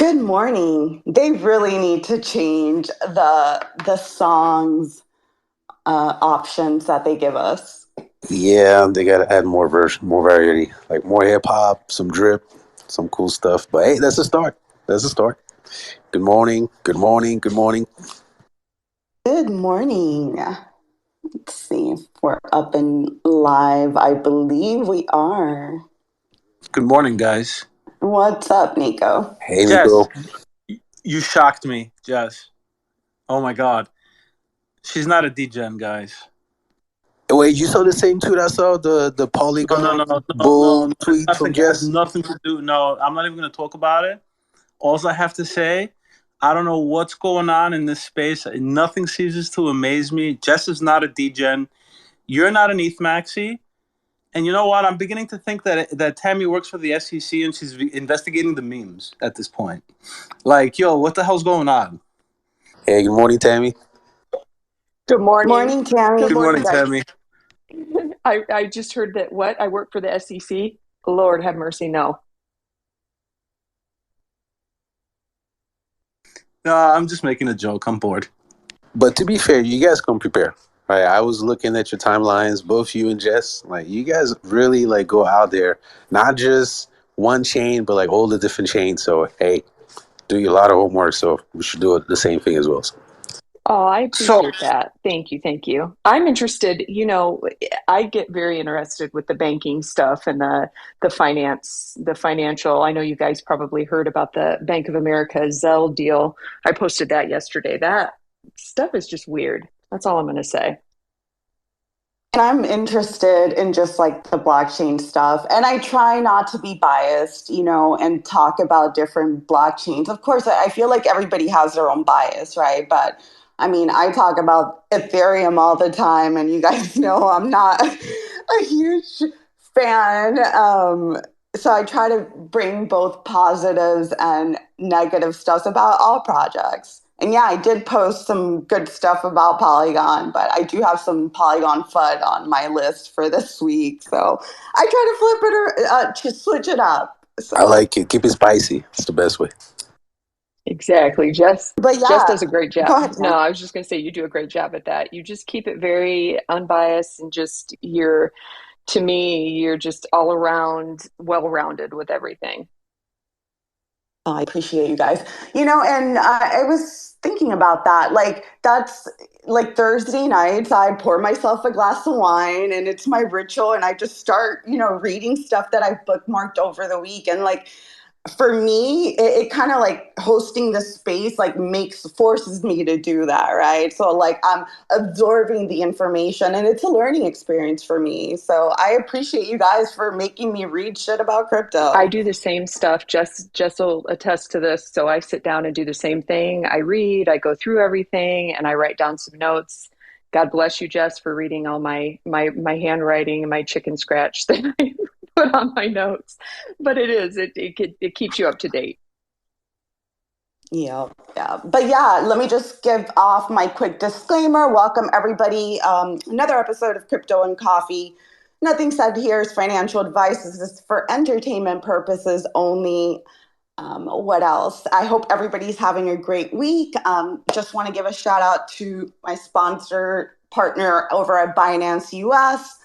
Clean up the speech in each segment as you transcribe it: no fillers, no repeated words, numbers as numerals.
Good morning. They really need to change the songs options that they give us. Yeah, they gotta add more version, more variety, like more hip hop, some drip, some cool stuff. But hey, that's a start. That's a start. Good morning. Good morning. Good morning. Good morning. Let's see if we're up and live. I believe we are. Good morning, guys. What's up, Nico? Hey, Jess, Nico. you shocked me, Jess. Oh my God. She's not a degen, guys. Wait, you saw the same tweet I saw the No, no, Polygon no, no, bull no. tweet from Nothing. It has Jess? nothing to do. No, I'm not even going to talk about it. All I have to say, I don't know what's going on in this space. Nothing ceases to amaze me. Jess is not a degen. You're not an ETH maxi. And you know what? I'm beginning to think that Tammy works for the SEC and she's investigating the memes at this point. Like, yo, what the hell's going on? Hey, good morning, Tammy. Good morning. Morning, Tammy. Good morning, Tammy. I just heard that what? I work for the SEC? Lord have mercy, no. No, I'm just making a joke. I'm bored. But to be fair, you guys come prepared. Right, I was looking at your timelines, both you and Jess. Like, you guys really like go out there, not just one chain, but like all the different chains. So hey, do a lot of homework. So we should do the same thing as well. So. Oh, I So, appreciate that. Thank you. Thank you. I'm interested, I get very interested with the banking stuff and the financial. I know you guys probably heard about the Bank of America Zelle deal. I posted that yesterday. That stuff is just weird. That's all I'm going to say. And I'm interested in just like the blockchain stuff. And I try not to be biased, and talk about different blockchains. Of course, I feel like everybody has their own bias, right? But I mean, I talk about Ethereum all the time, and you guys know I'm not a huge fan. So I try to bring both positives and negative stuff about all projects. And yeah, I did post some good stuff about Polygon, but I do have some Polygon FUD on my list for this week. So I try to flip it or to switch it up. So. I like it. Keep it spicy. It's the best way. Exactly. But Jess yeah, does a great go job. ahead, No, Sam. I was just going to say you do a great job at that. You just keep it very unbiased and just to me, you're just all around well-rounded with everything. Oh, I appreciate you guys. And I was thinking about that. Like, that's like Thursday nights, I pour myself a glass of wine and it's my ritual. And I just start, reading stuff that I've bookmarked over the week. And like, for me, it kind of like hosting the space like forces me to do that, right? So like I'm absorbing the information and it's a learning experience for me. So I appreciate you guys for making me read shit about I crypto. do the same stuff. Jess will attest to this. So I sit down and do the same thing. I read, I go through everything, and I write down some notes. God bless you, Jess, for reading all my handwriting and my chicken scratch that I put on my notes. But it keeps you up to date. Yeah, yeah. But yeah, let me just give off my quick disclaimer. Welcome, everybody. Another episode of Crypto and Coffee. Nothing said here is financial advice. This is for entertainment purposes only. What else? I hope everybody's having a great week. Just want to give a shout out to my sponsor partner over at Binance US.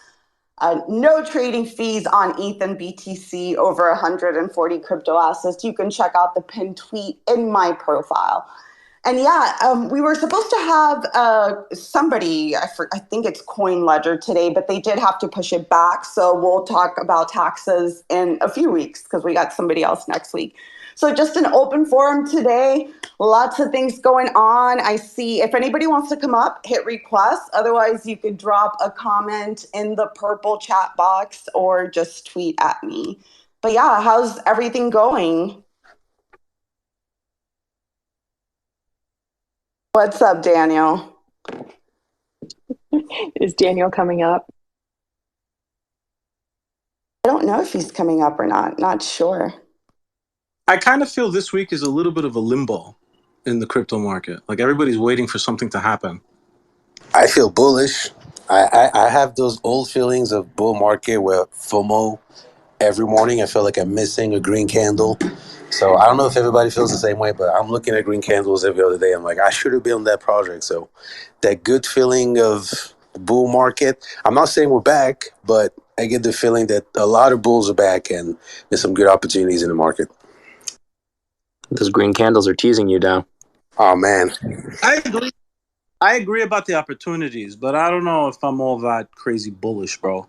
No trading fees on ETH and BTC over 140 crypto assets. You can check out the pinned tweet in my profile. And yeah, we were supposed to have somebody, I think it's Coin Ledger today, but they did have to push it back. So we'll talk about taxes in a few weeks because we got somebody else next week. So just an open forum today. Lots of things going on. I see if anybody wants to come up, hit request. Otherwise, you could drop a comment in the purple chat box or just tweet at me. But yeah, how's everything going? What's up, Daniel? Is Daniel coming up? I don't know if he's coming up or not. Not sure. I kind of feel this week is a little bit of a limbo in the crypto market. Like everybody's waiting for something to happen. I feel bullish. I have those old feelings of bull market where FOMO every morning I feel like I'm missing a green candle. So I don't know if everybody feels the same way, but I'm looking at green candles every other day. I'm like, I should have been on that project. So that good feeling of bull market. I'm not saying we're back, but I get the feeling that a lot of bulls are back and there's some good opportunities in the market. Those green candles are teasing you down. Oh man. I agree about the opportunities, but I don't know if I'm all that crazy bullish, bro.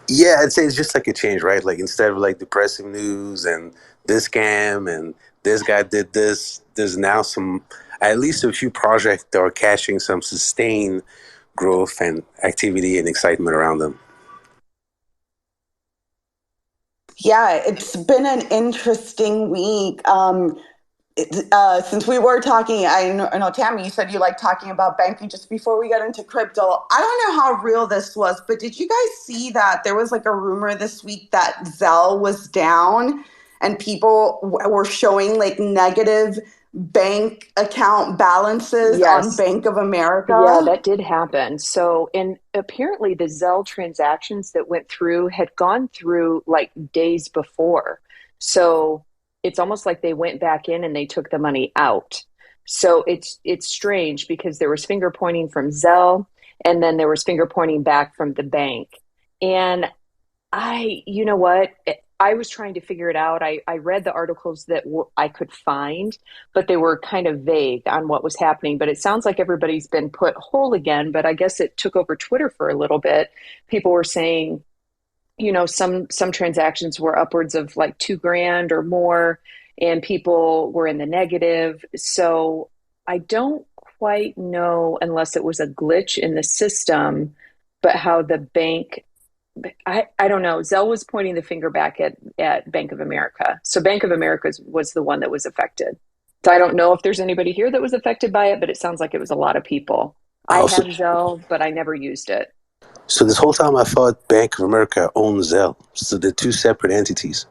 Yeah, I'd say it's just like a change, right? Like instead of like depressing news and this scam and this guy did this, there's now some, at least a few projects that are catching some sustained growth and activity and excitement around them. Yeah, it's been an interesting week. Since we were talking, I know, Tammy, you said you like talking about banking just before we got into crypto. I don't know how real this was, but did you guys see that there was like a rumor this week that Zelle was down and people were showing like negative bank account balances on Yes. Bank of Yeah, America? that did happen. So, and apparently the Zelle transactions that went through had gone through like days before. So it's almost like they went back in and they took the money out. So it's strange because there was finger pointing from Zelle and then there was finger pointing back from the bank. And you know what? I was trying to figure it out. I read the articles that I could find, but they were kind of vague on what was happening. But it sounds like everybody's been put whole again. But I guess it took over Twitter for a little bit. People were saying, some transactions were upwards of like 2 grand or more, and people were in the negative. So I don't quite know unless it was a glitch in the system, but how the bank I don't know. Zell was pointing the finger back at Bank of America. So Bank of America was the one that was affected. So I don't know if there's anybody here that was affected by it, but it sounds like it was a lot of people. I Also, have Zell, but I never used it. so this whole time I thought Bank of America owned Zelle. So they're two separate entities.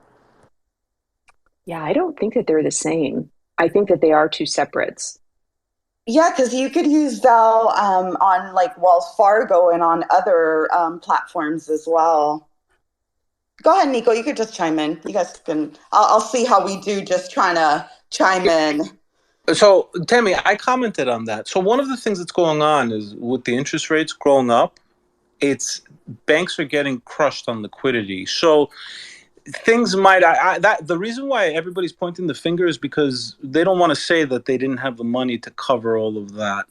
Yeah, I don't think that they're the same. I think that they are two separates. Yeah, because you could use Zelle on like Wells Fargo and on other platforms as well. Go ahead, Nico. You could just chime in. You guys can. I'll see how we do. Just trying to chime in. So, Tammy, I commented on that. So, one of the things that's going on is with the interest rates growing up, it's banks are getting crushed on liquidity. So, things might that the reason why everybody's pointing the finger is because they don't want to say that they didn't have the money to cover all of that.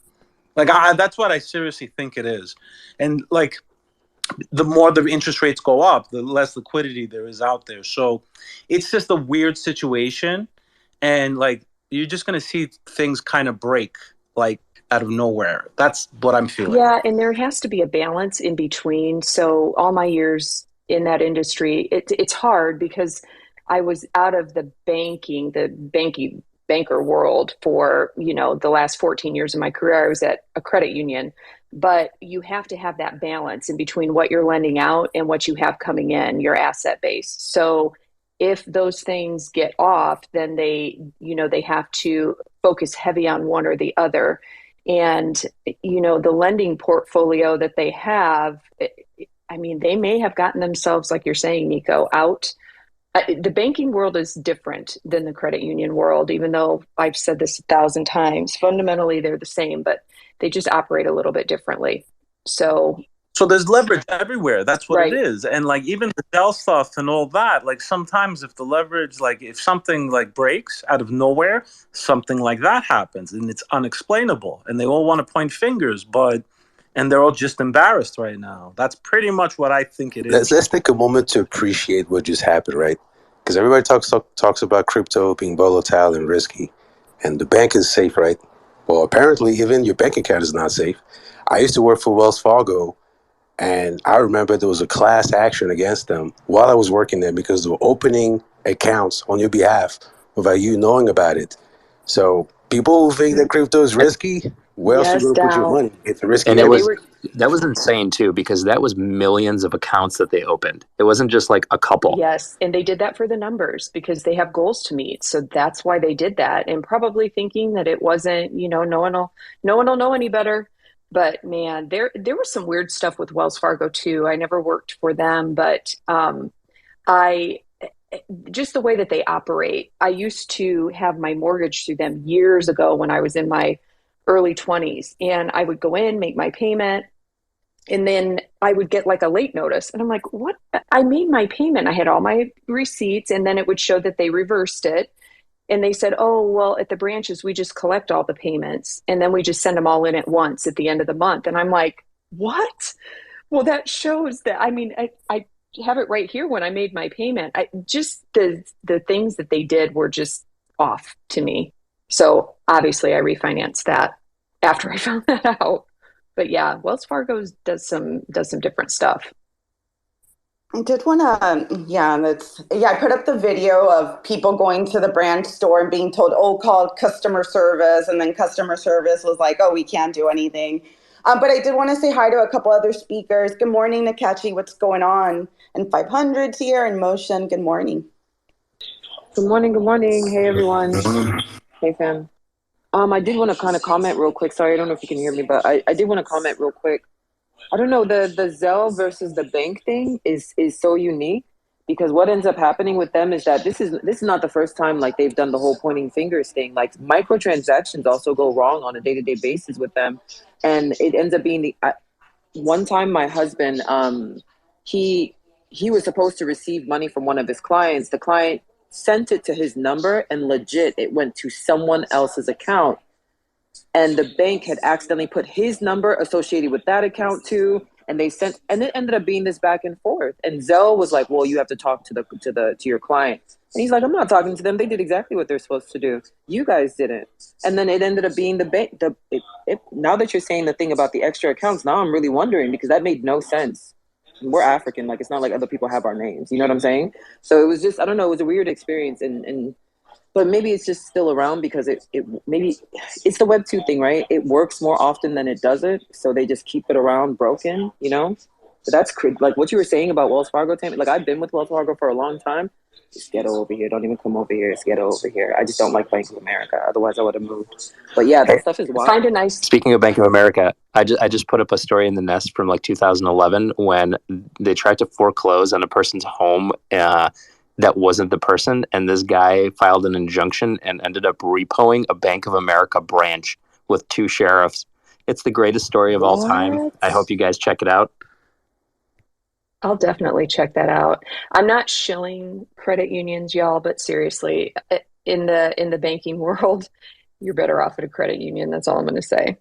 Like, that's what I seriously think it is. And like, the more the interest rates go up, the less liquidity there is out there. So it's just a weird situation. And like, you're just going to see things kind of break like out of nowhere. That's what I'm feeling. Yeah, and there has to be a balance in between. So all my years in that industry, it's hard because I was out of the banker world for, the last 14 years of my career. I was at a credit union, but you have to have that balance in between what you're lending out and what you have coming in, your asset base. So if those things get off, then they have to focus heavy on one or the other. And the lending portfolio that they have, I mean, they may have gotten themselves, like you're saying, Nico, out. The banking world is different than the credit union world, even though I've said this 1,000 times. Fundamentally, they're the same, but they just operate a little bit differently. So there's leverage everywhere. That's what it Right. is. And like, even the Dell stuff and all that, like sometimes if the leverage, like if something like breaks out of nowhere, something like that happens and it's unexplainable. And they all want to point fingers, and they're all just embarrassed right now. That's pretty much what I think it is. Let's take a moment to appreciate what just happened, right? Because everybody talks about crypto being volatile and risky, and the bank is safe, right? Well, apparently, even your bank account is not safe. I used to work for Wells Fargo, and I remember there was a class action against them while I was working there because they were opening accounts on your behalf without you knowing about it. So people who think that crypto is risky, where else are you Yes, going to put your Dow. money? It's a risky And They were, that was insane too, because that was millions of accounts that they opened. It wasn't just like a couple. yes, and they did that for the numbers because they have goals to meet. So that's why they did that, and probably thinking that it wasn't, no one will know any better. But man, there was some weird stuff with Wells Fargo too. I never worked for them, but I just the way that they operate. I used to have my mortgage through them years ago when I was in my early 20s, and I would go in, make my payment, and then I would get like a late notice. And I'm like, what? I made my payment. I had all my receipts, and then it would show that they reversed it. And they said, oh, well, at the branches, we just collect all the payments and then we just send them all in at once at the end of the month. And I'm like, what? Well, that shows that, I mean, I have it right here when I made my payment. Just the things that they did were just off to me. So obviously I refinanced that after I found that out. But yeah, Wells Fargo does some different stuff. I did want to, I put up the video of people going to the branch store and being told, oh, call customer service. And then customer service was like, oh, we can't do anything. But I did want to say hi to a couple other speakers. Good morning, Nakachi. What's going on? And 500's here in motion. Good morning. Good morning. Good morning. Hey, everyone. Hey, fam. I did want to kind of comment real quick. Sorry, I don't know if you can hear me, but I did want to comment real quick. I don't know, the Zelle versus the bank thing is so unique, because what ends up happening with them is that this is not the first time like they've done the whole pointing fingers thing. Like microtransactions also go wrong on a day-to-day basis with them, and it ends up being one time my husband he was supposed to receive money from one of his clients. The client sent it to his number, and legit it went to someone else's account. And the bank had accidentally put his number associated with that account too, and it ended up being this back and forth. And Zelle was like, "Well, you have to talk to your client." And he's like, "I'm not talking to them. They did exactly what they're supposed to do. You guys didn't." And then it ended up being the bank. Now that you're saying the thing about the extra accounts, now I'm really wondering, because that made no sense. We're African, like it's not like other people have our names. You know what I'm saying? So it was just, I don't know, it was a weird experience, and but maybe it's just still around because it maybe it's the Web2 thing, right? It works more often than it doesn't, so they just keep it around broken, you know? So that's like what you were saying about Wells Fargo, Tammy. Like I've been with Wells Fargo for a long time. It's ghetto over here. Don't even come over here. It's ghetto over here. I just don't like Bank of America. Otherwise, I would have moved. But yeah, that stuff is wild. Find a nice. Speaking of Bank of America, I just put up a story in the Nest from like 2011 when they tried to foreclose on a person's home. That wasn't the person, and this guy filed an injunction and ended up repoing a Bank of America branch with 2 sheriffs. It's the greatest story of all time. I hope you guys check it out. I'll definitely check that out. I'm not shilling credit unions, y'all, but seriously, in the banking world, you're better off at a credit union. That's all I'm going to say.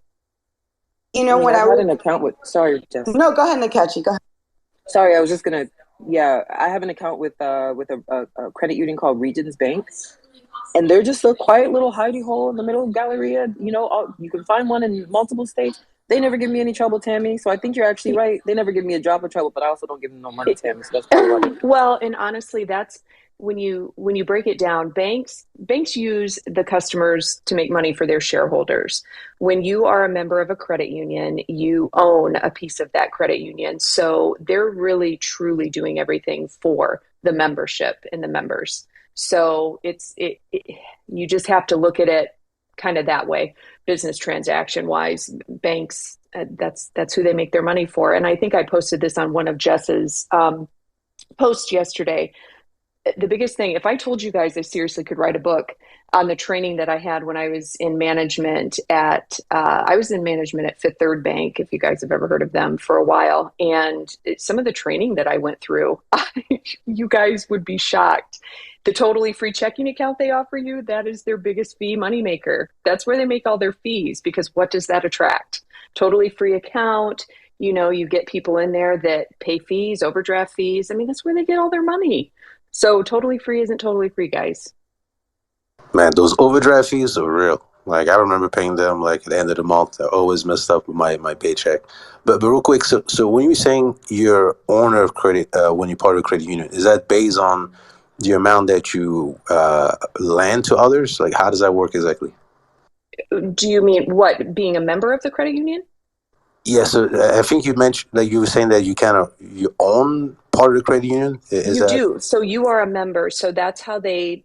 You know, when I had an account with, sorry, Jess. No, go ahead, Nakachi. Go ahead. Sorry, I was just going to, yeah, I have an account with a credit union called Regions Bank, and they're just a quiet little hidey hole in the middle of Galleria. You know, you can find one in multiple states. They never give me any trouble, Tammy. So I think you're actually right. They never give me a drop of trouble, but I also don't give them no money, Tammy. So that's probably why. Well, and honestly, that's when you break it down, banks use the customers to make money for their shareholders. When you are a member of a credit union, you own a piece of that credit union. So they're really truly doing everything for the membership and the members. So you just have to look at it kind of that way, business transaction wise. Banks, that's who they make their money for. And I think I posted this on one of Jess's posts yesterday. The biggest thing, if I told you guys I seriously could write a book on the training that I had when I was in management at Fifth Third Bank, if you guys have ever heard of them, for a while. And some of the training that I went through, you guys would be shocked. The totally free checking account they offer you, that is their biggest fee moneymaker. That's where they make all their fees, because what does that attract? Totally free account. You know, you get people in there that pay fees, overdraft fees. I mean, that's where they get all their money. So totally free isn't totally free, guys. Man, those overdraft fees are real. Like I remember paying them like at the end of the month. I always messed up with my paycheck. But real quick, so when you're saying you're owner of credit, when you're part of a credit union, is that based on the amount that you lend to others? Like how does that work exactly? Do you mean what, being a member of the credit union? Yeah, so I think you mentioned that you were saying that you own part of the credit union. You do. So you are a member. So that's how they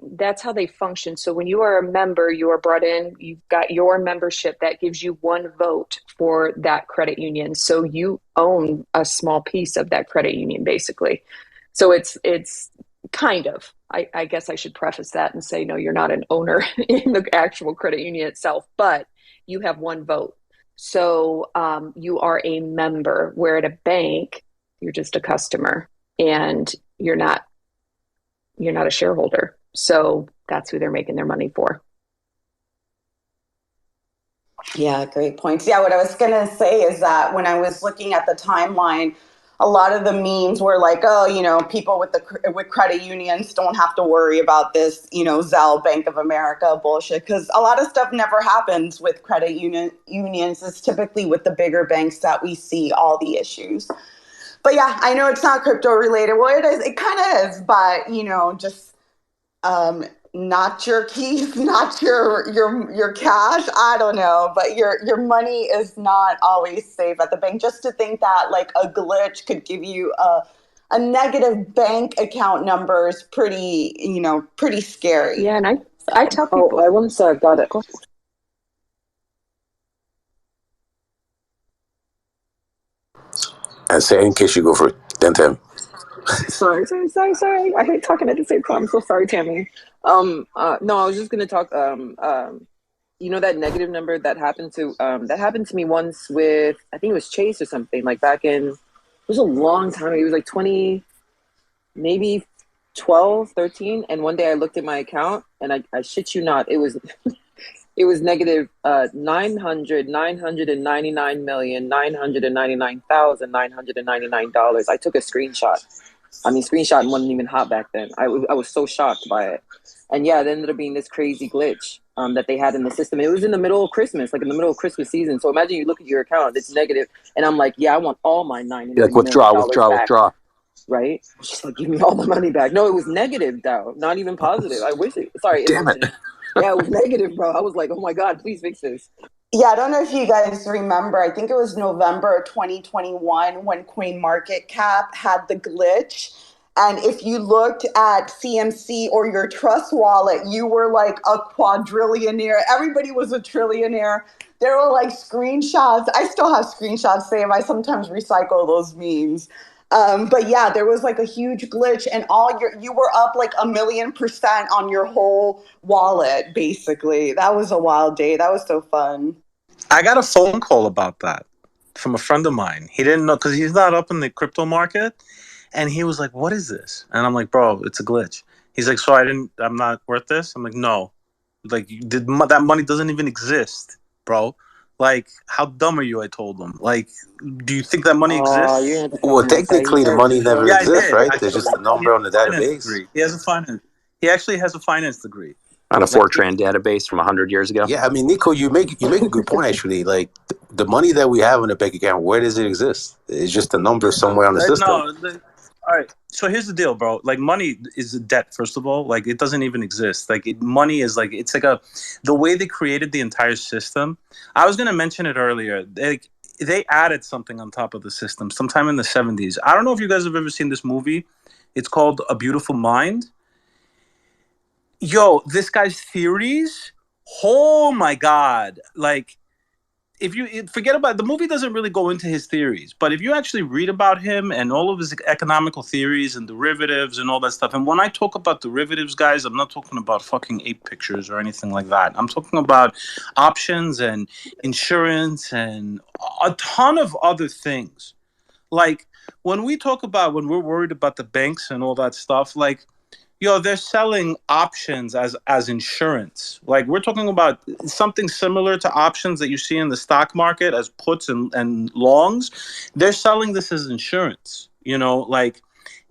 function. So when you are a member, you are brought in, you've got your membership that gives you one vote for that credit union. So you own a small piece of that credit union, basically. So it's kind of. I guess I should preface that and say, no, you're not an owner in the actual credit union itself, but you have one vote. So you are a member, where at a bank, you're just a customer and you're not a shareholder. So that's who they're making their money for. Yeah, great points. Yeah, what I was going to say is that when I was looking at the timeline, a lot of the memes were like, oh, people with credit unions don't have to worry about this, Zelle, Bank of America bullshit, because a lot of stuff never happens with credit unions. It's typically with the bigger banks that we see all the issues. But yeah, I know it's not crypto related. Well, it is. It kind of is, but just not your keys, not your cash. I don't know, but your money is not always safe at the bank. Just to think that like a glitch could give you a negative bank account number is pretty scary. Yeah, and I tell people. Oh, I once got it. And say in case you go for it, then Tim. Sorry. I hate talking at the same time. I'm so sorry, Tammy. No, I was just gonna talk. That negative number that happened to me once with, I think it was Chase or something, like back in, it was a long time ago. It was like 20, maybe 12, 13. And one day I looked at my account and I shit you not, it was it was negative $999,999,999. I took a screenshot. Screenshot wasn't even hot back then. I was so shocked by it. And yeah, it ended up being this crazy glitch that they had in the system. It was in the middle of Christmas, like in the middle of Christmas season. So imagine you look at your account, it's negative, and I'm like, yeah, I want all my $9 Like withdraw. Right? Just like, give me all the money back. No, it was negative, though, not even positive. I wish it. Sorry, Damn it. Yeah, it was negative, bro. I was like, oh my God, please fix this. Yeah, I don't know if you guys remember. I think it was November of 2021 when CoinMarketCap had the glitch. And if you looked at CMC or your Trust wallet, you were like a quadrillionaire. Everybody was a trillionaire. There were like screenshots. I still have screenshots saved. I sometimes recycle those memes. But yeah, there was like a huge glitch and you were up like 1,000,000% on your whole wallet, basically. That was a wild day. That was so fun. I got a phone call about that from a friend of mine. He didn't know, because he's not up in the crypto market. And he was like, what is this? And I'm like, bro, it's a glitch. He's like, so I'm not worth this? I'm like, no. Like, that money doesn't even exist, bro. Like, how dumb are you? I told him. Like, do you think that money exists? Well, technically, the money never exists, right? Actually, There's just a number on the database. He actually has a finance degree. On a Fortran database from 100 years ago. Yeah, I mean, Nico, you make a good point, actually. Like, the money that we have in a bank account, where does it exist? It's just a number somewhere on the system. All right. So here's the deal, bro. Like, money is a debt, first of all. Like, it doesn't even exist. Like, money is like, it's like the way they created the entire system. I was going to mention it earlier. They added something on top of the system sometime in the 70s. I don't know if you guys have ever seen this movie. It's called A Beautiful Mind. Yo, this guy's theories. Oh my God. Like, if you forget about the movie, doesn't really go into his theories, but if you actually read about him and all of his economical theories and derivatives and all that stuff, and when I talk about derivatives, guys, I'm not talking about fucking ape pictures or anything like that. I'm talking about options and insurance and a ton of other things. Like, when we're worried about the banks and all that stuff, like, they're selling options as insurance. Like, we're talking about something similar to options that you see in the stock market as puts and longs. They're selling this as insurance,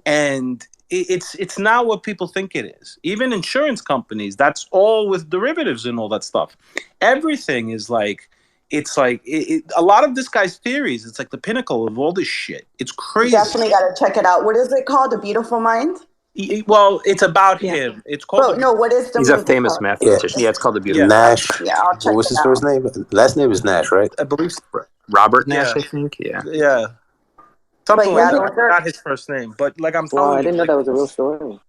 and it's not what people think it is. Even insurance companies, that's all with derivatives and all that stuff. Everything is like, it's like a lot of this guy's theories. It's like the pinnacle of all this shit. It's crazy. Definitely got to check it out. What is it called? A Beautiful Mind? Well, it's about him. It's called. What is the He's movie a famous called? mathematician. Yeah, it's called The Beautiful Nash. Yeah, I'll check what was his first name? Last name is Nash, right? I believe Robert Nash, I think. Yeah. Something like that. Not his first name, but like I'm telling you. I didn't know that was a real story.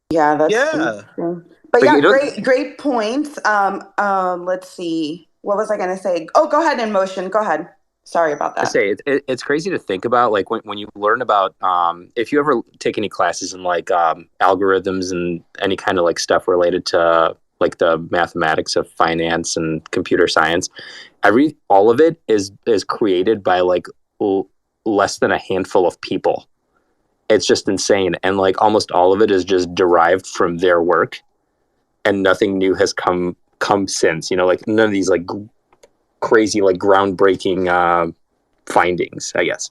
Yeah, that's true. But yeah, great points. Let's see. What was I going to say? Oh, go ahead, In Motion. Go ahead. Sorry about I that. say it's crazy to think about, like when you learn about if you ever take any classes in like algorithms and any kind of like stuff related to like the mathematics of finance and computer science, all of it is created by like less than a handful of people. It's just insane, and like almost all of it is just derived from their work, and nothing new has come since. You know, like none of these like crazy like groundbreaking findings, I guess.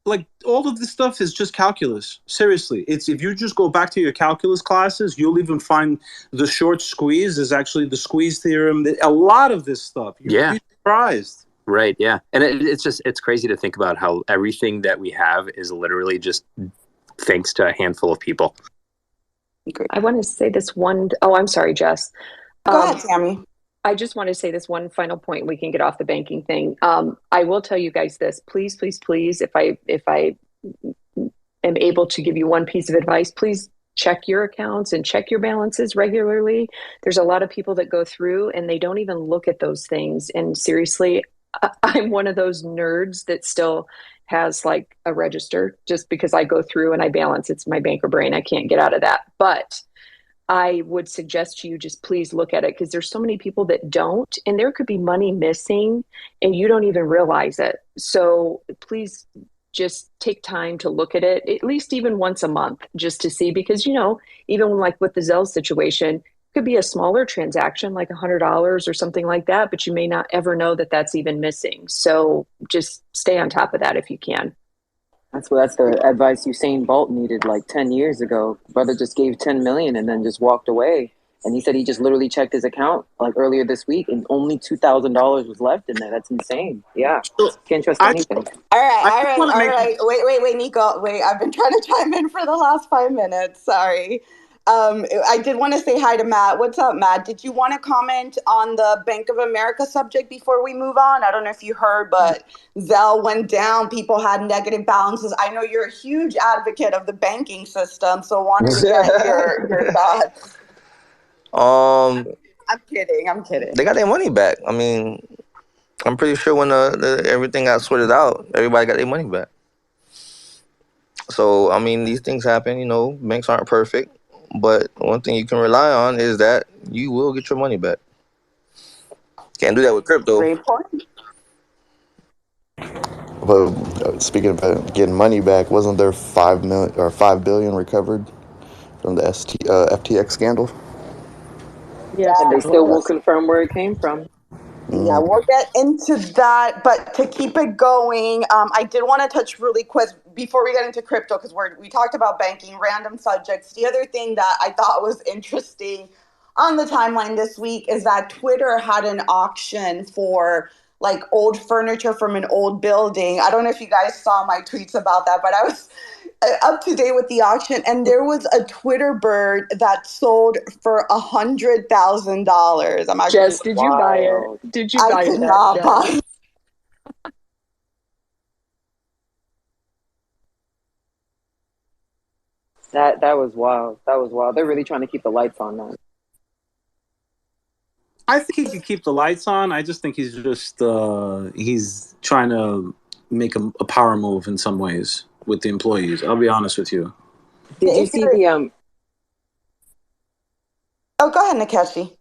Like all of this stuff is just calculus. Seriously, it's if you just go back to your calculus classes, you'll even find the short squeeze is actually the squeeze theorem. A lot of this stuff, you'd be surprised. Right. Yeah, and it's crazy to think about how everything that we have is literally just thanks to a handful of people. I want to say this one. Oh, I'm sorry, Jess. Go ahead, Tammy. I just want to say this one final point. We can get off the banking thing. I will tell you guys this. Please, please, please, if I am able to give you one piece of advice, please check your accounts and check your balances regularly. There's a lot of people that go through and they don't even look at those things. And seriously, I'm one of those nerds that still has like a register just because I go through and I balance. It's my banker brain. I can't get out of that. But I would suggest to you just please look at it because there's so many people that don't, and there could be money missing and you don't even realize it. So please just take time to look at it, at least even once a month, just to see, because, you know, even like with the Zelle situation, could be a smaller transaction like $100 or something like that, but you may not ever know that that's even missing. So just stay on top of that if you can. That's the advice Usain Bolt needed like 10 years ago. Brother just gave 10 million and then just walked away. And he said he just literally checked his account like earlier this week and only $2,000 was left in there. That's insane. Yeah. Can't trust anything. All right. Wait, Nico. Wait, I've been trying to chime in for the last 5 minutes. Sorry. I did want to say hi to Matt. What's up, Matt? Did you want to comment on the Bank of America subject before we move on? I don't know if you heard, but Zelle went down. People had negative balances. I know you're a huge advocate of the banking system, so wanted to get your thoughts. I'm kidding. They got their money back. I mean, I'm pretty sure when everything got sorted out, everybody got their money back. So, I mean, these things happen. You know, banks aren't perfect. But one thing you can rely on is that you will get your money back. Can't do that with crypto. Great point. But speaking about getting money back, wasn't there $5 billion recovered from the FTX scandal? Yeah, and they still won't confirm where it came from. Yeah, we'll get into that. But to keep it going, I did want to touch really quick before we get into crypto, because we talked about banking, random subjects. The other thing that I thought was interesting on the timeline this week is that Twitter had an auction for like old furniture from an old building. I don't know if you guys saw my tweets about that, but I was up to date with the auction, and there was a Twitter bird that sold for $100,000. I'm actually Jess, did you buy it? Did you buy it? I could not buy it. That was wild. That was wild. They're really trying to keep the lights on now. I think he could keep the lights on. I just think he's just he's trying to make a power move in some ways with the employees. I'll be honest with you. Did you see the Oh, go ahead, Nikeshi.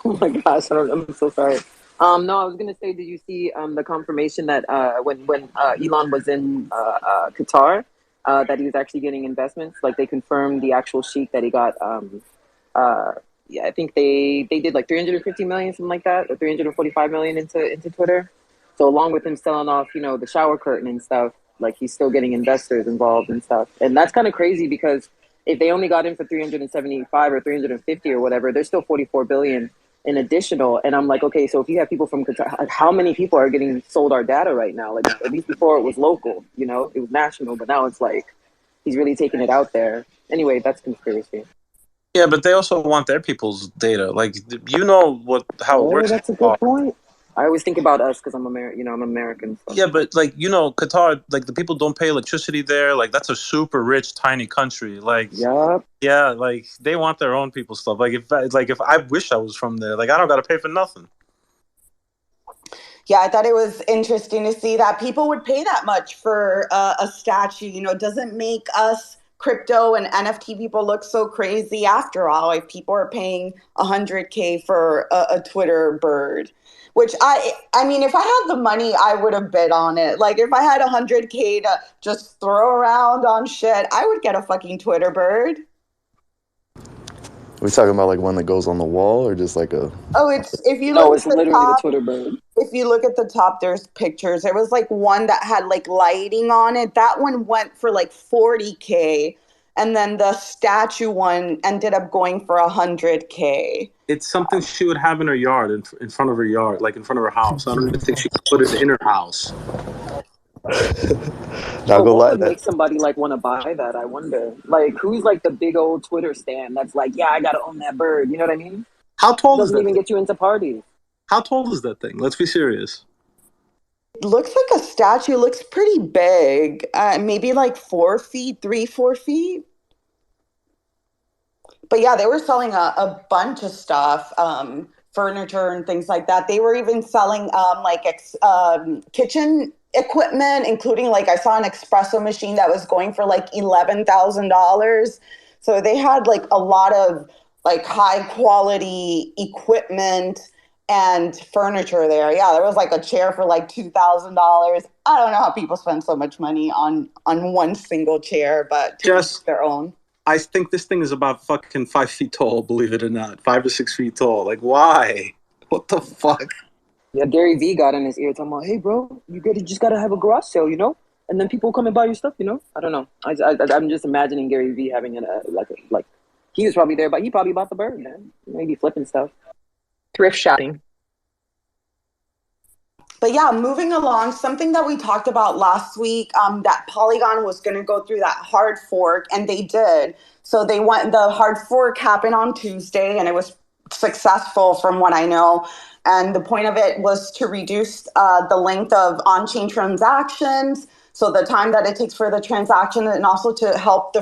Oh my gosh, I'm so sorry. No, I was gonna say, did you see the confirmation that when Elon was in Qatar, that he was actually getting investments? Like they confirmed the actual sheik that he got. Yeah, I think they did like 350 million, something like that, or 345 million into Twitter. So along with him selling off, you know, the shower curtain and stuff, like he's still getting investors involved and stuff. And that's kind of crazy because if they only got in for 375 or 350 or whatever, there's still 44 billion in additional. And I'm like, okay, so if you have people from Qatar, like how many people are getting sold our data right now? Like at least before it was local, you know, it was national, but now it's like he's really taking it out there. Anyway, that's conspiracy. Yeah, but they also want their people's data. Like, you know how it works. That's a good point. I always think about us because I'm American. You know, I'm American. So. Yeah, but like, you know, Qatar, like the people don't pay electricity there. Like that's a super rich, tiny country. Like, yeah, like they want their own people's stuff. Like if I wish I was from there, like I don't got to pay for nothing. Yeah, I thought it was interesting to see that people would pay that much for a statue. You know, it doesn't make us crypto and NFT people look so crazy after all. Like people are paying 100K for a Twitter bird, which I mean, if I had the money, I would have bid on it. Like if I had 100K to just throw around on shit, I would get a fucking Twitter bird. Are we talking about like one that goes on the wall or just like a? Oh, it's if you No, look at it's the literally the top. Twitter bird. If you look at the top, there's pictures. There was like one that had like lighting on it. That one went for like 40K. And then the statue one ended up going for 100K. It's something she would have in her yard, in front of her yard, like in front of her house. I don't even think she could put it in her house. Not But gonna what lie, would make somebody like want to buy that? I wonder. Like, who's like the big old Twitter stan that's like, yeah, I gotta own that bird. You know what I mean? How tall is Doesn't that even thing? get you into parties. How tall is that thing? Let's be serious. Looks like a statue. Looks pretty big. Maybe like 4 feet, 4 feet. But yeah, they were selling a bunch of stuff, furniture and things like that. They were even selling kitchen equipment, including like I saw an espresso machine that was going for like $11,000. So they had like a lot of like high quality equipment and furniture there. Yeah, there was like a chair for like $2,000. I don't know how people spend so much money on one single chair, but to each Just, their own. I think this thing is about fucking 5 feet tall, believe it or not. 5 or 6 feet tall. Like, why? What the fuck? Yeah, Gary V got in his ear talking about, hey, bro, you just gotta have a garage sale, you know? And then people come and buy your stuff, you know? I don't know. I'm just imagining Gary V having like he was probably there, but he probably bought the bird, man. Maybe flipping stuff. Thrift shopping. But yeah, moving along, something that we talked about last week, that Polygon was going to go through that hard fork, and they did. So the hard fork happened on Tuesday, and it was successful from what I know. And the point of it was to reduce the length of on-chain transactions, so the time that it takes for the transaction, and also to help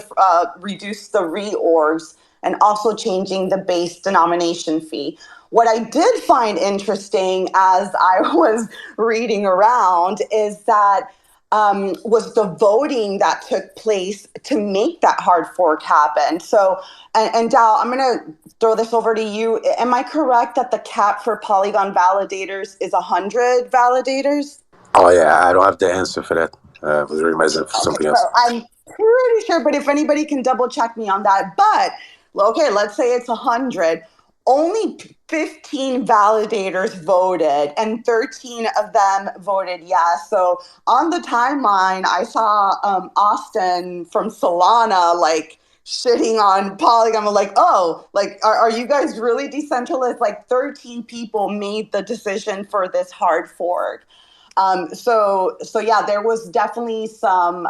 reduce the reorgs, and also changing the base denomination fee. What I did find interesting as I was reading around is that was the voting that took place to make that hard fork happen. So, and Dal, I'm going to throw this over to you. Am I correct that the cap for Polygon validators is 100 validators? Oh yeah, I don't have the answer for that. I was reading myself for Okay, something so else. I'm pretty sure, but if anybody can double check me on that. But okay, let's say it's 100. Only 15 validators voted, and 13 of them voted yes. So on the timeline, I saw Austin from Solana like shitting on Polygon. I'm like, oh, like, are you guys really decentralized? Like 13 people made the decision for this hard fork. So yeah, there was definitely some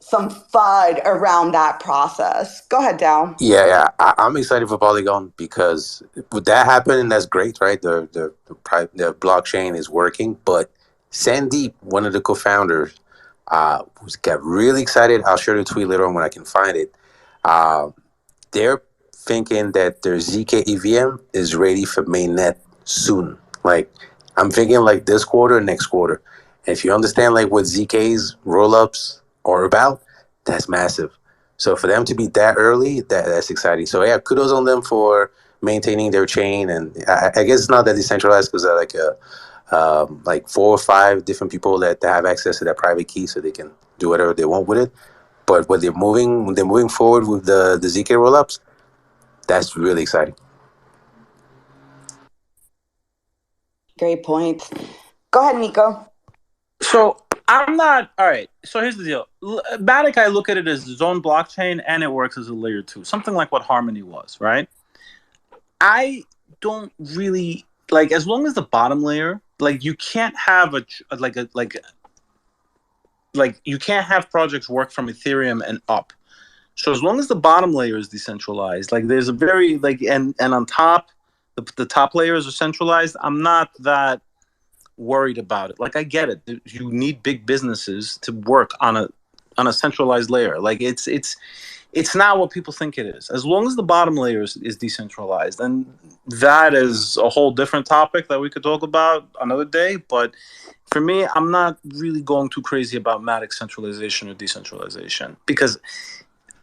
FUD around that process. Go ahead, Dal. Yeah. I'm excited for Polygon because with that happening, that's great, right? The blockchain is working, but Sandeep, one of the co-founders, got really excited. I'll share the tweet later on when I can find it. They're thinking that their ZK EVM is ready for mainnet soon. Like, I'm thinking like this quarter, next quarter. And if you understand like what ZK's rollups are about, that's massive. So for them to be that early, that's exciting. So yeah, kudos on them for maintaining their chain. And I guess it's not that decentralized because they're like 4 or 5 different people that have access to that private key, so they can do whatever they want with it. But when they're moving forward with the ZK rollups, that's really exciting. Great points. Go ahead, Nico. So I'm not all right. So here's the deal. Matic, I look at it as its own blockchain, and it works as a layer 2, something like what Harmony was, right? I don't really like, as long as the bottom layer, like you can't have you can't have projects work from Ethereum and up. So as long as the bottom layer is decentralized, like there's a very like and on top, the top layers are centralized. I'm not that worried about it. Like I get it. You need big businesses to work on a centralized layer. Like it's it's not what people think it is. As long as the bottom layer is decentralized, and that is a whole different topic that we could talk about another day. But for me, I'm not really going too crazy about matic centralization or decentralization because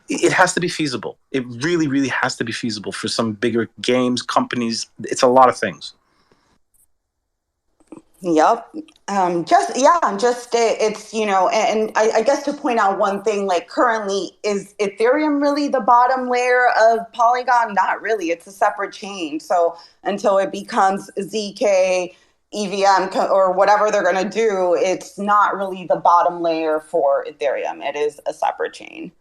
it has to be feasible. It really, really has to be feasible for some bigger games, companies. It's a lot of things. Yep. It's, and I guess to point out one thing, like currently, is Ethereum really the bottom layer of Polygon? Not really. It's a separate chain. So until it becomes ZK, EVM, or whatever they're going to do, it's not really the bottom layer for Ethereum. It is a separate chain.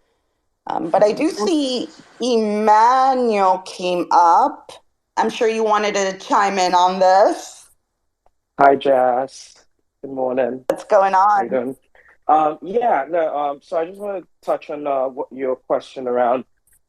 But I do see Emmanuel came up. I'm sure you wanted to chime in on this. Hi, Jazz. Good morning. What's going How on? you doing? So I just want to touch on your question around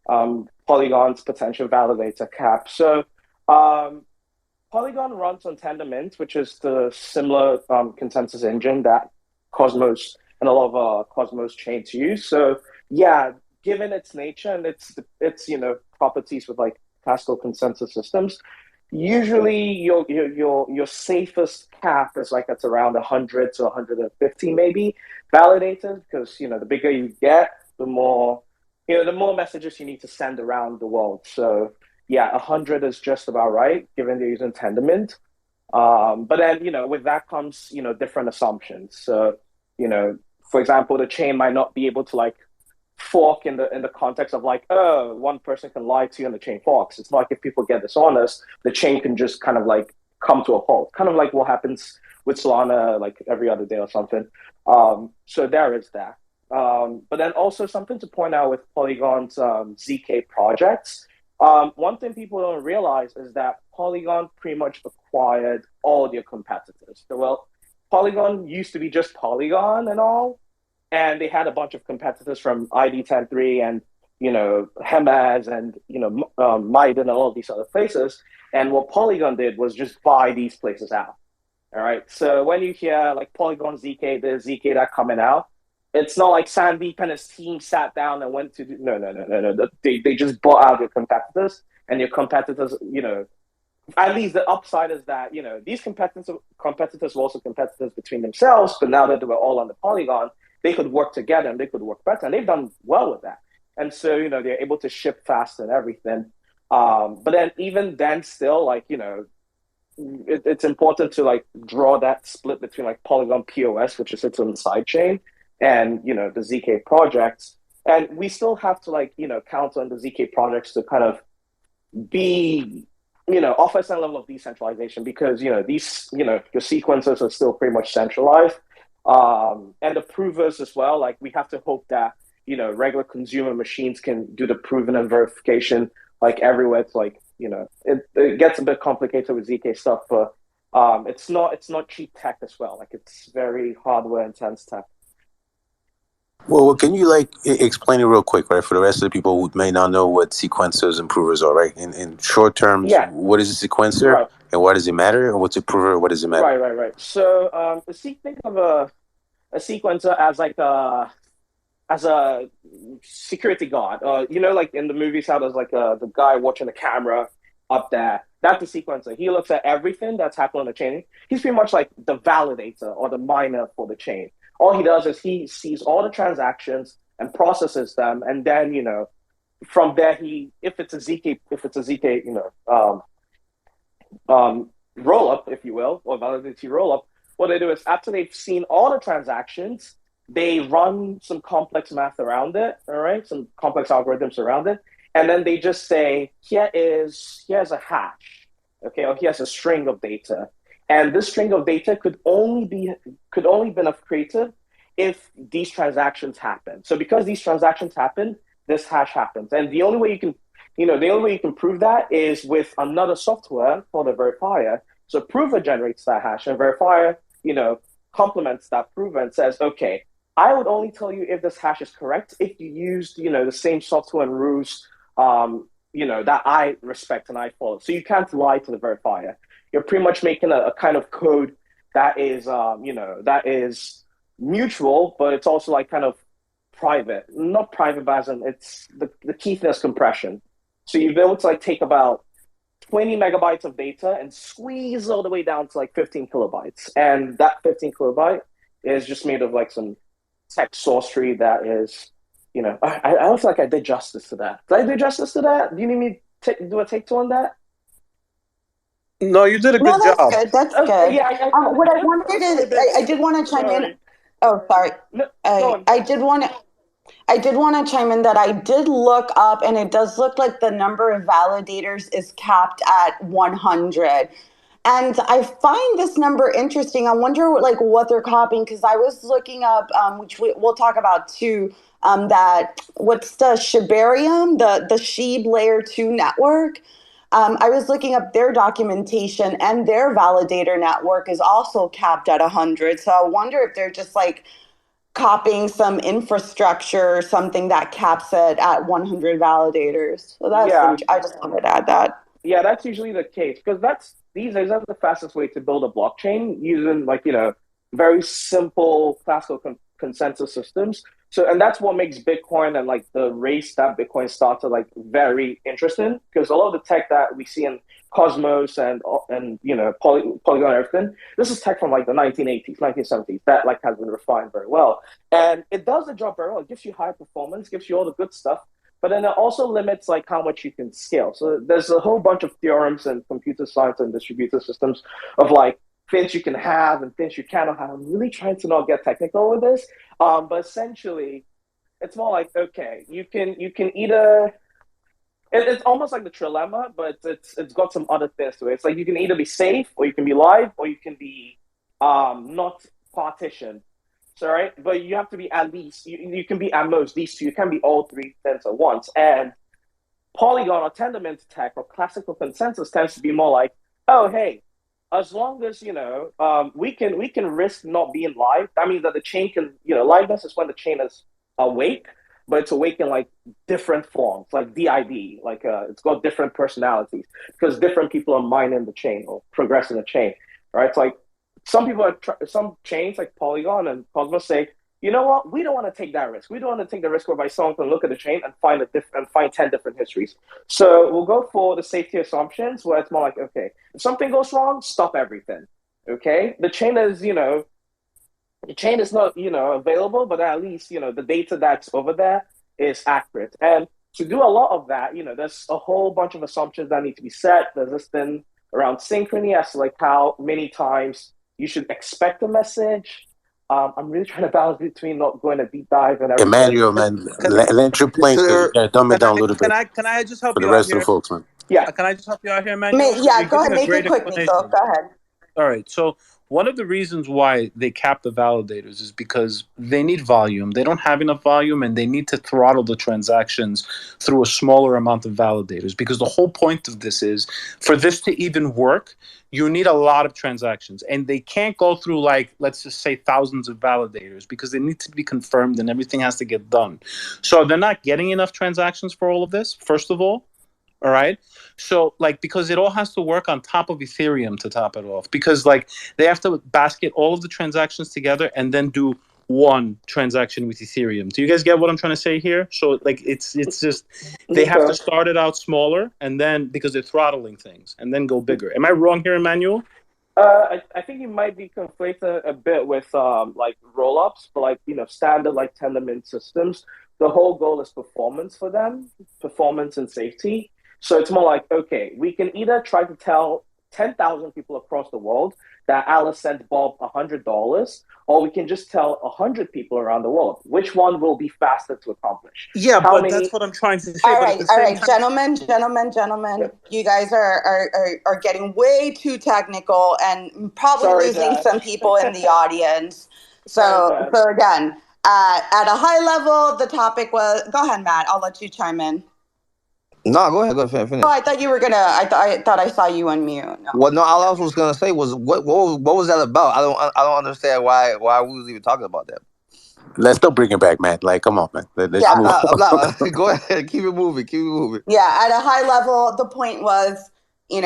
Polygon's potential validator cap. So Polygon runs on Tendermint, which is the similar consensus engine that Cosmos and a lot of Cosmos chains use. So yeah, given its nature and its properties with like classical consensus systems, usually your safest cap is like it's around 100 to 150 maybe validators, because the bigger you get, the more messages you need to send around the world. So yeah, 100 is just about right given they're using Tendermint. But then with that comes different assumptions. So for example, the chain might not be able to like fork in the context of like, oh, one person can lie to you and the chain forks. It's not like if people get dishonest, the chain can just kind of like come to a halt, kind of like what happens with Solana like every other day or something. So there is that. But then also something to point out with Polygon's ZK projects. One thing people don't realize is that Polygon pretty much acquired all their competitors. So, well, Polygon used to be just Polygon and all, and they had a bunch of competitors from ID103 and Hemaz and Maiden and all of these other places. And what Polygon did was just buy these places out. All right. So when you hear like Polygon ZK, there's ZK that coming out, it's not like Sandeep and his team sat down and went to do, no. They just bought out your competitors, and your competitors, at least the upside is that these competitors were also competitors between themselves, but now that they were all on the Polygon, they could work together and they could work better, and they've done well with that. And so they're able to ship fast and everything. But then even then, still like it's important to like draw that split between like Polygon POS, which is its own side chain, and the ZK projects. And we still have to like count on the ZK projects to kind of be offer some level of decentralization, because these your sequencers are still pretty much centralized, and the provers as well. Like we have to hope that regular consumer machines can do the proving and verification like everywhere. It's like it gets a bit complicated with ZK stuff, but it's not cheap tech as well. Like it's very hardware intense tech. Well, can you like explain it real quick, right, for the rest of the people who may not know what sequencers and provers are, right? In short terms, Yeah. What is a sequencer, right, and why does it matter? And what's a prover? What does it matter? Right. So think of a sequencer as like a security guard. Like in the movies, how there's like the guy watching the camera up there. That's the sequencer. He looks at everything that's happening on the chain. He's pretty much like the validator or the miner for the chain. All he does is he sees all the transactions and processes them, and then from there if it's a ZK roll up, if you will, or validity roll up, what they do is after they've seen all the transactions, they run some complex math around it, all right, some complex algorithms around it, and then they just say, here's a hash, okay, or here's a string of data. And this string of data could only be created if these transactions happen. So because these transactions happen, this hash happens. And the only way you can prove that is with another software called a verifier. So prover generates that hash, and verifier, complements that prover and says, okay, I would only tell you if this hash is correct if you used, the same software and rules, that I respect and I follow. So you can't lie to the verifier. You're pretty much making a kind of code that is, that is mutual, but it's also like kind of private. Not private, but as in it's the the keyness compression. So you've been able to like take about 20 megabytes of data and squeeze all the way down to like 15 kilobytes. And that 15 kilobyte is just made of like some tech sorcery that is, I don't feel like I did justice to that. Did I do justice to that? Do you need me to do a take two on that? No, you did a No, good that's job. good. That's Okay, good. yeah. What I wanted to, I did want to chime in. Oh, sorry. No, go on. I did want to chime in that I did look up, and it does look like the number of validators is capped at 100. And I find this number interesting. I wonder like what they're copying, because I was looking up, which we'll talk about too, that what's the Shibarium, the Shib layer 2 network. I was looking up their documentation, and their validator network is also capped at 100. So I wonder if they're just like copying some infrastructure or something that caps it at 100 validators. So that's I just wanted to add that. Yeah, that's usually the case, because these days that's the fastest way to build a blockchain using like very simple classical consensus systems. So, and that's what makes Bitcoin and like the race that Bitcoin started like very interesting, because a lot of the tech that we see in Cosmos and Polygon and everything, this is tech from like the 1980s, 1970s that like has been refined very well, and it does the job very well. It gives you high performance, gives you all the good stuff, but then it also limits like how much you can scale. So there's a whole bunch of theorems in computer science and distributed systems of like things you can have and things you cannot have. I'm really trying to not get technical with this, but essentially, it's more like, okay, you can either it's almost like the trilemma, but it's got some other things to it. It's like you can either be safe, or you can be live, or you can be not partitioned. So right, but you have to be at least you can be at most these two. You can't be all three things at once. And Polygon or Tendermint tech or classical consensus tends to be more like, oh hey, as long as we can risk not being live. That means that the chain can liveness is when the chain is awake, but it's awake in like different forms, like DID, like it's got different personalities because different people are mining the chain or progressing the chain, right? It's like some chains like Polygon and Cosmos say, you know what, we don't want to take that risk. We don't want to take the risk whereby someone can look at the chain and find 10 different histories. So we'll go for the safety assumptions where it's more like, okay, if something goes wrong, stop everything. Okay, the chain is not available, but at least the data that's over there is accurate. And to do a lot of that, there's a whole bunch of assumptions that need to be set. There's this thing around synchrony as to like how many times you should expect a message. I'm really trying to balance between not going a deep dive and everything. Emmanuel, man, land your plane, because you gotta dumb it down a little bit Can I just help for the you out rest of here? the folks, man. Yeah. Can I just help you out here, Emmanuel? Yeah, You're go ahead. giving a Make great it quick, Nico. explanation. Go ahead. All right. So one of the reasons why they cap the validators is because they need volume. They don't have enough volume, and they need to throttle the transactions through a smaller amount of validators. Because the whole point of this is, for this to even work, you need a lot of transactions, and they can't go through like, let's just say, thousands of validators, because they need to be confirmed and everything has to get done. So they're not getting enough transactions for all of this, first of all. All right. So like, because it all has to work on top of Ethereum to top it off, because like they have to basket all of the transactions together and then do one transaction with Ethereum. Do you guys get what I'm trying to say here? So like it's just they have to start it out smaller, and then because they're throttling things, and then go bigger. Am I wrong here, Emmanuel? I think you might be conflated a bit with like rollups, but like standard like Tendermint systems. The whole goal is performance for them, performance and safety. So it's more like, okay, we can either try to tell 10,000 people across the world that Alice sent Bob $100, or we can just tell 100 people around the world. Which one will be faster to accomplish? Yeah, that's what I'm trying to say. All right, gentlemen. You guys are getting way too technical and probably losing some people in the audience. So again, at a high level, the topic was. Go ahead, Matt. I'll let you chime in. No, go ahead. Finish. Oh, I thought you were gonna. I thought I saw you unmute. No. Well, no, all I was gonna say was what was that about? I don't understand why we was even talking about that. Let's still bring it back, man. Like, come on, man. Go ahead. Keep it moving. Yeah, at a high level, the point was, the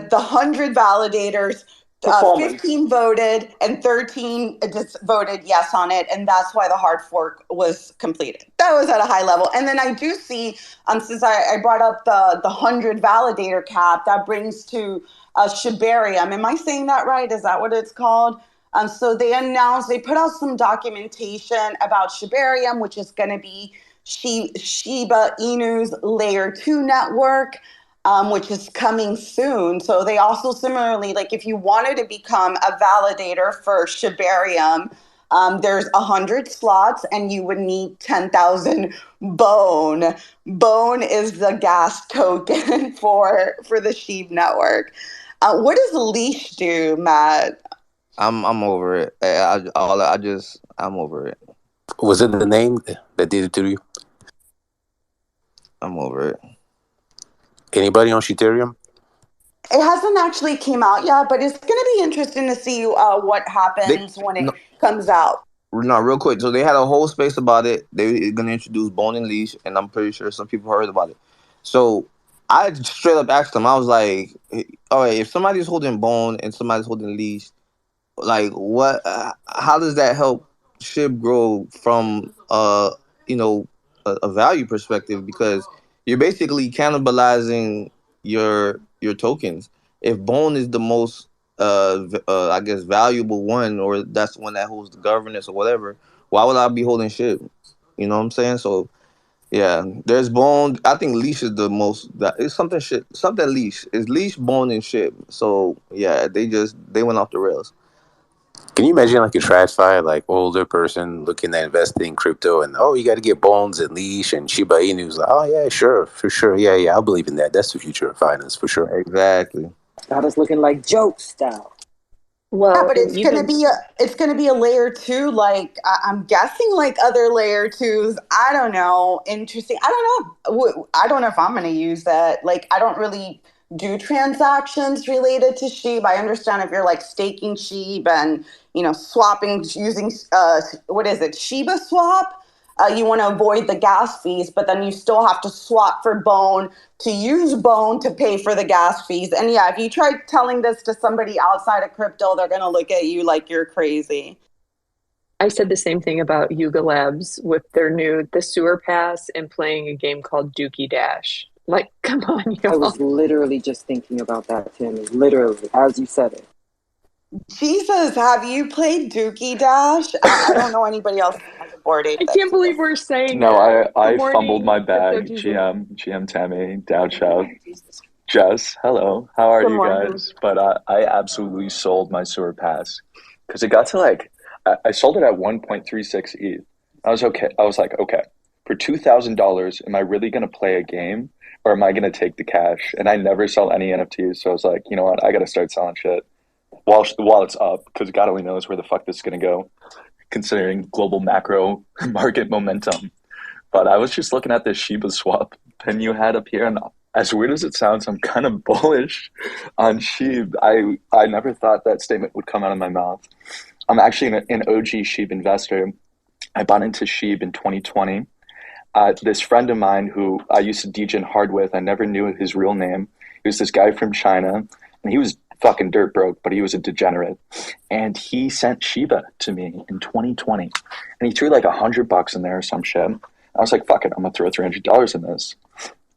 100 validators, Performance. 15 voted and 13 just voted yes on it, and that's why the hard fork was completed. That was at a high level. And then I do see, since I brought up the 100 validator cap, that brings to Shibarium. Am I saying that right? Is that what it's called? So they put out some documentation about Shibarium, which is going to be Shiba Inu's layer 2 network. Which is coming soon. So they also similarly, like if you wanted to become a validator for Shibarium, there's 100 slots and you would need 10,000 bone. Bone is the gas token for the Sheeb network. What does leash do, Matt? I'm over it. I'm over it. Was it the name that did it to you? I'm over it. Anybody on Ethereum? It hasn't actually came out yet, but it's going to be interesting to see what happens when it comes out. No, real quick. So they had a whole space about it. They're going to introduce bone and leash, and I'm pretty sure some people heard about it. So I straight up asked them. I was like, all right, if somebody's holding bone and somebody's holding leash, like what? How does that help SHIB grow from a value perspective? Because you're basically cannibalizing your tokens. If bone is the most I guess valuable one, or that's the one that holds the governance or whatever, why would I be holding SHIB? You know what I'm saying? So yeah, there's bone. I think leash is the most. It's something leash. It's leash, bone, and SHIB. So yeah, they went off the rails. Can you imagine like a TradFi, like older person looking at investing in crypto and, oh, you got to get bones and leash and Shiba Inu's like, oh yeah, sure, for sure. Yeah, I'll believe in that. That's the future of finance for sure. Exactly. Got us looking like joke style. Well, yeah, but it's gonna be a layer 2. Like I'm guessing, like other layer 2s. I don't know. Interesting. I don't know. I don't know if I'm gonna use that. Like I don't really do transactions related to Sheeb. I understand if you're like staking Sheeb and swapping using what is it, Shiba swap. You want to avoid the gas fees, but then you still have to swap for bone to use bone to pay for the gas fees. And yeah, if you try telling this to somebody outside of crypto, they're going to look at you like you're crazy. I said the same thing about Yuga Labs with the sewer pass and playing a game called Dookie Dash. Like, come on, y'all. I was literally just thinking about that, Tim. Literally, as you said it. Jesus, have you played Dookie Dash? I don't know anybody else on the board. I can't believe we're saying No, I Good fumbled my morning, bag. Crypto GM Tammy, Dow Chow, Jess, hello. How are Good you morning. guys? But I absolutely sold my sewer pass because it got to like, I sold it at 1.36 ETH. I was like, okay, for $2,000, am I really going to play a game or am I going to take the cash? And I never sell any NFTs. So I was like, you know what? I got to start selling shit while it's up, because God only knows where the fuck this is going to go, considering global macro market momentum. But I was just looking at this Shiba swap pen you had up here, and as weird as it sounds, I'm kind of bullish on Sheeb. I never thought that statement would come out of my mouth. I'm actually an OG Sheeb investor. I bought into Sheeb in 2020. This friend of mine who I used to degen hard with, I never knew his real name. He was this guy from China, and he was fucking dirt broke, but he was a degenerate. And he sent Shiba to me in 2020. And he threw like $100 in there or some shit. I was like, fuck it, I'm gonna throw $300 in this.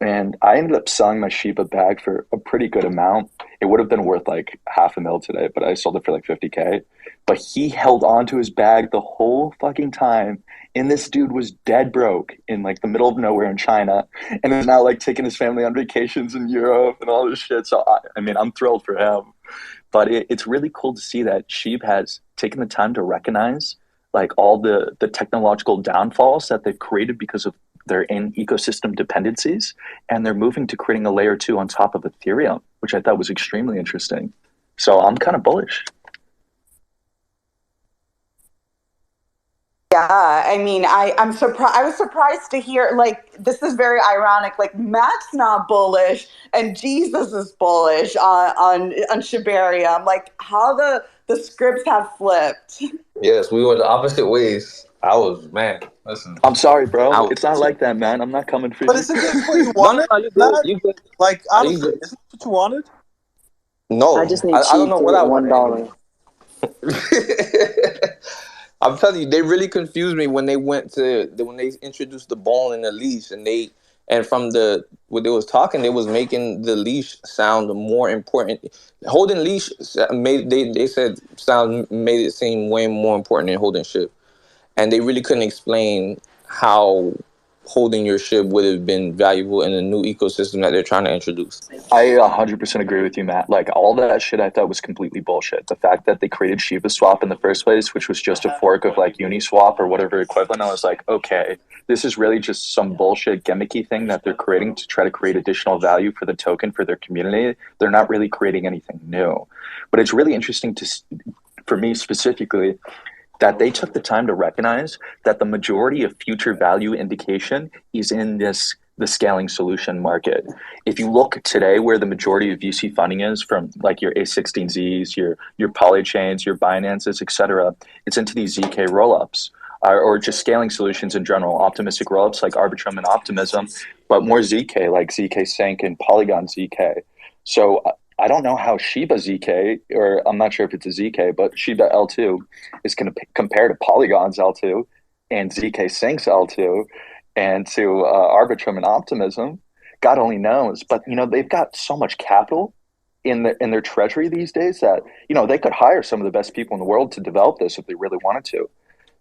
And I ended up selling my Shiba bag for a pretty good amount. It would have been worth like $500,000 today, but I sold it for like $50K. But he held on to his bag the whole fucking time. And this dude was dead broke in like the middle of nowhere in China, and is now like taking his family on vacations in Europe and all this shit. So I mean, I'm thrilled for him. But it's really cool to see that Sheeb has taken the time to recognize like all the technological downfalls that they've created because of their in ecosystem dependencies, and they're moving to creating a layer 2 on top of Ethereum, which I thought was extremely interesting. So I'm kind of bullish. Yeah, I mean, I'm surprised. I was surprised to hear, like, this is very ironic. Like, Matt's not bullish and Jesus is bullish on Shibarium. Like, how the scripts have flipped. Yes, we went the opposite ways. Listen. I'm sorry, bro. It's not like that, man. I'm not coming for you. But isn't this what you wanted, No, you Matt? good. You good. Like, honestly, good. isn't this what you wanted? No, I just need I don't cheap know to what hit I want $1. anymore. I'm telling you, they really confused me when they when they introduced the bone and the leash, and from what they was talking, they was making the leash sound more important. Holding leash they said sound made it seem way more important than holding ship, and they really couldn't explain how holding your ship would have been valuable in a new ecosystem that they're trying to introduce. I 100% agree with you, Matt. Like, all that shit I thought was completely bullshit. The fact that they created Shiba Swap in the first place, which was just a fork of like Uniswap or whatever equivalent, I was like, okay, this is really just some bullshit gimmicky thing that they're creating to try to create additional value for the token for their community. They're not really creating anything new. But it's really interesting for me specifically, that they took the time to recognize that the majority of future value indication is in the scaling solution market. If you look today where the majority of VC funding is from, like your A16Zs, your Polychains, your Binances, etc., it's into these ZK rollups. Or just scaling solutions in general, optimistic rollups like Arbitrum and Optimism, but more ZK like ZK Sync and Polygon ZK. So I don't know how Shiba ZK, or I'm not sure if it's a ZK, but Shiba L2 is going to compare to Polygon's L2 and ZK Sync's L2 and to Arbitrum and Optimism. God only knows, but they've got so much capital in their treasury these days that they could hire some of the best people in the world to develop this if they really wanted to.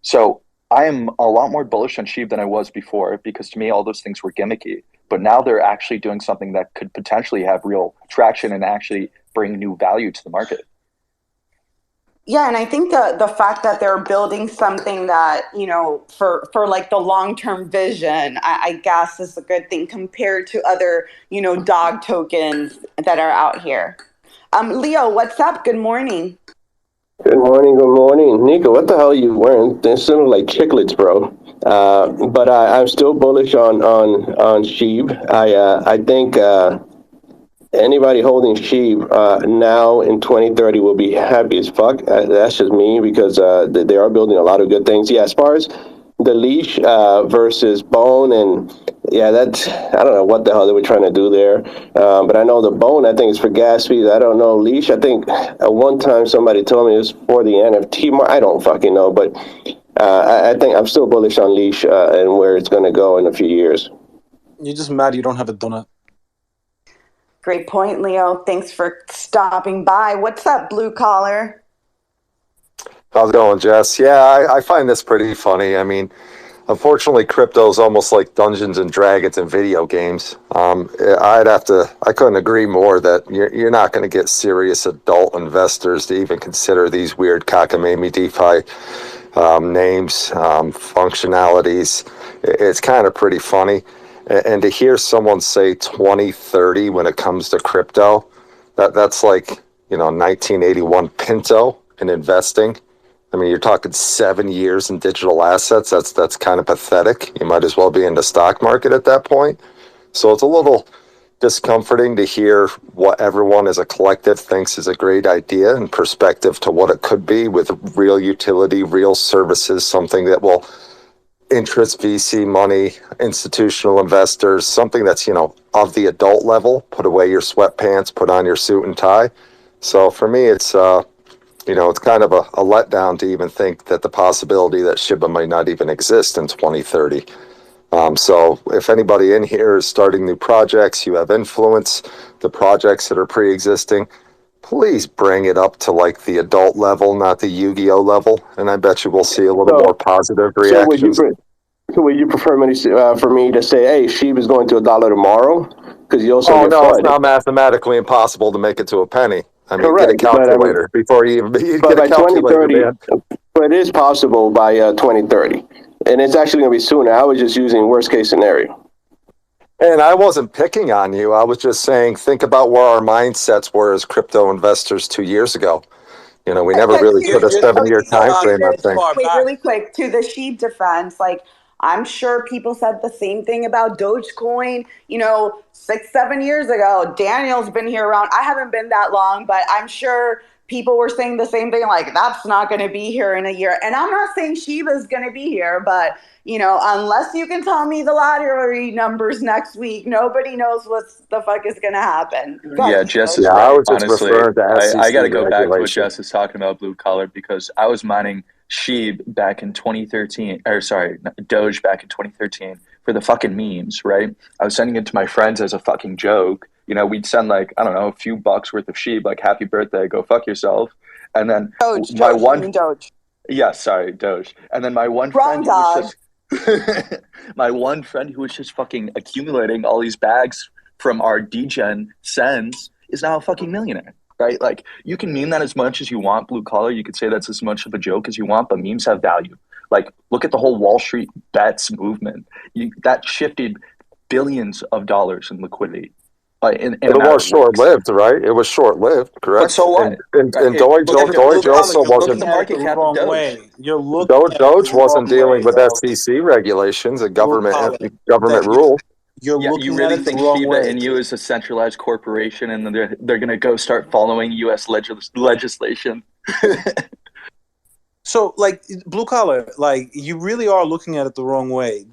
So I am a lot more bullish on Sheeb than I was before, because to me all those things were gimmicky. But now they're actually doing something that could potentially have real traction and actually bring new value to the market. Yeah, and I think the fact that they're building something that, for like the long-term vision, I guess is a good thing compared to other, dog tokens that are out here. Leo, what's up? Good morning. Good morning, good morning. Nico, what the hell are you wearing? They sound like chiclets, bro. But I'm still bullish on Sheeb. I think anybody holding Sheeb now in 2030 will be happy as fuck. That's just me, because they are building a lot of good things. Yeah, as far as the leash versus bone, and yeah, I don't know what the hell they were trying to do there. But I know the bone, I think, is for gas fees. I don't know. Leash, I think at one time somebody told me it was for the NFT market. I don't fucking know. But I think I'm still bullish on leash and where it's going to go in a few years. You're just mad you don't have a donut. Great point, Leo. Thanks for stopping by. What's up, blue collar? How's it going, Jess? Yeah, I find this pretty funny. I mean, unfortunately, crypto is almost like Dungeons and Dragons in video games. I couldn't agree more that you're not going to get serious adult investors to even consider these weird cockamamie DeFi names, functionalities. It's kind of pretty funny. And to hear someone say 2030 when it comes to crypto, that's like, 1981 Pinto in investing. I mean, you're talking 7 years in digital assets. That's kind of pathetic. You might as well be in the stock market at that point. So it's a little discomforting to hear what everyone as a collective thinks is a great idea in perspective to what it could be with real utility, real services, something that will interest VC money, institutional investors, something that's, of the adult level. Put away your sweatpants, put on your suit and tie. So for me, it's it's kind of a letdown to even think that the possibility that Shiba might not even exist in 2030. So if anybody in here is starting new projects, you have influence, the projects that are pre-existing, please bring it up to like the adult level, not the Yu-Gi-Oh level, and I bet you we'll see a little more positive reactions. So would you prefer for me to say, hey, Sheeb is going to $1 tomorrow? Because you also get no, FUD. it's not mathematically impossible to make it to a penny. I mean, Correct, get a calculator before you get a calculator, man. But it is possible by 2030. And it's actually going to be sooner. I was just using worst case scenario. And I wasn't picking on you. I was just saying, think about where our mindsets were as crypto investors 2 years ago. We never really put a 7-year time frame on things. Wait, really quick, to the Sheep defense, like, I'm sure people said the same thing about Dogecoin, 6-7 years ago. Daniel's been here around. I haven't been that long, but I'm sure people were saying the same thing, like, that's not going to be here in a year. And I'm not saying Shiba's going to be here, but, you know, unless you can tell me the lottery numbers next week, nobody knows what the fuck is going to happen. Yeah, Jess is Yeah, I right. was just Honestly, referring to I SEC got to go back to what regulation. Jess is talking about, blue collar, because I was mining Sheeb back in 2013, or sorry, Doge back in 2013 for the fucking memes, right? I was sending it to my friends as a fucking joke. You know, we'd send like, I don't know, a few bucks worth of Sheeb, like happy birthday, go fuck yourself. And then Doge, my Doge, you one, mean Doge. yeah, sorry, Doge. And then my one Wrong friend who was dog. just my one friend who was just fucking accumulating all these bags from our degen sends is now a fucking millionaire, right? Like you can meme that as much as you want, blue collar. You could say that's as much of a joke as you want, but memes have value. Like look at the whole Wall Street bets movement. That shifted billions of dollars in liquidity in But a it matter was of weeks. short-lived, right? It was short-lived, But correct? so And what? and, Right? and Doge, Look, blue Doge collar, also you're Look at wasn't. the looking at it market the cap of wrong Doge. way. You're looking at it Doge the wrong wasn't dealing way, with bro. SEC regulations and Blue collar. government That rule. you're Yeah, you looking at really it the think wrong Shiba way. Inu is a centralized corporation and they're going to go start following U.S. legislation? So, like, blue collar, like, you really are looking at it the wrong way.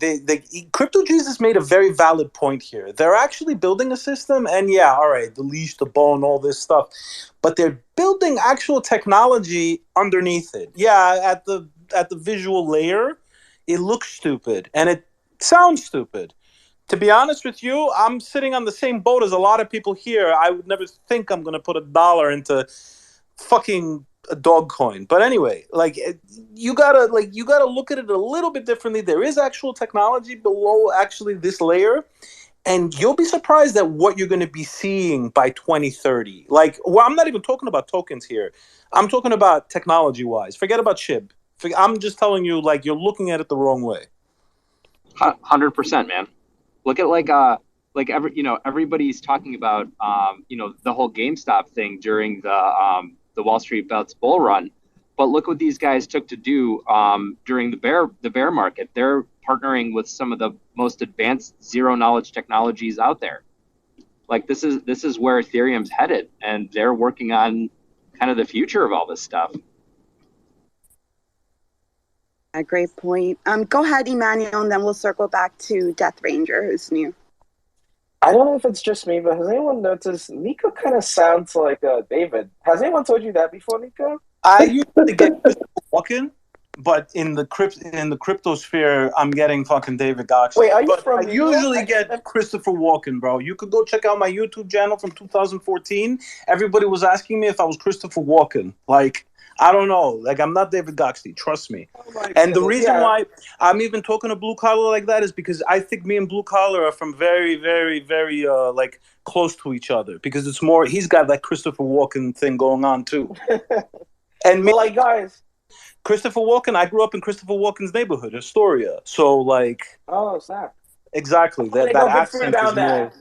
Crypto Jesus made a very valid point here. They're actually building a system, and yeah, all right, the leash, the bone, all this stuff, but they're building actual technology underneath it. Yeah, at the visual layer, it looks stupid and it sounds stupid. To be honest with you, I'm sitting on the same boat as a lot of people here. I would never think I'm going to put $1 into fucking a dog coin. But anyway, like you gotta look at it a little bit differently. There is actual technology below actually this layer, and you'll be surprised at what you're going to be seeing by 2030. Like, well, I'm not even talking about tokens here. I'm talking about technology wise. Forget about SHIB. I'm just telling you, like, you're looking at it the wrong way. 100%, man. Look at everybody's talking about the whole GameStop thing during the Wall Street Bets bull run, but look what these guys took to do during the bear market. They're partnering with some of the most advanced zero knowledge technologies out there. Like this is where Ethereum's headed, and they're working on kind of the future of all this stuff. A great point. Go ahead, Emmanuel, and then we'll circle back to Death Ranger, who's new. I don't know if it's just me, but has anyone noticed Nico kind of sounds like David? Has anyone told you that before, Nico? I usually get Christopher Walken, but in the cryptosphere, I'm getting fucking David Goxley. Wait, are you but from I New York? usually get Christopher Walken, bro. You could go check out my YouTube channel from 2014. Everybody was asking me if I was Christopher Walken. Like, I don't know. Like, I'm not David Goxley. Trust me. And the reason why I'm even talking to Blue Collar like that is because I think me and Blue Collar are from very, very, very like close to each other. Because it's more, he's got that Christopher Walken thing going on too. And me, like, guys, Christopher Walken, I grew up in Christopher Walken's neighborhood, Astoria. So, like, oh, snap. exactly. That accent is more.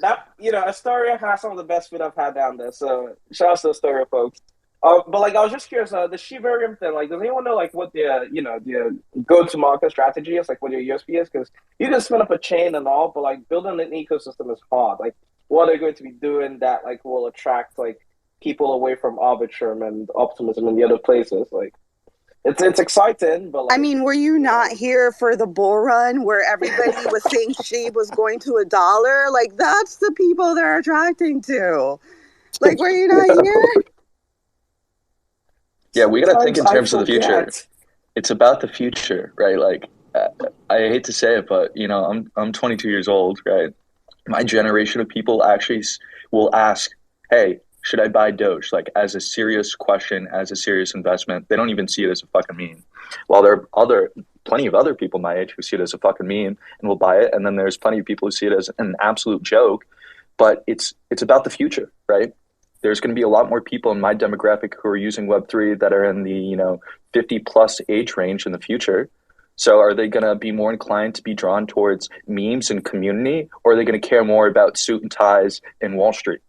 Astoria has some of the best food I've had down there. So, shout out to Astoria, folks. But like, I was just curious, the Shibarium thing. Like, does anyone know like what the go-to-market strategy is? Like, what your USP is? Because you can spin up a chain and all, but like building an ecosystem is hard. Like, what are they going to be doing that like will attract like people away from Arbitrum and Optimism and the other places? Like, it's exciting, but like, I mean, were you not here for the bull run where everybody was saying SHIB was going to $1? Like, that's the people they're attracting to. Like, were you not here? Yeah, we got to think in terms of the future. forget. It's about the future, right? Like, I hate to say it, but I'm 22 years old, right? My generation of people actually will ask, "Hey, should I buy Doge?" Like as a serious question, as a serious investment. They don't even see it as a fucking meme. While there are plenty of other people my age who see it as a fucking meme and will buy it, and then there's plenty of people who see it as an absolute joke. But it's about the future, right? There's going to be a lot more people in my demographic who are using Web3 that are in the 50 plus age range in the future. So are they going to be more inclined to be drawn towards memes and community, or are they going to care more about suit and ties in Wall Street?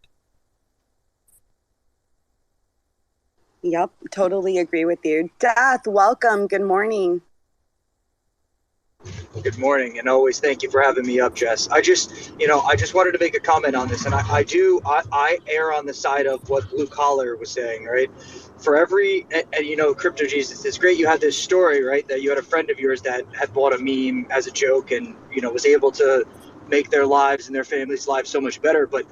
Yep, totally agree with you. Death, welcome. Good morning. Good morning, and always thank you for having me up, Jess. I just wanted to make a comment on this, and I err on the side of what Blue Collar was saying, right? For every, and Crypto Jesus, it's great you had this story, right? That you had a friend of yours that had bought a meme as a joke and, was able to make their lives and their families' lives so much better. But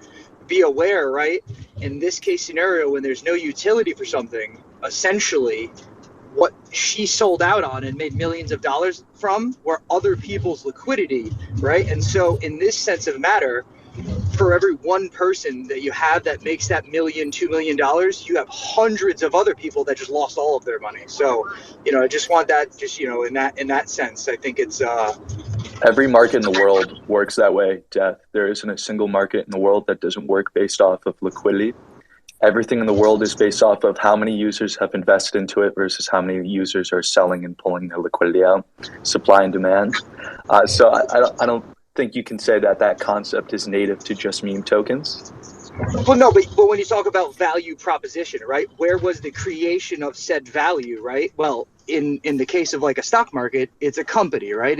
be aware, right? In this case scenario, when there's no utility for something, essentially, what she sold out on and made millions of dollars from were other people's liquidity, right? And so, in this sense of matter, for every one person that you have that makes that $1-2 million, you have hundreds of other people that just lost all of their money. So, I just want that, in that sense, I think it's Every market in the world works that way, Death. There isn't a single market in the world that doesn't work based off of liquidity. Everything in the world is based off of how many users have invested into it versus how many users are selling and pulling their liquidity out, supply and demand. So I don't think you can say that concept is native to just meme tokens. Well, no, but when you talk about value proposition, right? Where was the creation of said value, right? Well, in the case of like a stock market, it's a company, right?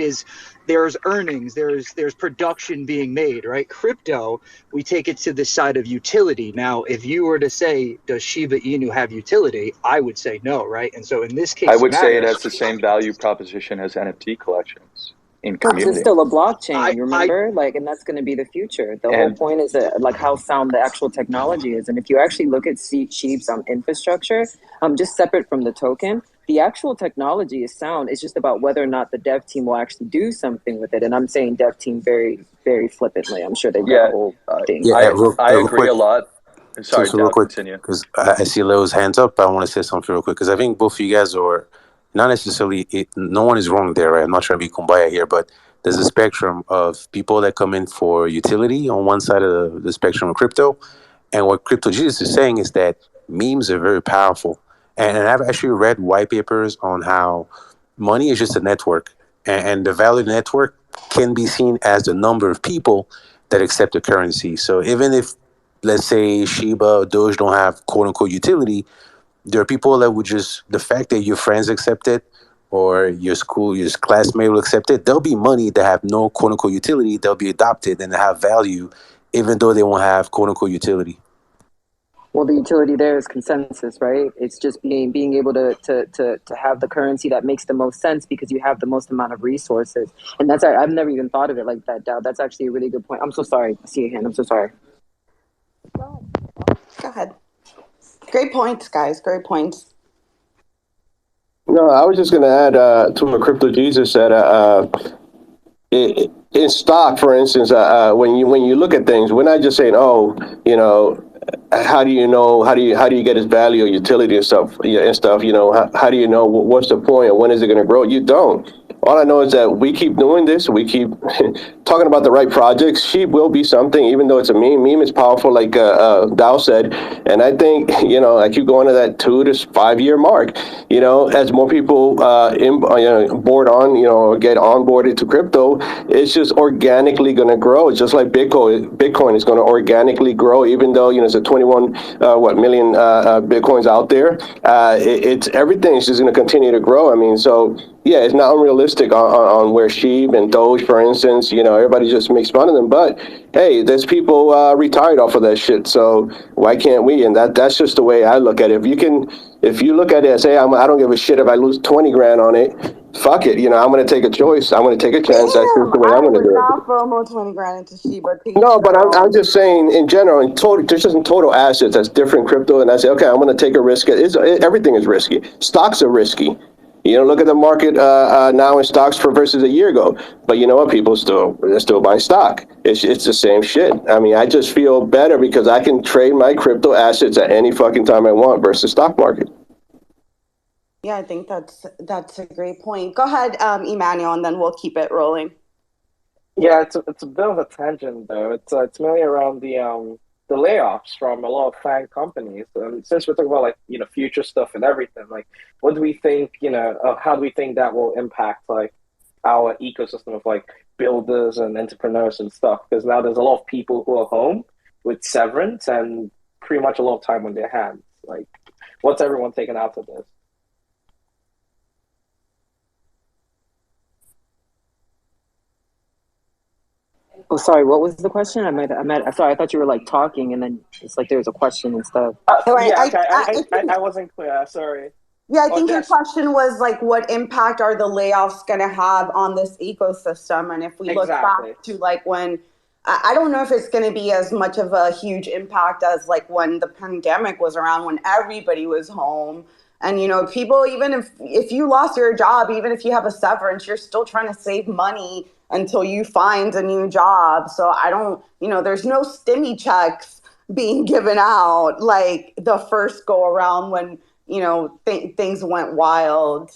There's earnings, there's production being made, right? Crypto, we take it to the side of utility. Now, if you were to say, does Shiba Inu have utility? I would say no, right? And so in this case, I would say it has the same value proposition as NFT collections in Because it's community. still a blockchain, you remember? And that's going to be the future. The whole point is that, how sound the actual technology is. And if you actually look at Sheep's infrastructure, just separate from the token, the actual technology is sound. It's just about whether or not the dev team will actually do something with it. And I'm saying dev team very, very flippantly. I'm sure they've got a whole thing. I agree a lot. Sorry, so real quick, continue. because I see Leo's hands up. I want to say something real quick because I think both of you guys are not necessarily. No one is wrong there, right? I'm not trying to be kumbaya here, but there's a spectrum of people that come in for utility on one side of the spectrum of crypto, and what Crypto Jesus is saying is that memes are very powerful. And I've actually read white papers on how money is just a network, and the value of the network can be seen as the number of people that accept the currency. So even if, let's say, Shiba or Doge don't have quote unquote utility, there are people that would just, the fact that your friends accept it or your classmate will accept it, there'll be money that have no quote unquote utility, they'll be adopted and have value, even though they won't have quote unquote utility. Well, the utility there is consensus, right? It's just being able to have the currency that makes the most sense because you have the most amount of resources. And I've never even thought of it like that, Dow. That's actually a really good point. I'm so sorry. I see your hand. I'm so sorry. Go ahead. Great points, guys. Great points. No, I was just going to add to what Crypto Jesus said. In stock, for instance, when you look at things, we're not just saying, oh, how do you know? How do you get its value or utility and stuff? How do you know what's the point or when is it going to grow? You don't. All I know is that we keep doing this. We keep talking about the right projects. Sheep will be something, even though it's a meme. Meme is powerful, like Dow said. And I think, I keep going to that 2 to 5 year mark. As more people board on, or get onboarded to crypto, it's just organically going to grow. It's just like Bitcoin. Bitcoin is going to organically grow, even though it's a 21 million Bitcoins out there. It's everything is just going to continue to grow. I mean, so. Yeah, it's not unrealistic on where Sheeb and Doge, for instance, everybody just makes fun of them. But hey, there's people retired off of that shit. So why can't we? And that's just the way I look at it. If you look at it and say, I don't give a shit if I lose 20 grand on it, fuck it. I'm going to take a choice. I'm going to take a chance. That's just the way I'm going to do it. I would not FOMO 20 grand into Shiba. No, but I'm just saying in general, in total, there's just in total assets that's different crypto. And I say, okay, I'm going to take a risk. Everything is risky. Stocks are risky. Look at the market now in stocks versus a year ago. But you know what? People still buy stock. It's the same shit. I mean, I just feel better because I can trade my crypto assets at any fucking time I want versus stock market. Yeah, I think that's a great point. Go ahead, Emmanuel, and then we'll keep it rolling. Yeah, it's a bit of a tangent though. It's mainly around the layoffs from a lot of FANG companies. Since we're talking about future stuff and everything, what do we think? How do we think that will impact our ecosystem of builders and entrepreneurs and stuff? Because now there's a lot of people who are home with severance and pretty much a lot of time on their hands. What's everyone taking out of this? Oh, sorry. What was the question? Sorry, I thought you were like talking, and then it's like there was a question and stuff. So Yeah, okay. I think I wasn't clear. Sorry. yeah, I Oh, think your Jess, question was like, what impact are the layoffs going to have on this ecosystem? And if we look exactly. back to like when, I don't know if it's going to be as much of a huge impact as like when the pandemic was around, when everybody was home. And people, even if you lost your job, even if you have a severance, you're still trying to save money until you find a new job. So I don't, there's no stimmy checks being given out like the first go around when things went wild.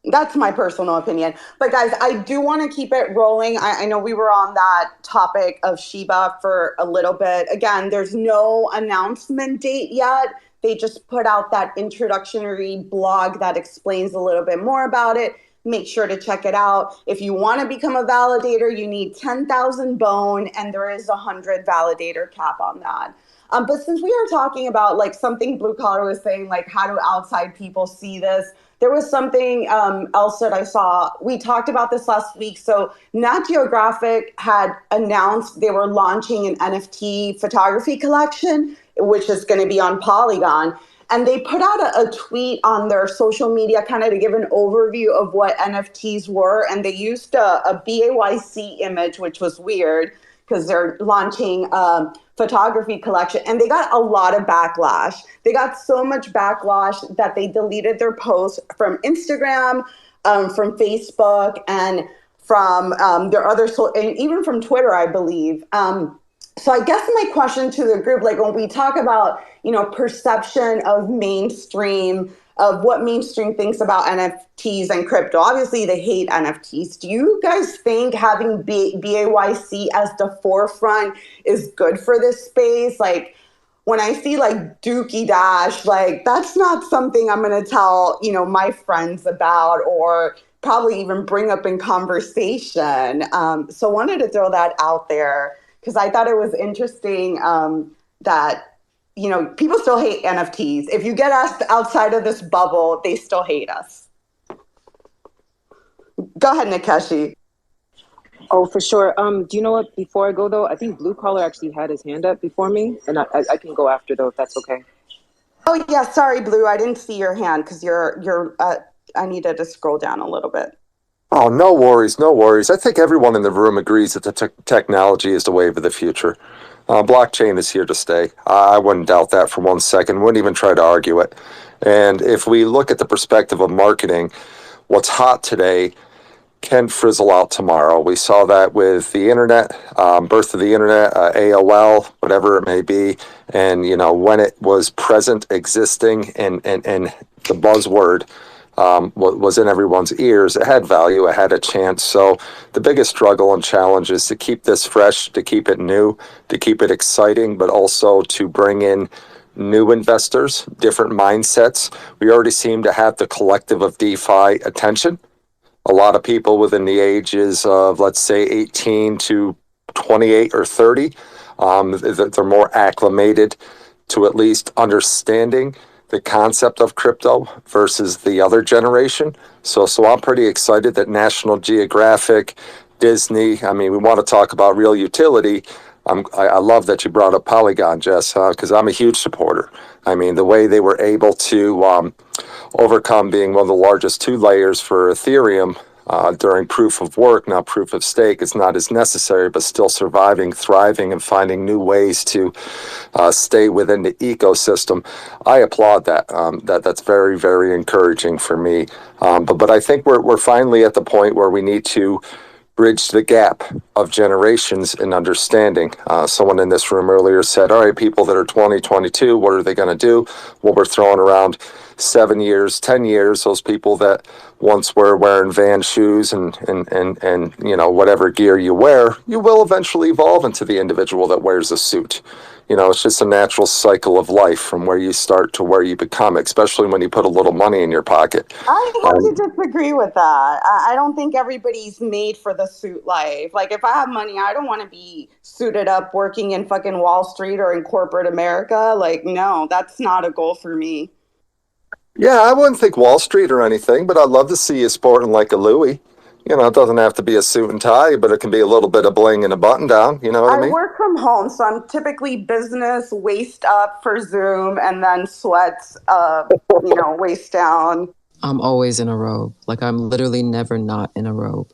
That's my personal opinion. But guys, I do want to keep it rolling. I know we were on that topic of Shiba for a little bit. Again, there's no announcement date yet. They just put out that introductory blog that explains a little bit more about it. Make sure to check it out. If you want to become a validator, you need 10,000 bone, and there is 100 validator cap on that. But since we are talking about like something Blue Collar was saying, like how do outside people see this? There was something else that I saw. We talked about this last week. So Nat Geographic had announced they were launching an NFT photography collection, which is going to be on Polygon. And they put out a tweet on their social media kind of to give an overview of what NFTs were. And they used a BAYC image, which was weird because they're launching photography collection, and they got a lot of backlash. They got so much backlash that they deleted their posts from Instagram, from Facebook, and from their other, and even from Twitter, I believe. So I guess my question to the group, like when we talk about, perception of mainstream, of what mainstream thinks about NFTs and crypto, obviously they hate NFTs. Do you guys think having BAYC as the forefront is good for this space? Like when I see like Dookie Dash, like that's not something I'm going to tell, my friends about or probably even bring up in conversation. So wanted to throw that out there because I thought it was interesting that people still hate NFTs. If you get us outside of this bubble, they still hate us. Go ahead, Nikeshi. Oh, for sure. Do you know what? Before I go though, I think Blue Collar actually had his hand up before me, and I can go after though if that's okay. Oh yeah, sorry, Blue. I didn't see your hand because you're. I needed to scroll down a little bit. Oh, no worries, no worries. I think everyone in the room agrees that the technology is the wave of the future. Blockchain is here to stay. I wouldn't doubt that for 1 second. Wouldn't even try to argue it. And if we look at the perspective of marketing, what's hot today can frizzle out tomorrow. We saw that with the internet, birth of the internet, AOL, whatever it may be. And, when it was present, existing, and the buzzword was in everyone's ears, it had value, it had a chance. So the biggest struggle and challenge is to keep this fresh, to keep it new, to keep it exciting, but also to bring in new investors, different mindsets. We already seem to have the collective of DeFi attention. A lot of people within the ages of, let's say, 18 to 28 or 30, they're more acclimated to at least understanding the concept of crypto versus the other generation. So I'm pretty excited that National Geographic, Disney, we want to talk about real utility. I love that you brought up Polygon, Jess, because I'm a huge supporter. The way they were able to overcome being one of the largest two layers for Ethereum during proof of work, not proof of stake, is not as necessary, but still surviving, thriving, and finding new ways to stay within the ecosystem. I applaud that. That's very, very encouraging for me. But I think we're finally at the point where we need to bridge the gap of generations in understanding. Someone in this room earlier said, all right, people that are 20, 22, what are they going to do? Well, we're throwing around 7 years, 10 years, those people that once were wearing Van shoes and whatever gear you wear, you will eventually evolve into the individual that wears a suit. It's just a natural cycle of life from where you start to where you become, especially when you put a little money in your pocket. I have to disagree with that. I don't think everybody's made for the suit life. Like, if I have money, I don't want to be suited up working in fucking Wall Street or in corporate America. Like, no, that's not a goal for me. Yeah, I wouldn't think Wall Street or anything, but I'd love to see you sporting like a Louis. You know, it doesn't have to be a suit and tie, but it can be a little bit of bling and a button down. You know what I I mean? work from home, so I'm typically business, waist up for Zoom, and then sweats, waist down. I'm always in a robe. Like, I'm literally never not in a robe.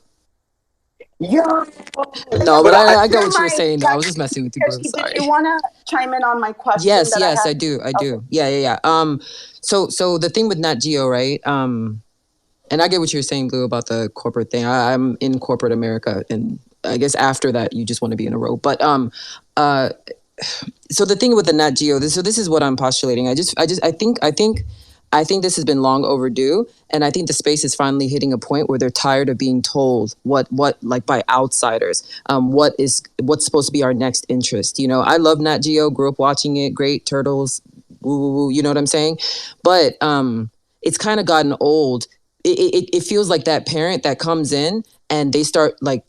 Yeah. No, but I got You're what you were my saying. No, I was just catchy. messing with you, bro. Catchy, did you Sorry. want to chime in on my question Yes, that I yes, had? I do. I Okay. do. Yeah. So the thing with Nat Geo, right? And I get what you're saying, Blue, about the corporate thing. I'm in corporate America, and I guess after that, you just want to be in a robe. But uh, so the thing with the Nat Geo, this is what I'm postulating. I think this has been long overdue, and I think the space is finally hitting a point where they're tired of being told what like by outsiders, what's supposed to be our next interest. You know, I love Nat Geo, grew up watching it, great turtles, woo woo woo. You know what I'm saying? But it's kind of gotten old. It feels like that parent that comes in and they start like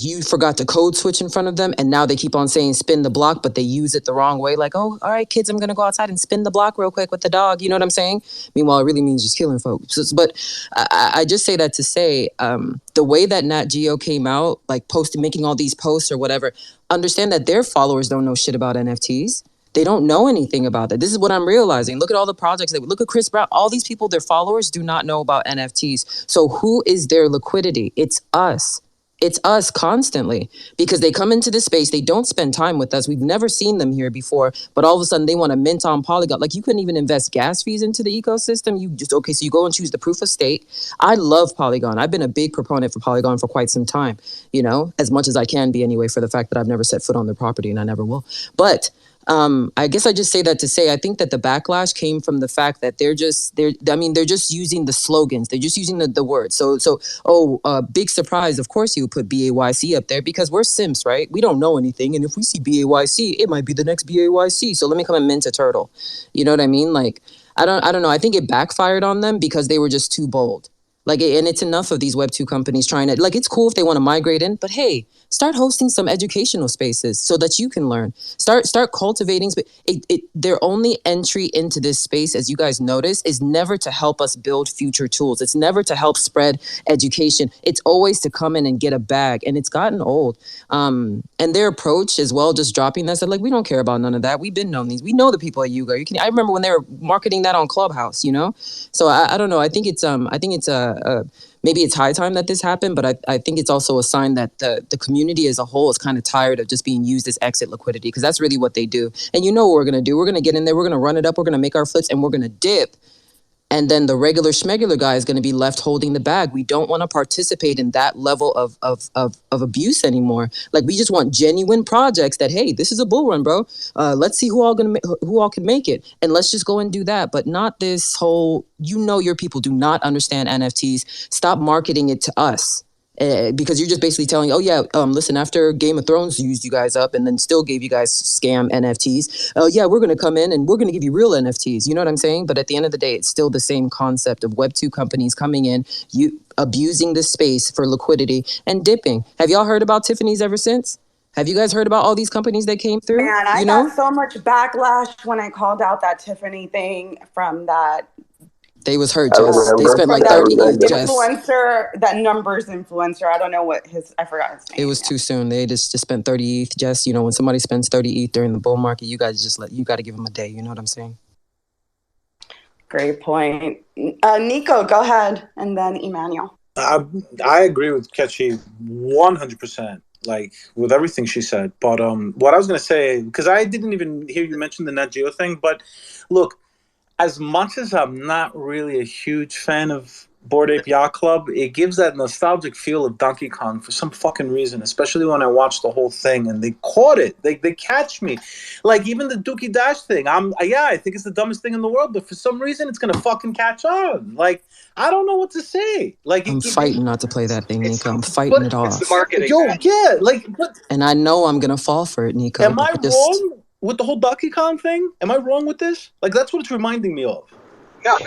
you forgot to code switch in front of them, and now they keep on saying spin the block, but they use it the wrong way. Like, oh, all right, kids, I'm gonna go outside and spin the block real quick with the dog. You know what I'm saying? Meanwhile, it really means just killing folks. But I just say that to say the way that Nat Geo came out, like making all these posts or whatever, understand that their followers don't know shit about NFTs. They don't know anything about that. This is what I'm realizing. Look at all the projects look at Chris Brown. All these people, their followers do not know about NFTs. So who is their liquidity? It's us. It's us constantly because they come into this space. They don't spend time with us. We've never seen them here before, but all of a sudden they want to mint on Polygon. Like you couldn't even invest gas fees into the ecosystem. So you go and choose the proof of stake. I love Polygon. I've been a big proponent for Polygon for quite some time, you know, as much as I can be anyway, for the fact that I've never set foot on their property and I never will. But I guess I just say that to say I think that the backlash came from the fact that they're just using the slogans. They're just using the words. Big surprise. Of course you put BAYC up there because we're simps, right? We don't know anything. And if we see BAYC, it might be the next BAYC. So let me come and mint a turtle. You know what I mean? Like, I don't know. I think it backfired on them because they were just too bold. Like, and it's enough of these Web2 companies trying to, like, it's cool if they want to migrate in, but hey, start hosting some educational spaces so that you can learn. Start cultivating. Their only entry into this space, as you guys notice, is never to help us build future tools. It's never to help spread education. It's always to come in and get a bag, and it's gotten old. And their approach as well, just dropping that, said, like, we don't care about none of that. We've been known these. We know the people at Yuga. I remember when they were marketing that on Clubhouse, you know? So I don't know. I think it's maybe it's high time that this happened, but I think it's also a sign that the community as a whole is kind of tired of just being used as exit liquidity, because that's really what they do. And you know what we're going to do. We're going to get in there. We're going to run it up. We're going to make our flips and we're going to dip. And then the regular schmegular guy is going to be left holding the bag. We don't want to participate in that level of abuse anymore. Like, we just want genuine projects that, hey, this is a bull run, bro. Let's see who all can make it, and let's just go and do that. But not this whole, your people do not understand NFTs. Stop marketing it to us. Because you're just basically telling, listen, after Game of Thrones used you guys up and then still gave you guys scam NFTs, we're going to come in and we're going to give you real NFTs. You know what I'm saying? But at the end of the day, it's still the same concept of Web2 companies coming in, you abusing the space for liquidity and dipping. Have y'all heard about Tiffany's ever since? Have you guys heard about all these companies that came through? Man, I got so much backlash when I called out that Tiffany thing from that. They was hurt, Jess. They spent like 30 ETH, Jess. Influencer, that numbers influencer. I don't know I forgot his name. It was too soon. They just spent 30 ETH, Jess. You know, when somebody spends 30 ETH during the bull market, you got to give them a day. You know what I'm saying? Great point. Nico, go ahead. And then Emmanuel. I agree with Ketchy 100%, like with everything she said. But what I was going to say, because I didn't even hear you mention the Net Geo thing, but look, as much as I'm not really a huge fan of Bored Ape Yacht Club, it gives that nostalgic feel of Donkey Kong for some fucking reason, especially when I watched the whole thing and they caught it. They catch me. Like, even the Dookie Dash thing, I think it's the dumbest thing in the world, but for some reason it's going to fucking catch on. Like, I don't know what to say. Like, I'm fighting not to play that thing, Nico. I'm fighting it off. It's the marketing. And I know I'm going to fall for it, Nico. Am I wrong with the whole Donkey Kong thing? Am I wrong with this? Like, that's what it's reminding me of. No,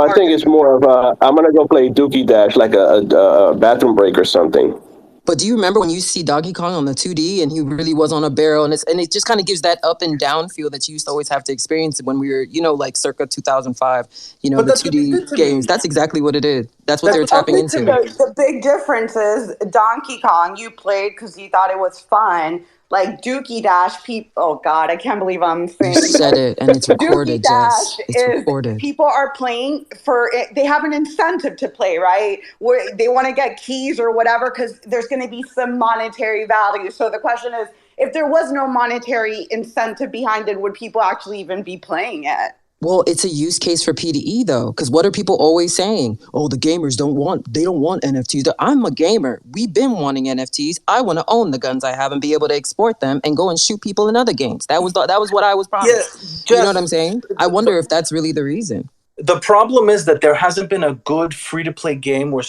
I think it's more of I'm gonna go play Dookie Dash like a bathroom break or something. But do you remember when you see Donkey Kong on the 2D and he really was on a barrel, and it just kind of gives that up and down feel that you used to always have to experience when we were, like circa 2005, But the that's what they 2D did to games. me. That's exactly what it is. That's what That's they're what they tapping did to into. me. The big difference is Donkey Kong, you played because you thought it was fun. Like Dookie Dash, people, oh God, I can't believe I'm You saying said this. it, and it's Dookie recorded, Dash Jess. It's is recorded. people are playing for it. They have an incentive to play, right? Where they want to get keys or whatever because there's going to be some monetary value. So the question is, if there was no monetary incentive behind it, would people actually even be playing it? Well, it's a use case for PDE though, because what are people always saying? Oh, the gamers don't want NFTs. I'm a gamer. We've been wanting NFTs. I want to own the guns I have and be able to export them and go and shoot people in other games. That was what I was promised. Yeah, You know what I'm Jess, saying? I wonder if that's really the reason. the problem is that there hasn't been a good free to play game where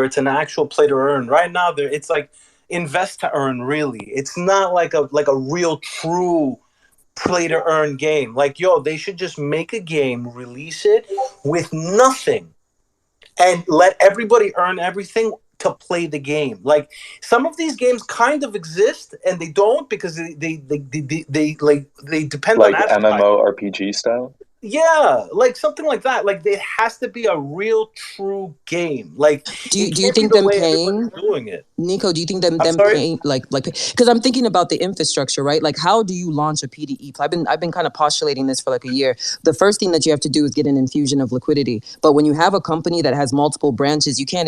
it's an actual play to earn. Right now, it's like invest to earn. Really, it's not like a real true play to earn game. Like, they should just make a game, release it with nothing, and let everybody earn everything to play the game. Like, some of these games kind of exist and they don't because they depend on Like advertising. MMORPG style. Yeah, like something like that. Like, there has to be a real true game. Like, Do it you can't be think the them way paying? everybody's doing it. Nico, do you think I'm them sorry. paying because I'm thinking about the infrastructure, right? Like, how do you launch a PDE? I've been kind of postulating this for like a year. The first thing that you have to do is get an infusion of liquidity. But when you have a company that has multiple branches, you can't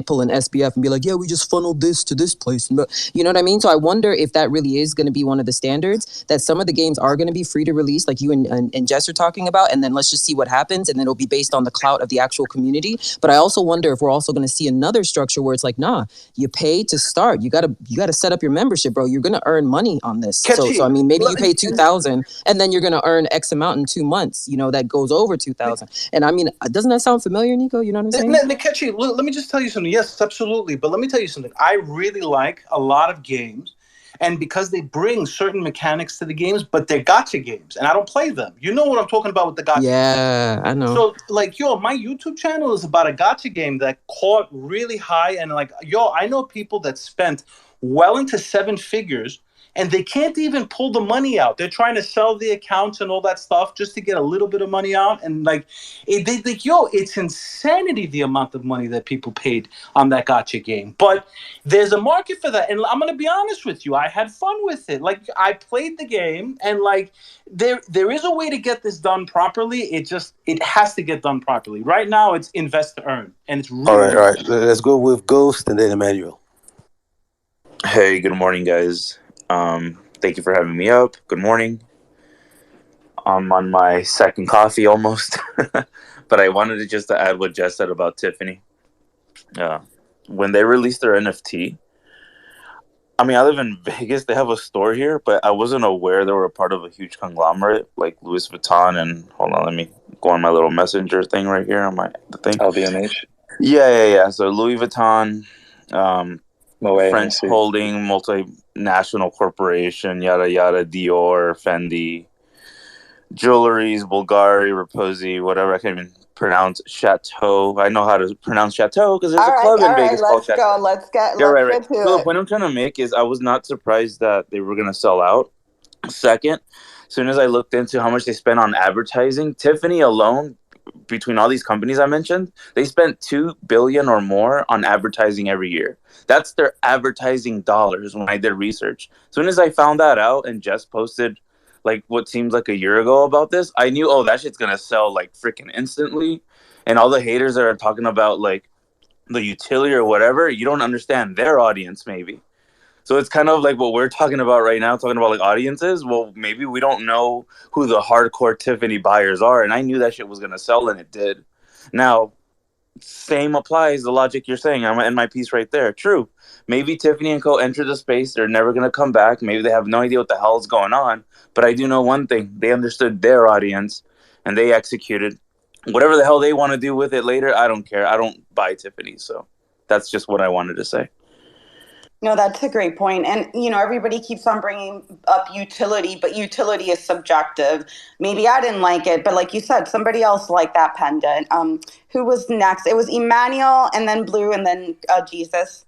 pull an SBF and be like, yeah, we just funneled this to this place. But you know what I mean? So I wonder if that really is going to be one of the standards, that some of the games are going to be free to release, like you and Jess are talking about, and then let's just see what happens, and then it'll be based on the clout of the actual community. But I also wonder if we're also going to see another structure where it's like, nah, you pay to start. You gotta set up your membership, bro. You're gonna earn money on this. So I mean, maybe you pay $2,000 and then you're gonna earn X amount in 2 months. That goes over 2,000. And I mean, doesn't that sound familiar, Nico? You know what I'm saying? Nikechi, let me just tell you something. Yes, absolutely. But let me tell you something. I really like a lot of games, and because they bring certain mechanics to the games, but they're gotcha games, and I don't play them. You know what I'm talking about with the gotcha. Yeah, I know. So, like, my YouTube channel is about a gotcha game that caught really high, and like, I know people that spent well into 7 figures, and they can't even pull the money out. They're trying to sell the accounts and all that stuff just to get a little bit of money out, and like, it's insanity the amount of money that people paid on that gotcha game. But there's a market for that, and I'm gonna be honest with you. I had fun with it. Like, I played the game, and like, there is a way to get this done properly. It has to get done properly. Right now, it's invest to earn, and it's really All right. Let's go with Ghost and then Emmanuel. Hey, good morning, guys. Thank you for having me up. Good morning. I'm on my second coffee almost, but I wanted to add what Jess said about Tiffany. When they released their NFT, I mean, I live in Vegas. They have a store here, but I wasn't aware they were a part of a huge conglomerate like Louis Vuitton. And hold on, let me go on my little messenger thing right here on the thing. LVMH. Yeah. So Louis Vuitton, Moet French Hennessy. holding, multinational corporation, yada yada, Dior, Fendi, jewelries, Bulgari, Reposi, whatever. I can't even pronounce Chateau. I know how to pronounce Chateau because there's a club in Vegas called Chateau. Let's get Right. to So the it. point I'm trying to make is I was not surprised that they were going to sell out. Second, as soon as I looked into how much they spent on advertising, Tiffany alone, between all these companies I mentioned, they spent $2 billion or more on advertising every year. That's their advertising dollars when I did research. As soon as I found that out and Jess posted like what seems like a year ago about this, I knew, oh, that shit's gonna sell like freaking instantly. And all the haters that are talking about like the utility or whatever, you don't understand their audience maybe. So it's kind of like what we're talking about right now, talking about like audiences. Well, maybe we don't know who the hardcore Tiffany buyers are, and I knew that shit was gonna sell, and it did. Now, same applies the logic you're saying. I'm in my piece right there. True. Maybe Tiffany and Co. enter the space. They're never gonna come back. Maybe they have no idea what the hell is going on. But I do know one thing: they understood their audience, and they executed. Whatever the hell they want to do with it later, I don't care. I don't buy Tiffany, so that's just what I wanted to say. No, that's a great point. And, everybody keeps on bringing up utility, but utility is subjective. Maybe I didn't like it, but like you said, somebody else liked that pendant. Who was next? It was Emmanuel and then Blue and then Jesus.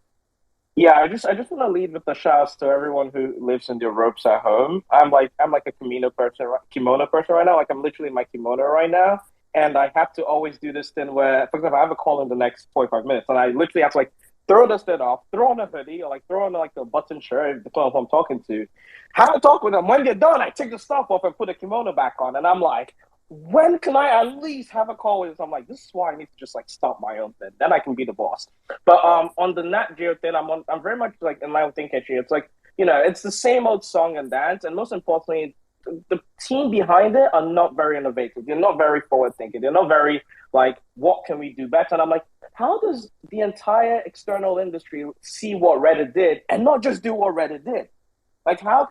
Yeah, I just want to lead with the shouts to everyone who lives in their ropes at home. I'm like a kimono person right now. Like I'm literally in my kimono right now, and I have to always do this thing where, for example, I have a call in the next 45 minutes, and I literally have to like throw this thing off, throw on a hoodie, or like throw on like a button shirt, depending on who I'm talking to. Have a talk with them. When you're done, I take the stuff off and put the kimono back on, and I'm like, when can I at least have a call with? I'm like, this is why I need to just like stop my own thing. Then I can be the boss. But on the Nat Geo thing, I'm very much like in line with Thinkachi. It's like it's the same old song and dance, and most importantly, the team behind it are not very innovative. They're not very forward thinking. They're not very like, what can we do better? And I'm like, how does the entire external industry see what Reddit did and not just do what Reddit did? Like, how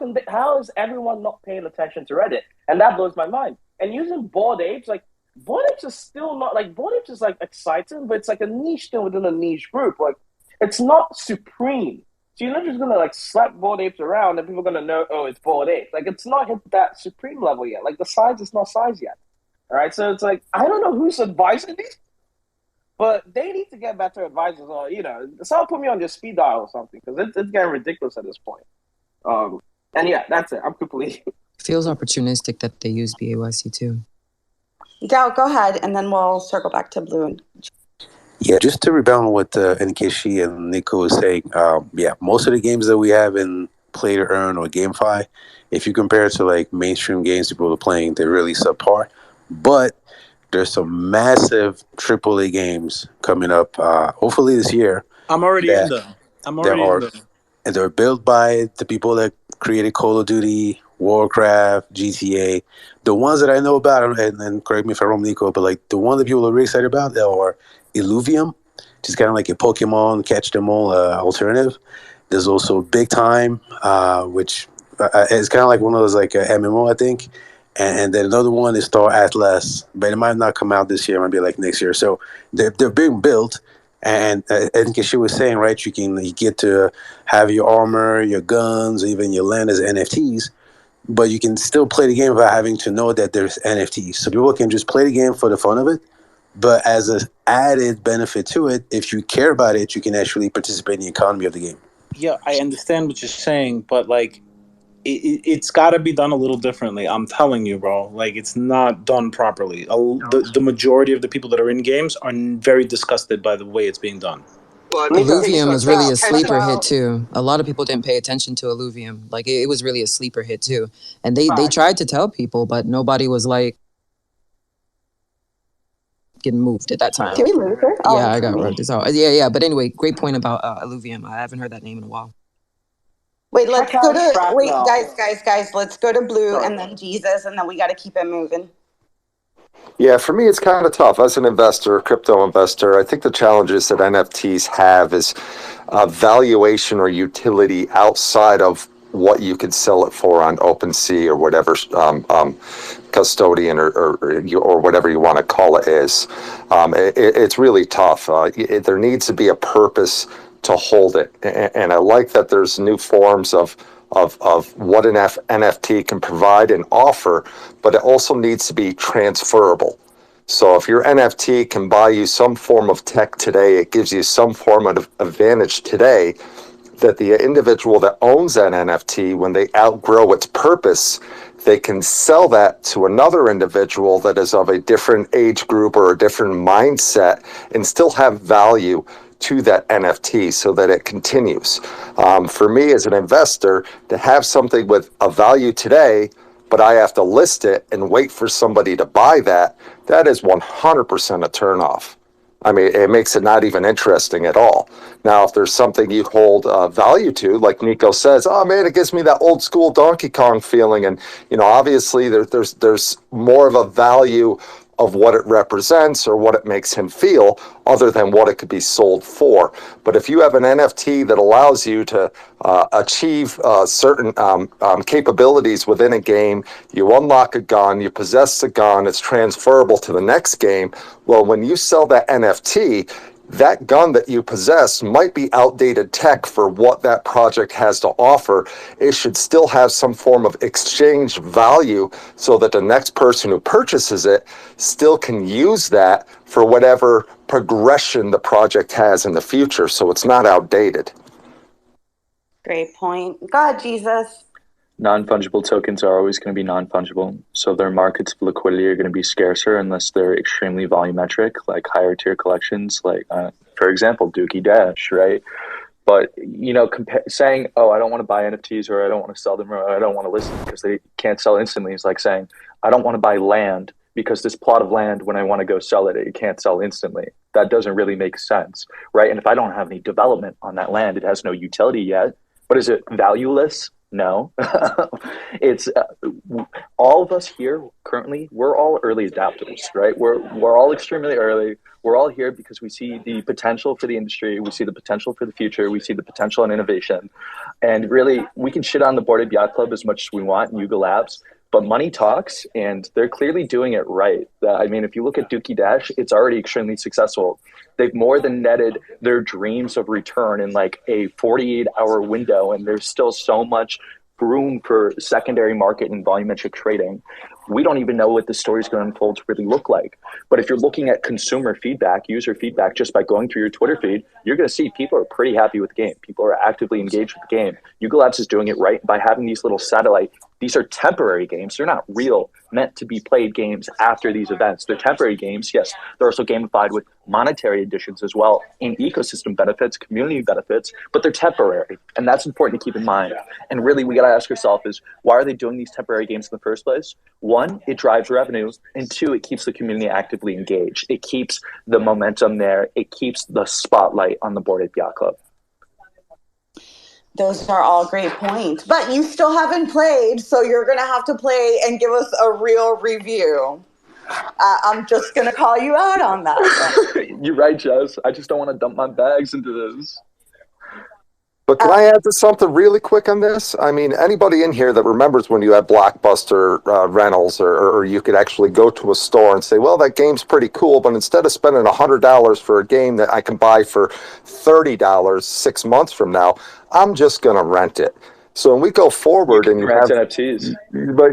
is everyone not paying attention to Reddit? And that blows my mind. And using Bored Apes, like, Bored Apes is still not, like, Bored Apes is, like, exciting, but it's, like, a niche thing within a niche group. Like, it's not supreme. So you're not just going to, like, slap Bored Apes around and people are going to know, oh, it's Bored Apes. Like, it's not hit that supreme level yet. Like, the size is not size yet. All right? So it's like, I don't know who's advising these, but they need to get better advisors or, someone put me on your speed dial or something because it's getting ridiculous at this point. And yeah, that's it. I'm completely. Feels opportunistic that they use BAYC too. Dow, go ahead, and then we'll circle back to Blue. Yeah, just to rebound on what Nkeshi and Nico was saying, most of the games that we have in Play to Earn or GameFi, if you compare it to like mainstream games people are playing, they're really subpar. But there's some massive AAA games coming up, hopefully this year. I'm already in them. And they're built by the people that created Call of Duty, Warcraft, GTA. The ones that I know about, and correct me if I'm wrong, Nico, but like the one that people are really excited about are Illuvium, which is kind of like a Pokemon Catch Them All alternative. There's also Big Time, which is kind of like one of those like MMO, I think. And then another one is Star Atlas, but it might not come out this year. It might be like next year. So they're being built. And I think she was saying, right, you get to have your armor, your guns, even your land as NFTs, but you can still play the game without having to know that there's NFTs. So people can just play the game for the fun of it, but as an added benefit to it, if you care about it, you can actually participate in the economy of the game. Yeah, I understand what you're saying, but like, it's got to be done a little differently. I'm telling you, bro. Like, it's not done properly. The majority of the people that are in games are very disgusted by the way it's being done. Illuvium was really a sleeper hit too. A lot of people didn't pay attention to Illuvium. Like it was really a sleeper hit too. And they tried to tell people, but nobody was like getting moved at that time. Can we move her? Yeah, I got rubbed. Yeah. But anyway, great point about Illuvium. I haven't heard that name in a while. Wait, let's go to guys. Let's go to Blue and then Jesus, and then we got to keep it moving. Yeah, for me, it's kind of tough. As an investor, crypto investor, I think the challenges that NFTs have is valuation or utility outside of what you could sell it for on OpenSea or whatever custodian or whatever you want to call it is. It's really tough. There needs to be a purpose to hold it, and I like that there's new forms of what an NFT can provide and offer, but it also needs to be transferable. So if your NFT can buy you some form of tech today, it gives you some form of advantage today, that the individual that owns that NFT, when they outgrow its purpose, they can sell that to another individual that is of a different age group or a different mindset and still have value to that NFT so that it continues. For me as an investor, to have something with a value today, but I have to list it and wait for somebody to buy that, that is 100% a turnoff. I mean, it makes it not even interesting at all. Now, if there's something you hold value to, like Nico says, oh man, it gives me that old school Donkey Kong feeling. And, obviously there's more of a value of what it represents or what it makes him feel other than what it could be sold for. But if you have an NFT that allows you to achieve certain capabilities within a game, you unlock a gun, you possess the gun, it's transferable to the next game. Well, when you sell that NFT, that gun that you possess might be outdated tech for what that project has to offer. It should still have some form of exchange value so that the next person who purchases it still can use that for whatever progression the project has in the future, so it's not outdated. Great point. God, Jesus. Non-fungible tokens are always going to be non-fungible, so their markets of liquidity are going to be scarcer unless they're extremely volumetric, like higher tier collections, like for example, Dookie Dash, right? But saying, "Oh, I don't want to buy NFTs, or I don't want to sell them, or I don't want to list them because they can't sell instantly," is like saying, "I don't want to buy land because this plot of land, when I want to go sell it, it can't sell instantly." That doesn't really make sense, right? And if I don't have any development on that land, it has no utility yet. But is it valueless? No. It's all of us here currently, we're all early adapters, right? We're all extremely early. We're all here because we see the potential for the industry, we see the potential for the future, we see the potential in innovation. And really, we can shit on the Bored Ape Yacht Club as much as we want in Yuga Labs, but money talks, and they're clearly doing it right. I mean, if you look at Dookie Dash, it's already extremely successful. They've more than netted their dreams of return in like a 48-hour window, and there's still so much room for secondary market and volumetric trading. We don't even know what the story is going to unfold to really look like. But if you're looking at consumer feedback, user feedback, just by going through your Twitter feed, you're going to see people are pretty happy with the game. People are actively engaged with the game. Yuga Labs is doing it right by having these little satellite. These are temporary games. They're not real, meant to be played games after these events. They're temporary games. Yes, they're also gamified with monetary additions as well, and ecosystem benefits, community benefits, but they're temporary. And that's important to keep in mind. And really, we got to ask ourselves is, why are they doing these temporary games in the first place? One, it drives revenue. And two, it keeps the community actively engaged. It keeps the momentum there. It keeps the spotlight on the Bored Ape Yacht Club. Those are all great points, but you still haven't played, so you're going to have to play and give us a real review. I'm just going to call you out on that. You're right, Jess. I just don't want to dump my bags into this. But can I add to something really quick on this? I mean, anybody in here that remembers when you had Blockbuster rentals, or you could actually go to a store and say, well, that game's pretty cool, but instead of spending $100 for a game that I can buy for $30 6 months from now, I'm just going to rent it. So when we go forward and you rent have NFTs.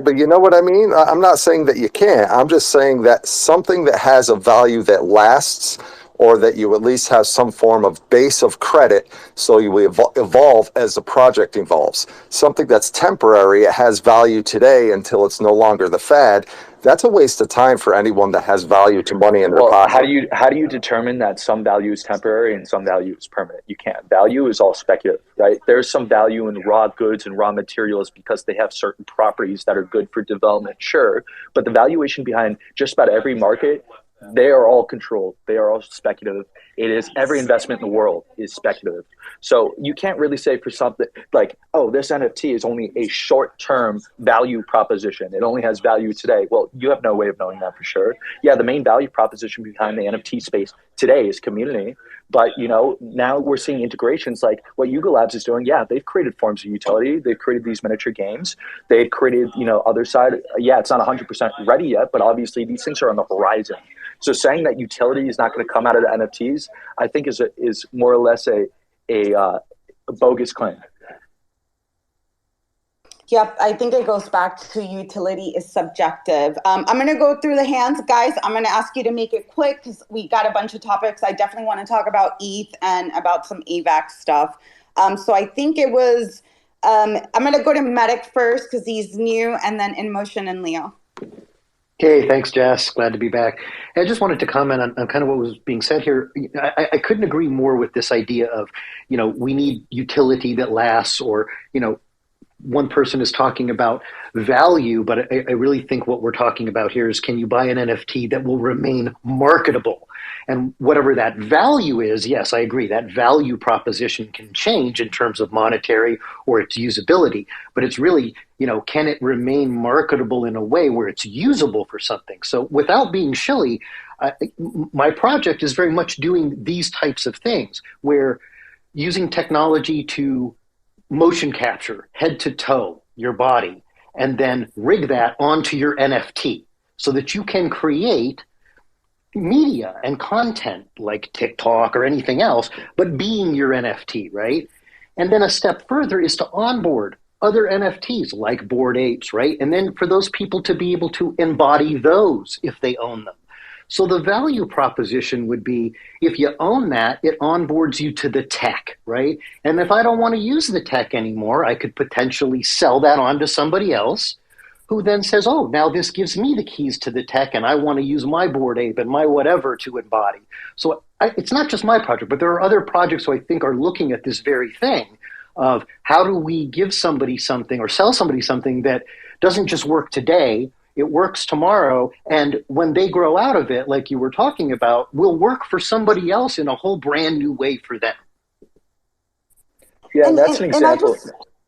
But you know what I mean? I'm not saying that you can't. I'm just saying that something that has a value that lasts, or that you at least have some form of base of credit so you evolve as the project evolves. Something that's temporary, it has value today until it's no longer the fad. That's a waste of time for anyone that has value to money in their pocket. How do you determine that some value is temporary and some value is permanent? You can't. Value is all speculative, right? There's some value in raw goods and raw materials because they have certain properties that are good for development, sure. But the valuation behind just about every market, they are all controlled. They are all speculative. It is, every investment in the world is speculative. So you can't really say for something like, oh, this NFT is only a short-term value proposition. It only has value today. Well, you have no way of knowing that for sure. Yeah, the main value proposition behind the NFT space today is community. But, now we're seeing integrations like what Yuga Labs is doing. Yeah, they've created forms of utility. They've created these miniature games. They've created, other side. Yeah, it's not 100% ready yet, but obviously these things are on the horizon. So saying that utility is not going to come out of the NFTs, I think is more or less a bogus claim. Yep, I think it goes back to utility is subjective. I'm going to go through the hands, guys. I'm going to ask you to make it quick because we got a bunch of topics. I definitely want to talk about ETH and about some AVAX stuff. So I think it was, I'm going to go to Medic first because he's new, and then In Motion and Leo. Hey, thanks, Jess. Glad to be back. I just wanted to comment on kind of what was being said here. I couldn't agree more with this idea of, we need utility that lasts, or, one person is talking about value, but I really think what we're talking about here is, can you buy an NFT that will remain marketable? And whatever that value is, yes, I agree, that value proposition can change in terms of monetary or its usability, but it's really, can it remain marketable in a way where it's usable for something? So without being shilly, my project is very much doing these types of things, where using technology to motion capture head to toe your body and then rig that onto your NFT so that you can create media and content like TikTok or anything else, but being your NFT, right? And then a step further is to onboard other NFTs like Bored Apes, right? And then for those people to be able to embody those if they own them. So the value proposition would be, if you own that, it onboards you to the tech, right? And if I don't want to use the tech anymore, I could potentially sell that on to somebody else who then says, oh, now this gives me the keys to the tech and I want to use my Bored Ape and my whatever to embody. So it's not just my project, but there are other projects who I think are looking at this very thing of how do we give somebody something or sell somebody something that doesn't just work today, it works tomorrow, and when they grow out of it, like you were talking about, will work for somebody else in a whole brand new way for them. Yeah, that's an example.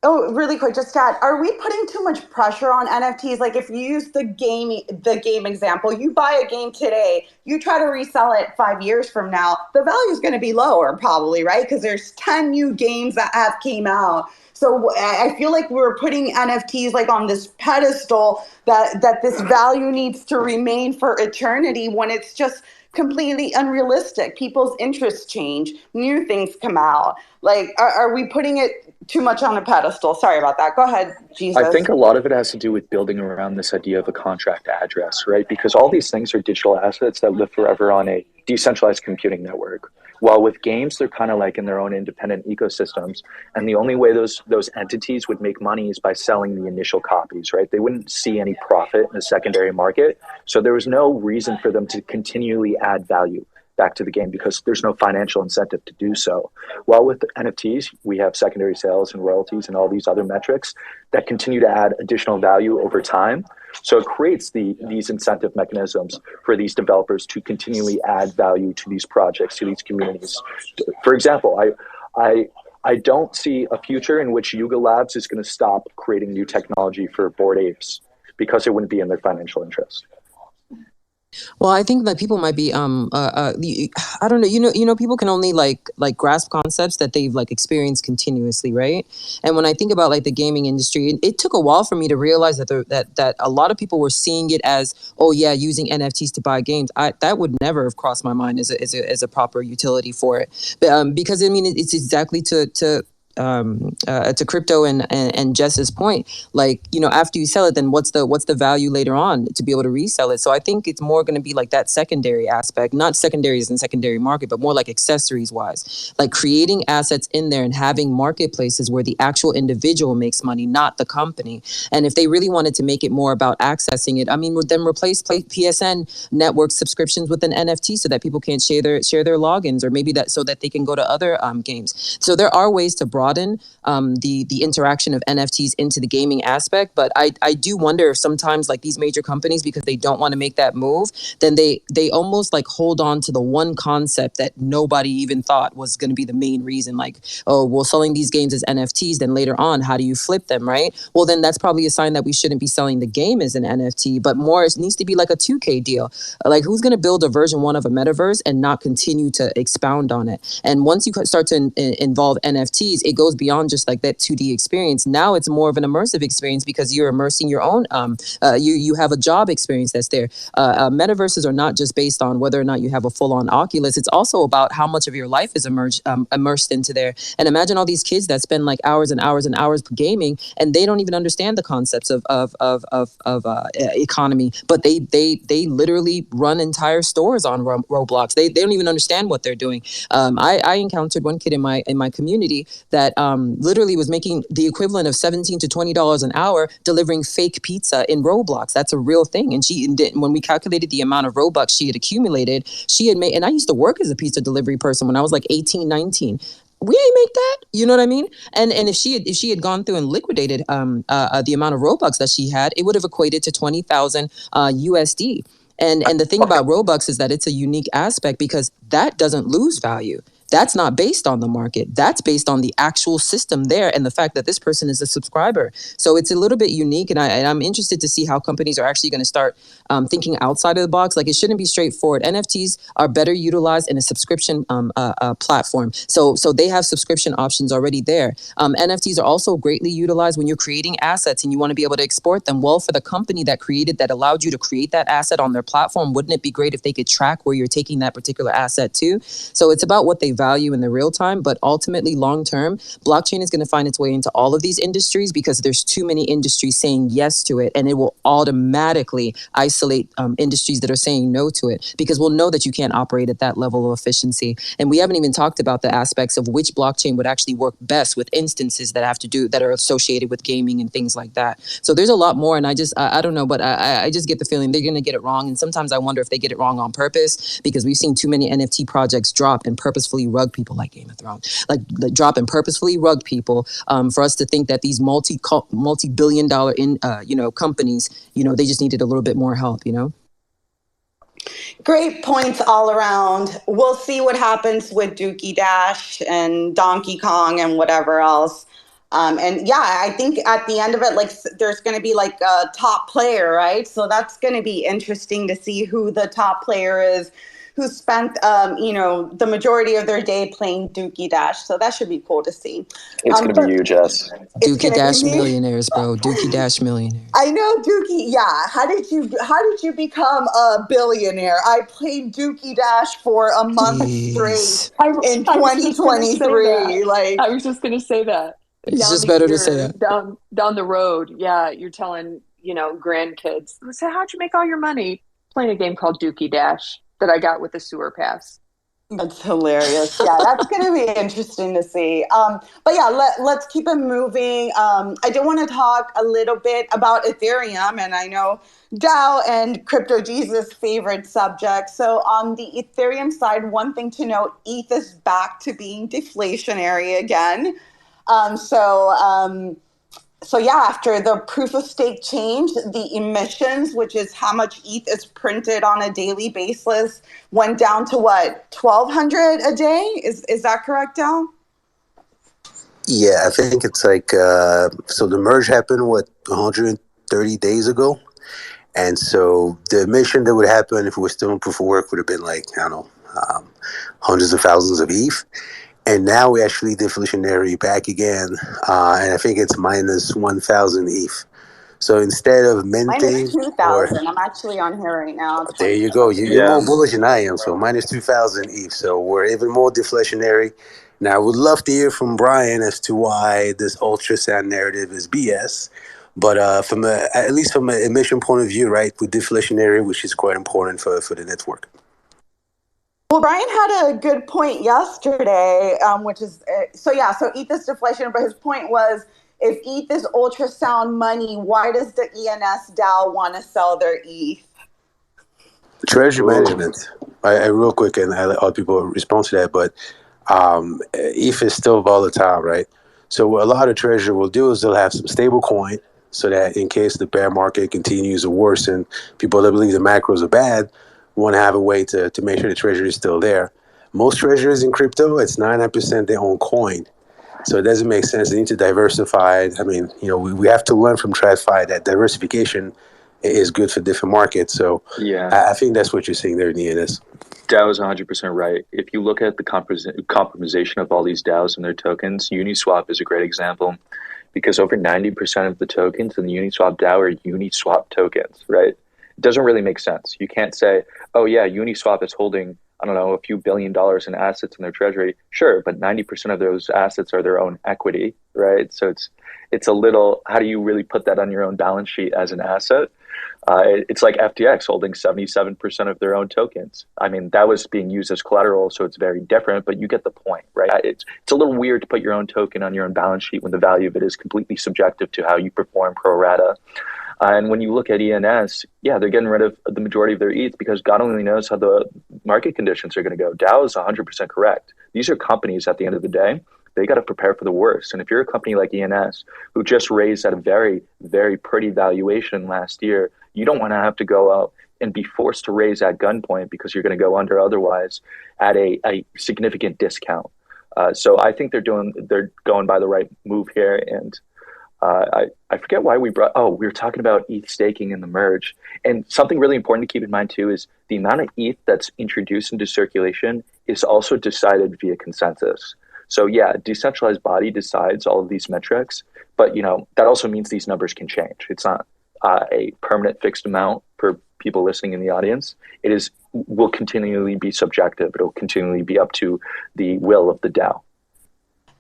Really quick, just to add, are we putting too much pressure on NFTs? Like if you use the game example, you buy a game today, you try to resell it 5 years from now, the value is going to be lower probably, right? Because there's 10 new games that have came out. So I feel like we're putting NFTs like on this pedestal that this value needs to remain for eternity when it's just completely unrealistic. People's interests change, new things come out. Like, are we putting it too much on a pedestal? Sorry about that. Go ahead, Jesus. I think a lot of it has to do with building around this idea of a contract address, right? Because all these things are digital assets that live forever on a decentralized computing network. While with games, they're kind of like in their own independent ecosystems. And the only way those entities would make money is by selling the initial copies, right? They wouldn't see any profit in the secondary market. So there was no reason for them to continually add value back to the game because there's no financial incentive to do so. While with NFTs, we have secondary sales and royalties and all these other metrics that continue to add additional value over time. So it creates these incentive mechanisms for these developers to continually add value to these projects, to these communities. For example, I don't see a future in which Yuga Labs is going to stop creating new technology for Bored Apes because it wouldn't be in their financial interest. Well, I think that people might be, I don't know, people can only like grasp concepts that they've like experienced continuously, right? And when I think about like the gaming industry, it took a while for me to realize that that a lot of people were seeing it as, oh yeah, using NFTs to buy games. That would never have crossed my mind as a proper utility for it, because I mean it's exactly to crypto and Jess's point, like, after you sell it, then what's the value later on to be able to resell it? So I think it's more going to be like that secondary aspect, not secondaries in secondary market, but more like accessories wise, like creating assets in there and having marketplaces where the actual individual makes money, not the company. And if they really wanted to make it more about accessing it, I mean, then replace PSN network subscriptions with an NFT so that people can share their logins, or maybe that so that they can go to other games. So there are ways to broaden the interaction of NFTs into the gaming aspect, but I do wonder if sometimes like these major companies, because they don't want to make that move, then they almost like hold on to the one concept that nobody even thought was going to be the main reason. Like, oh, well, selling these games as NFTs, then later on, how do you flip them, right? Well, then that's probably a sign that we shouldn't be selling the game as an NFT, but more it needs to be like a 2K deal. Like, who's going to build a version 1 of a metaverse and not continue to expound on it? And once you start to involve NFTs, it goes beyond just like that 2D experience. Now it's more of an immersive experience because you're immersing your own, you have a job experience that's there. Metaverses are not just based on whether or not you have a full-on Oculus. It's also about how much of your life is immersed into there. And imagine all these kids that spend like hours and hours and hours gaming, and they don't even understand the concepts of economy, but they literally run entire stores on Roblox. They don't even understand what they're doing. I encountered one kid in my community that literally was making the equivalent of $17 to $20 an hour delivering fake pizza in Roblox. That's a real thing. And when we calculated the amount of Robux she had accumulated, she had made, and I used to work as a pizza delivery person when I was like 18, 19. We ain't make that, you know what I mean? And if she had gone through and liquidated the amount of Robux that she had, it would have equated to 20,000 USD. And the thing about Robux is that it's a unique aspect because that doesn't lose value. That's not based on the market. That's based on the actual system there and the fact that this person is a subscriber. So it's a little bit unique, and I'm interested to see how companies are actually going to start thinking outside of the box. Like, it shouldn't be straightforward. NFTs are better utilized in a subscription platform. So they have subscription options already there. NFTs are also greatly utilized when you're creating assets and you want to be able to export them. Well, for the company that allowed you to create that asset on their platform, wouldn't it be great if they could track where you're taking that particular asset to? So it's about what they value value in the real time, but ultimately long term, blockchain is going to find its way into all of these industries because there's too many industries saying yes to it, and it will automatically isolate industries that are saying no to it, because we'll know that you can't operate at that level of efficiency. And we haven't even talked about the aspects of which blockchain would actually work best with instances that are associated with gaming and things like that. So there's a lot more, and I don't know, but I just get the feeling they're going to get it wrong. And sometimes I wonder if they get it wrong on purpose, because we've seen too many NFT projects drop and purposefully rug people, like Game of Thrones, like drop and purposefully rug people, for us to think that these multi-billion dollar companies, they just needed a little bit more help. Great points all around. We'll see what happens with Dookie Dash and Donkey Kong and whatever else. And yeah, I think at the end of it, like, there's going to be like a top player, right? So that's going to be interesting to see who the top player is, who spent, the majority of their day playing Dookie Dash. So that should be cool to see. It's going to be you, Jess. Dookie Dash millionaires, bro. Dookie Dash millionaires. I know Dookie. Yeah. How did you become a billionaire? I played Dookie Dash for a month straight in 2023. Like, I was just going to say that. It's just better to say that. Down the road, yeah, you're telling, grandkids, so how'd you make all your money? Playing a game called Dookie Dash that I got with the sewer pass. That's hilarious. Yeah, that's going to be interesting to see. But yeah, let's keep it moving. I do want to talk a little bit about Ethereum, and I know DAO and Crypto Jesus' favorite subject. So on the Ethereum side, one thing to note, ETH is back to being deflationary again. So yeah, after the proof of stake change, the emissions, which is how much ETH is printed on a daily basis, went down to what, 1,200 a day? Is that correct, Dal? Yeah, I think it's like, so the merge happened, 130 days ago? And so the emission that would happen if it was still in proof of work would have been like, I don't know, hundreds of thousands of ETH. And now we actually deflationary back again, and I think it's minus 1,000 ETH. So instead of minting, minus 2,000. I'm actually on here right now. There you go. You're more bullish than I am. So minus 2,000 ETH. So we're even more deflationary. Now I would love to hear from Brian as to why this ultrasound narrative is BS. But at least from an emission point of view, right, with deflationary, which is quite important for the network. Well, Brian had a good point yesterday, which is, so ETH is deflation, but his point was, if ETH is ultrasound money, why does the ENS DAO want to sell their ETH? Treasury management. I real quick, and I let other people respond to that, but ETH is still volatile, right? So what a lot of treasury will do is they'll have some stable coin so that in case the bear market continues to worsen, people that believe the macros are bad want to have a way to make sure the treasury is still there. Most treasuries in crypto, it's 99% their own coin. So it doesn't make sense. They need to diversify. I mean, we have to learn from TradFi that diversification is good for different markets. So yeah, I think that's what you're seeing there in the ENS. DAO is 100% right. If you look at the compromisation of all these DAOs and their tokens, Uniswap is a great example, because over 90% of the tokens in the Uniswap DAO are Uniswap tokens, right? It doesn't really make sense. You can't say, oh yeah, Uniswap is holding, I don't know, a few $1 billion in assets in their treasury. Sure, but 90% of those assets are their own equity, right? So it's a little, how do you really put that on your own balance sheet as an asset? It's like FTX holding 77% of their own tokens. I mean, that was being used as collateral, so it's very different, but you get the point, right? It's a little weird to put your own token on your own balance sheet when the value of it is completely subjective to how you perform pro rata. And when you look at ENS, yeah, they're getting rid of the majority of their ETH because God only knows how the market conditions are going to go. DAO is 100% correct. These are companies at the end of the day. They got to prepare for the worst. And if you're a company like ENS, who just raised at a very, very pretty valuation last year, you don't want to have to go out and be forced to raise at gunpoint because you're going to go under otherwise at a significant discount. So I think they're going by the right move here. And I forget why we were talking about ETH staking in the merge. And something really important to keep in mind too is the amount of ETH that's introduced into circulation is also decided via consensus. So yeah, a decentralized body decides all of these metrics, but that also means these numbers can change. It's not a permanent fixed amount for people listening in the audience, will continually be subjective. It'll continually be up to the will of the DAO.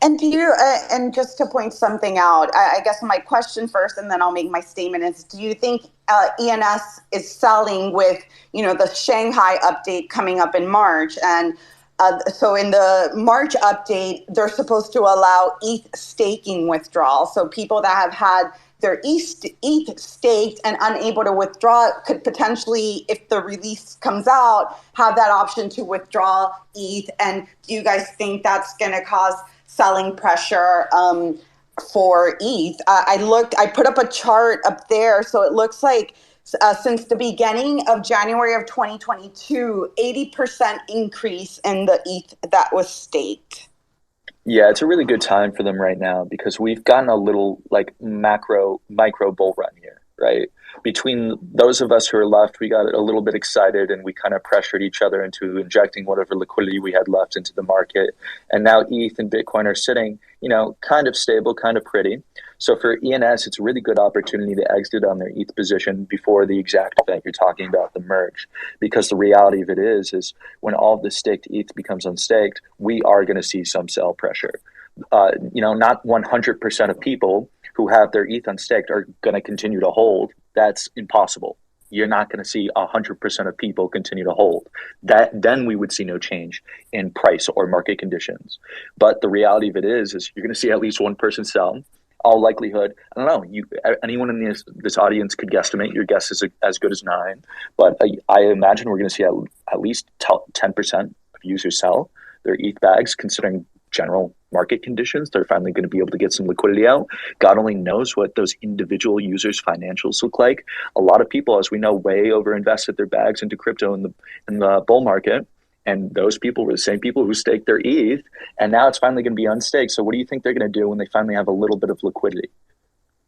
And do you, and just to point something out, I guess my question first, and then I'll make my statement is, do you think ENS is selling with, the Shanghai update coming up in March? And so in the March update, they're supposed to allow ETH staking withdrawal. So people that have had their ETH staked and unable to withdraw could potentially, if the release comes out, have that option to withdraw ETH. And do you guys think that's going to cause selling pressure for ETH? I put up a chart up there. So it looks like since the beginning of January of 2022, 80% increase in the ETH that was staked. Yeah, it's a really good time for them right now because we've gotten a little micro bull run here, right? Between those of us who are left, we got a little bit excited and we kind of pressured each other into injecting whatever liquidity we had left into the market. And now ETH and Bitcoin are sitting, kind of stable, kind of pretty. So for ENS, it's a really good opportunity to exit on their ETH position before the exact event you're talking about, the merge. Because the reality of it is when all of the staked ETH becomes unstaked, we are going to see some sell pressure. Not 100% of people who have their ETH unstaked are going to continue to hold. That's impossible. You're not going to see 100% of people continue to hold. Then we would see no change in price or market conditions. But the reality of it is you're going to see at least one person sell. All likelihood, I don't know. Anyone in this audience could guesstimate. Your guess is as good as mine. But I imagine we're going to see at least 10% of users sell their ETH bags, considering general market conditions. They're finally going to be able to get some liquidity out. God only knows what those individual users' financials look like. A lot of people, as we know, way over invested their bags into crypto in the bull market. And those people were the same people who staked their ETH. And now it's finally going to be unstaked. So what do you think they're going to do when they finally have a little bit of liquidity?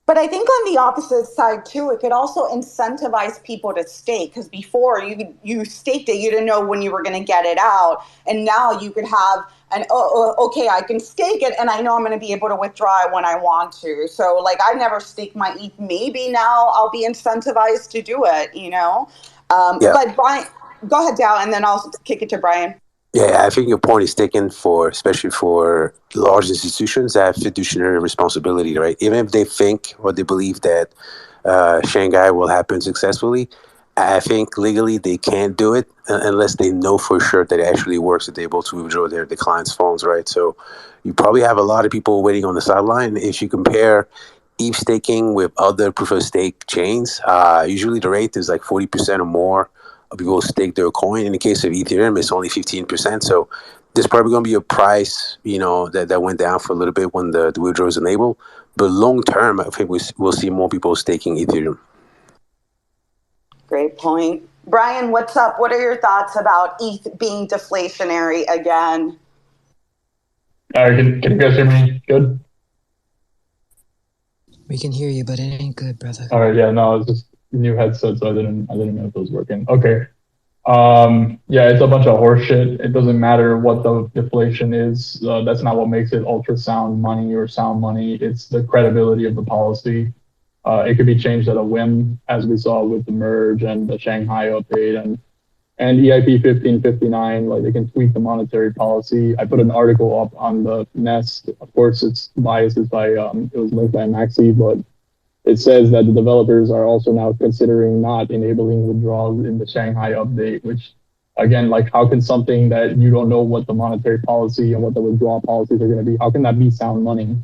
But I think on the opposite side too, it could also incentivize people to stake, because before you staked it, you didn't know when you were going to get it out, and now you could have okay, I can stake it, and I know I'm going to be able to withdraw it when I want to. So I never staked my ETH. Maybe now I'll be incentivized to do it. Yeah. But Brian, go ahead, Dow, and then I'll kick it to Brian. Yeah, I think your point is taken especially for large institutions that have fiduciary responsibility, right? Even if they think or they believe that Shanghai will happen successfully, I think legally they can't do it unless they know for sure that it actually works, that they're able to withdraw their clients' funds, right? So you probably have a lot of people waiting on the sideline. If you compare ETH staking with other proof of stake chains, usually the rate is 40% or more of people stake their coin. In the case of Ethereum, it's only 15%. So there's probably going to be a price, that went down for a little bit when the withdrawal is enabled. But long term, I think we'll see more people staking Ethereum. Great point. Brian, what's up? What are your thoughts about ETH being deflationary again? Can you guys hear me good? We can hear you, but it ain't good, brother. All right, yeah, no, it's just new headset, so I didn't know if it was working. Okay. Yeah, it's a bunch of horseshit. It doesn't matter what the deflation is. That's not what makes it ultrasound money or sound money. It's the credibility of the policy. It could be changed at a whim, as we saw with the merge and the Shanghai update and EIP 1559. They can tweak the monetary policy. I put an article up on the Nest. Of course, it's biased by it was linked by Maxi, but it says that the developers are also now considering not enabling withdrawals in the Shanghai update, which, again, how can something that you don't know what the monetary policy and what the withdrawal policies are going to be, how can that be sound money?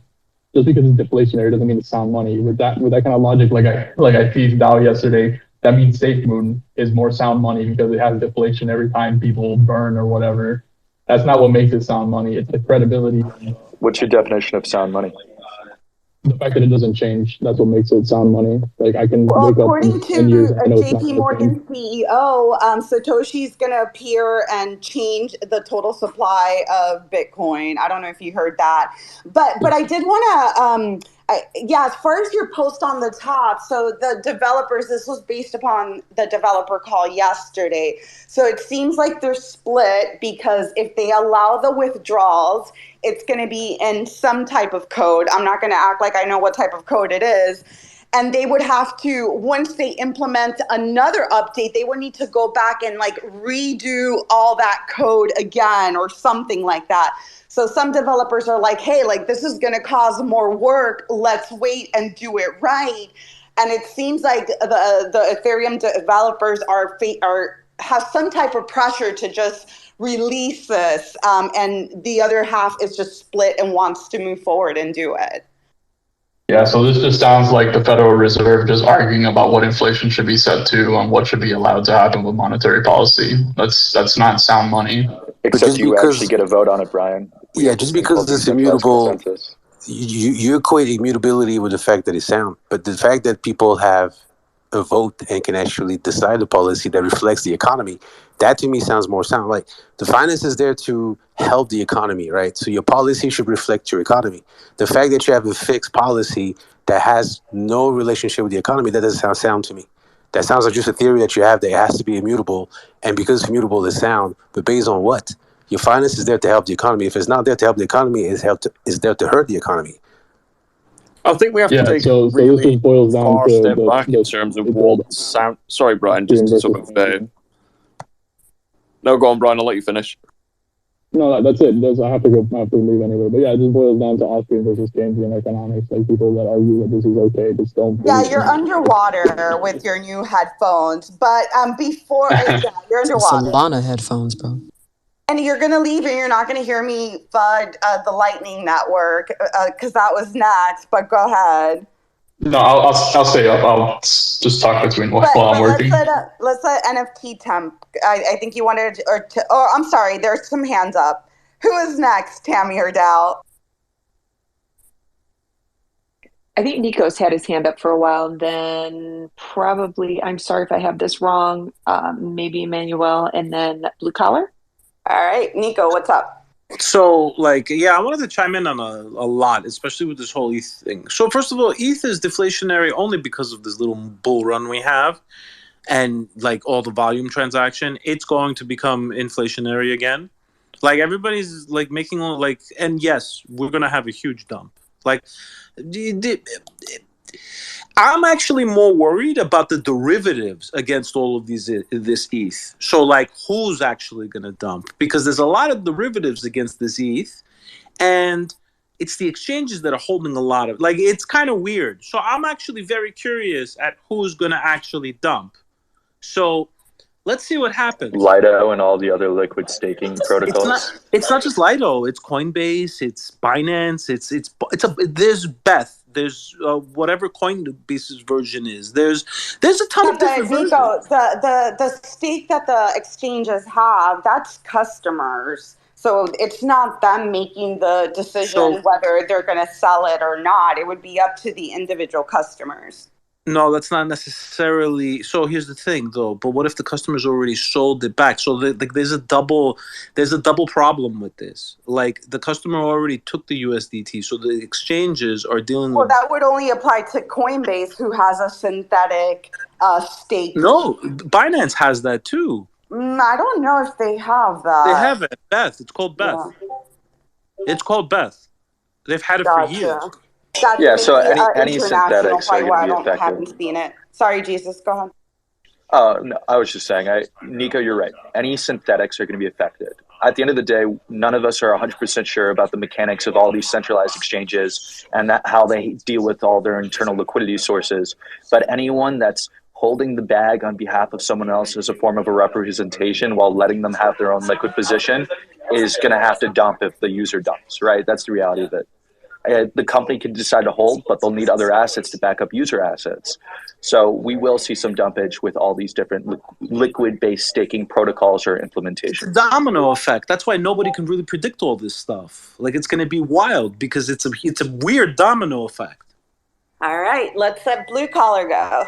Just because it's deflationary doesn't mean it's sound money. With that kind of logic, like I teased Dow yesterday, that means SafeMoon is more sound money because it has deflation every time people burn or whatever. That's not what makes it sound money. It's the credibility. What's your definition of sound money? The fact that it doesn't change, that's what makes it sound money. I can wake up according in to years and JP Morgan CEO, Satoshi's going to appear and change the total supply of Bitcoin. I don't know if you heard that, but I did want to, as far as your post on the top, so the developers, this was based upon the developer call yesterday. So it seems like they're split because if they allow the withdrawals, it's going to be in some type of code. I'm not going to act like I know what type of code it is. and they would have to, once they implement another update, they would need to go back and like redo all that code again or something like that. So some developers are like, hey, like this is going to cause more work. Let's wait and do it right. And it seems like the Ethereum developers have some type of pressure to just release this, and the other half is just split and wants to move forward and do it. Yeah, so this just sounds like the Federal Reserve just arguing about what inflation should be set to and what should be allowed to happen with monetary policy. That's not sound money. Except you actually get a vote on it, Brian. Just because it's immutable, you equate immutability with the fact that it's sound. But the fact that people have a vote and can actually decide a policy that reflects the economy, that to me sounds more sound. Like the finance is there to help the economy, right? So your policy should reflect your economy. The fact that you have a fixed policy that has no relationship with the economy, that doesn't sound sound to me. That sounds like just a theory that you have that it has to be immutable, and because it's immutable, it's sound. But based on what? Your finance is there to help the economy. If it's not there to help the economy, it's there to hurt the economy. I think we have to take a really far step back in terms of what sound. Sorry, Brian, just to sort of. No, go on, Brian. I'll let you finish. No, that's it. I have to leave anyway. But yeah, it just boils down to Austrian versus Keynesian economics. Like people that argue that this is okay, just don't. Yeah, you're underwater with your new headphones. But before, you're underwater. Solana headphones, bro. And you're going to leave and you're not going to hear me FUD the Lightning Network because that was next, but go ahead. No, I'll stay up. I'll just talk between while I'm working. Let's let NFT Temp. I think you wanted I'm sorry, there's some hands up. Who is next, Tammy or Dal? I think Nico's had his hand up for a while, and then probably, I'm sorry if I have this wrong, maybe Emmanuel, and then Blue Collar. All right, Nico, what's up? So, I wanted to chime in on a lot, especially with this whole ETH thing. So, first of all, ETH is deflationary only because of this little bull run we have and, all the volume transaction. It's going to become inflationary again. Everybody's, making, and yes, we're going to have a huge dump. I'm actually more worried about the derivatives against all of this ETH. So, who's actually going to dump? Because there's a lot of derivatives against this ETH, and it's the exchanges that are holding a lot of. It's kind of weird. So, I'm actually very curious at who's going to actually dump. So, let's see what happens. Lido and all the other liquid staking protocols. It's not just Lido. It's Coinbase. It's Binance. There's Beth. There's whatever Coinbase's version is. There's a ton of different versions. The stake that the exchanges have, that's customers. So it's not them making the decision whether they're going to sell it or not. It would be up to the individual customers. No, that's not necessarily. So here's the thing, though. But what if the customers already sold it back? So there's a double problem with this. The customer already took the USDT, so the exchanges are dealing. Well, that would only apply to Coinbase, who has a synthetic stake. No, Binance has that too. I don't know if they have that. They have it, Beth. It's called Beth. Yeah. It's called Beth. They've had it for years. That's so any synthetics are going to be affected. I haven't seen it. Sorry, Jesus, go ahead. No, I was just saying, Nico, you're right. Any synthetics are going to be affected. At the end of the day, none of us are 100% sure about the mechanics of all these centralized exchanges and how they deal with all their internal liquidity sources. But anyone that's holding the bag on behalf of someone else as a form of a representation while letting them have their own liquid position is going to have to dump if the user dumps, right? That's the reality of it. The company can decide to hold, but they'll need other assets to back up user assets. So we will see some dumpage with all these different liquid-based staking protocols or implementations. It's a domino effect. That's why nobody can really predict all this stuff. It's going to be wild because it's a weird domino effect. All right, let's let Blue Collar go.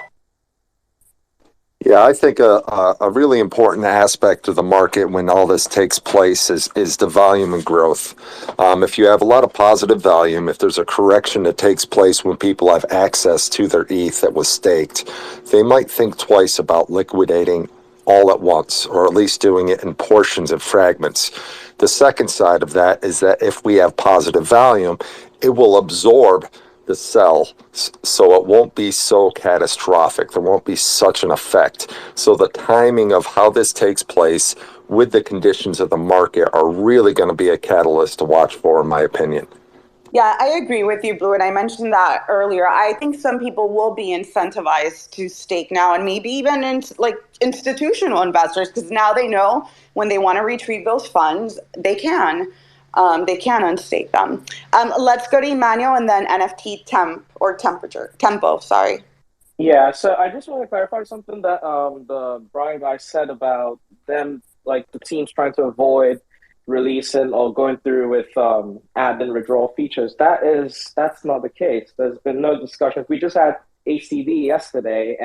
Yeah, I think a really important aspect of the market when all this takes place is the volume and growth. If you have a lot of positive volume, if there's a correction that takes place when people have access to their ETH that was staked, they might think twice about liquidating all at once, or at least doing it in portions and fragments. The second side of that is that if we have positive volume, it will absorb the sell, so it won't be so catastrophic. There won't be such an effect. So the timing of how this takes place with the conditions of the market are really going to be a catalyst to watch for, in my opinion. Yeah, I agree with you, Blue, and I mentioned that earlier. I think some people will be incentivized to stake now, and maybe even like institutional investors, because now they know when they want to retrieve those funds, they can. They can unstake them. Let's go to Emmanuel and then NFT tempo. Sorry. Yeah, so I just want to clarify something that the Brian guy said about them, like the teams trying to avoid releasing or going through with add and withdrawal features. That's not the case. There's been no discussion. We just had ACD yesterday,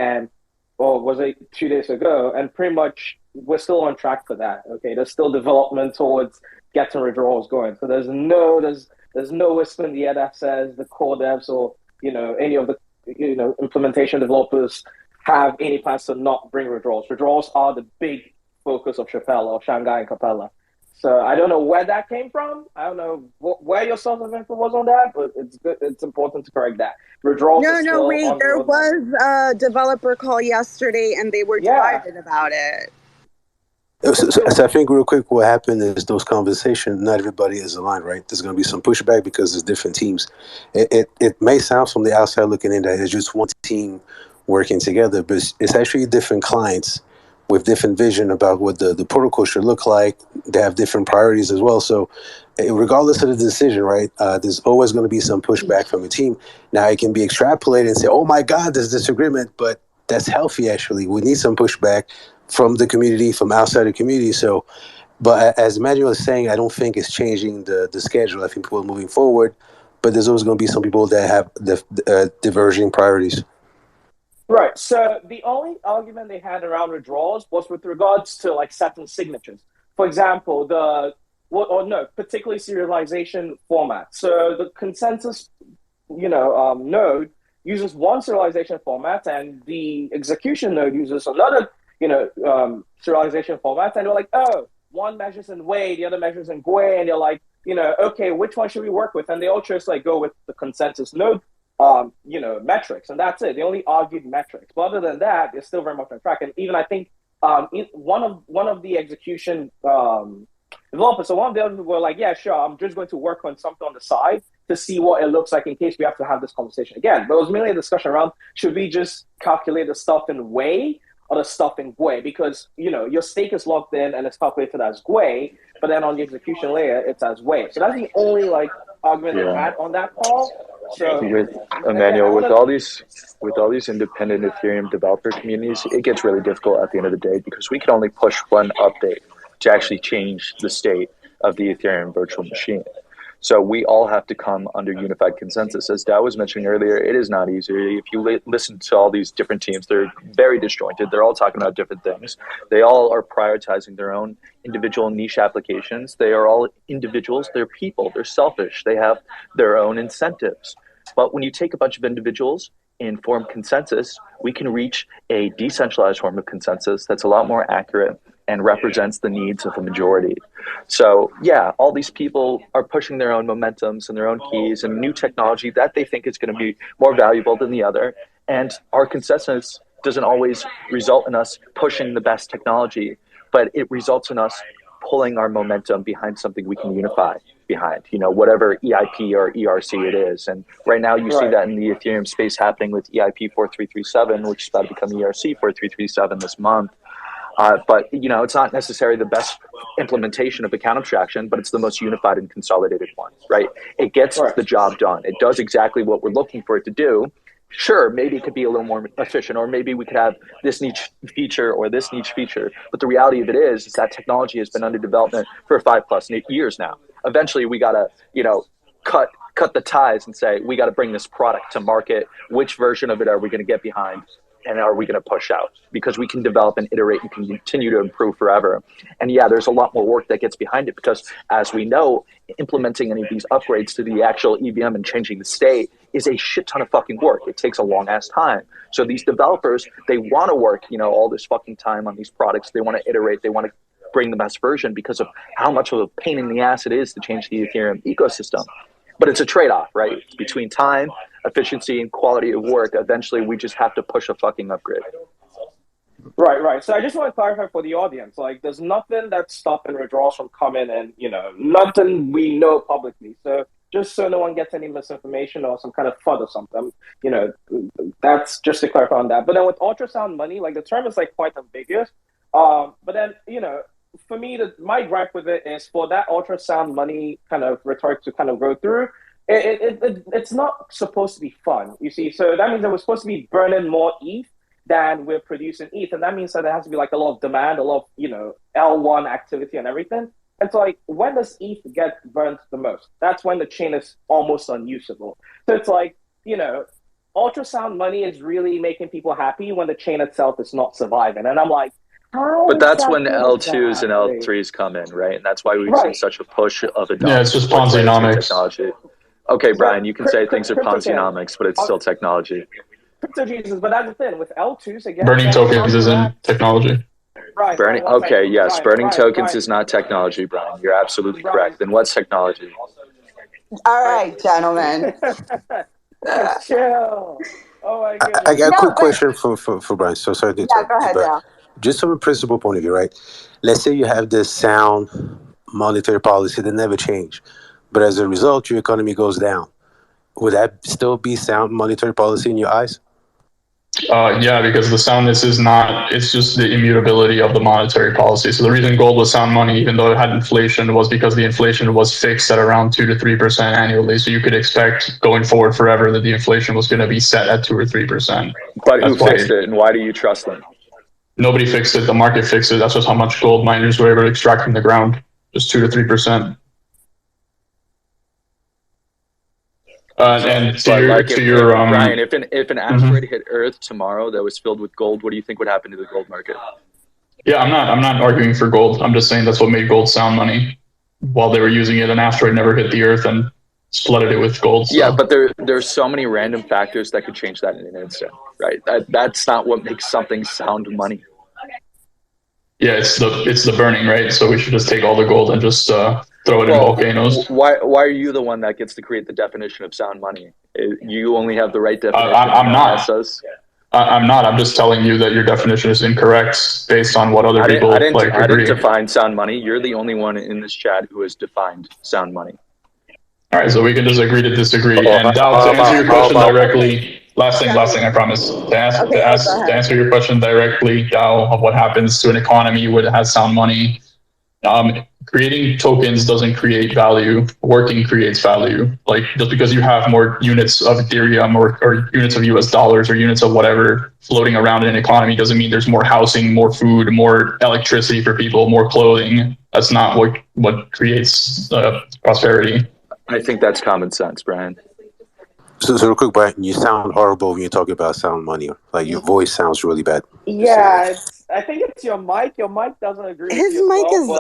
or was it 2 days ago? And pretty much we're still on track for that. Okay, there's still development towards getting withdrawals going. So there's no whisper in the air that says the core devs or any of the implementation developers have any plans to not bring withdrawals. Withdrawals are the big focus of Chappelle or Shanghai and Capella. So I don't know where that came from. I don't know where your source of info was on that, but it's good. It's important to correct that. Withdrawals. No, wait. There was a developer call yesterday, and they were divided about it. So I think real quick, what happened is those conversations, not everybody is aligned, right? There's going to be some pushback because there's different teams. It may sound from the outside looking in that it's just one team working together, but it's actually different clients with different vision about what the protocol should look like. They have different priorities as well. So regardless of the decision, right, there's always going to be some pushback from a team. Now it can be extrapolated and say, oh my God, there's disagreement, but that's healthy actually. We need some pushback from the community, from outside the community. So, but as Emmanuel is saying, I don't think it's changing the schedule. I think people are moving forward, but there's always going to be some people that have diverging priorities. Right. So the only argument they had around withdrawals was with regards to like certain signatures. For example, particularly serialization format. So the consensus, node uses one serialization format, and the execution node uses another, serialization format. And they're like, oh, one measures in Wei, the other measures in Gui, and you're like, okay, which one should we work with? And they all just like go with the consensus node. Metrics, and that's it. They only argued metrics, but other than that, they're still very much on track. And even I think one of the execution developers, so one of the others were like, "Yeah, sure, I'm just going to work on something on the side to see what it looks like in case we have to have this conversation again." But it was mainly a discussion around should we just calculate the stuff in Wei or the stuff in Gui, because your stake is locked in and it's calculated as Gui, but then on the execution layer it's as Wei. So that's the only argument they had on that call. So, with Emmanuel, with all these independent Ethereum developer communities, it gets really difficult at the end of the day because we can only push one update to actually change the state of the Ethereum virtual machine. So we all have to come under unified consensus. As Dow was mentioning earlier, it is not easy. If you listen to all these different teams, they're very disjointed. They're all talking about different things. They all are prioritizing their own individual niche applications. They are all individuals. They're people. They're selfish. They have their own incentives. But when you take a bunch of individuals and form consensus, we can reach a decentralized form of consensus that's a lot more accurate and represents the needs of the majority. So yeah, all these people are pushing their own momentums and their own keys and new technology that they think is going to be more valuable than the other. And our consensus doesn't always result in us pushing the best technology, but it results in us pulling our momentum behind something we can unify behind, whatever EIP or ERC it is. And right now you see that in the Ethereum space happening with EIP 4337, which is about to become ERC 4337 this month. But it's not necessarily the best implementation of account abstraction, but it's the most unified and consolidated one, right? It gets the job done. It does exactly what we're looking for it to do. Sure, maybe it could be a little more efficient, or maybe we could have this niche feature or this niche feature. But the reality of it is that technology has been under development for 5+ years now. Eventually, we got to, cut the ties and say, we got to bring this product to market. Which version of it are we going to get behind? And are we going to push out? Because we can develop and iterate and continue to improve forever. And yeah, there's a lot more work that gets behind it because, as we know, implementing any of these upgrades to the actual EVM and changing the state is a shit ton of fucking work. It takes a long ass time. So these developers, they want to work, all this fucking time on these products. They want to iterate. They want to bring the best version because of how much of a pain in the ass it is to change the Ethereum ecosystem. But it's a trade-off, right? It's between time, efficiency and quality of work, eventually we just have to push a fucking upgrade. Right. So I just want to clarify for the audience, like there's nothing that's stopping withdrawals from coming and, nothing we know publicly. So just so no one gets any misinformation or some kind of FUD or something, that's just to clarify on that. But then with ultrasound money, like the term is like quite ambiguous. But then, for me, my gripe with it is for that ultrasound money kind of rhetoric to kind of go through, it's not supposed to be fun, you see. So that means that we're supposed to be burning more ETH than we're producing ETH. And that means that there has to be like a lot of demand, a lot of, L1 activity and everything. And so like, when does ETH get burnt the most? That's when the chain is almost unusable. So it's like, ultrasound money is really making people happy when the chain itself is not surviving. And I'm like, but that's when L2s and L3s come in, right? And that's why we've seen such a push of adoption. Yeah, it's just Ponzi-nomics. Technology. Okay, Brian, you can say things are Ponzi-nomics, but it's still technology. Crypto Jesus, but that's the thing with L2s again. Burning tokens isn't technology. Right. Burning. Okay, yes, burning tokens is not technology, Brian. You're absolutely correct. Then what's technology? All right, gentlemen. Chill. Oh my goodness. I got a quick question for Brian. So sorry to interrupt. Go ahead, Dale. Just from a principle point of view, right? Let's say you have this sound monetary policy that never change, but as a result, your economy goes down. Would that still be sound monetary policy in your eyes? Yeah, because the soundness is not, it's just the immutability of the monetary policy. So the reason gold was sound money, even though it had inflation, was because the inflation was fixed at around 2 to 3% annually. So you could expect going forward forever that the inflation was going to be set at 2 or 3%. But who fixed it, and why do you trust them? Nobody fixed it. The market fixed it. That's just how much gold miners were able to extract from the ground. Just 2 to 3%. And to your Ryan, if an asteroid hit Earth tomorrow that was filled with gold, what do you think would happen to the gold market? Yeah, I'm not arguing for gold. I'm just saying that's what made gold sound money. While they were using it, an asteroid never hit the Earth and flooded it with gold. So. Yeah, but there's so many random factors that could change that in an instant, right? That's not what makes something sound money. Yeah, it's the burning, right? So we should just take all the gold and just throw it in volcanoes. Why are you the one that gets to create the definition of sound money? You only have the right definition. I'm not. I'm not. I'm just telling you that your definition is incorrect based on what other people agree. I didn't define sound money. You're the only one in this chat who has defined sound money. All right, so we can just agree to disagree. And Dow, to answer your question directly, last thing, I promise. To answer your question directly, Dow, of what happens to an economy when it has sound money. Creating tokens doesn't create value. Working creates value. Like just because you have more units of Ethereum or units of US dollars or units of whatever floating around in an economy doesn't mean there's more housing, more food, more electricity for people, more clothing. That's not what creates prosperity. I think that's common sense, Brian. So real quick, Brian, you sound horrible when you talk about sound money. Like your voice sounds really bad. Yeah, I think it's your mic. Your mic doesn't agree. His mic is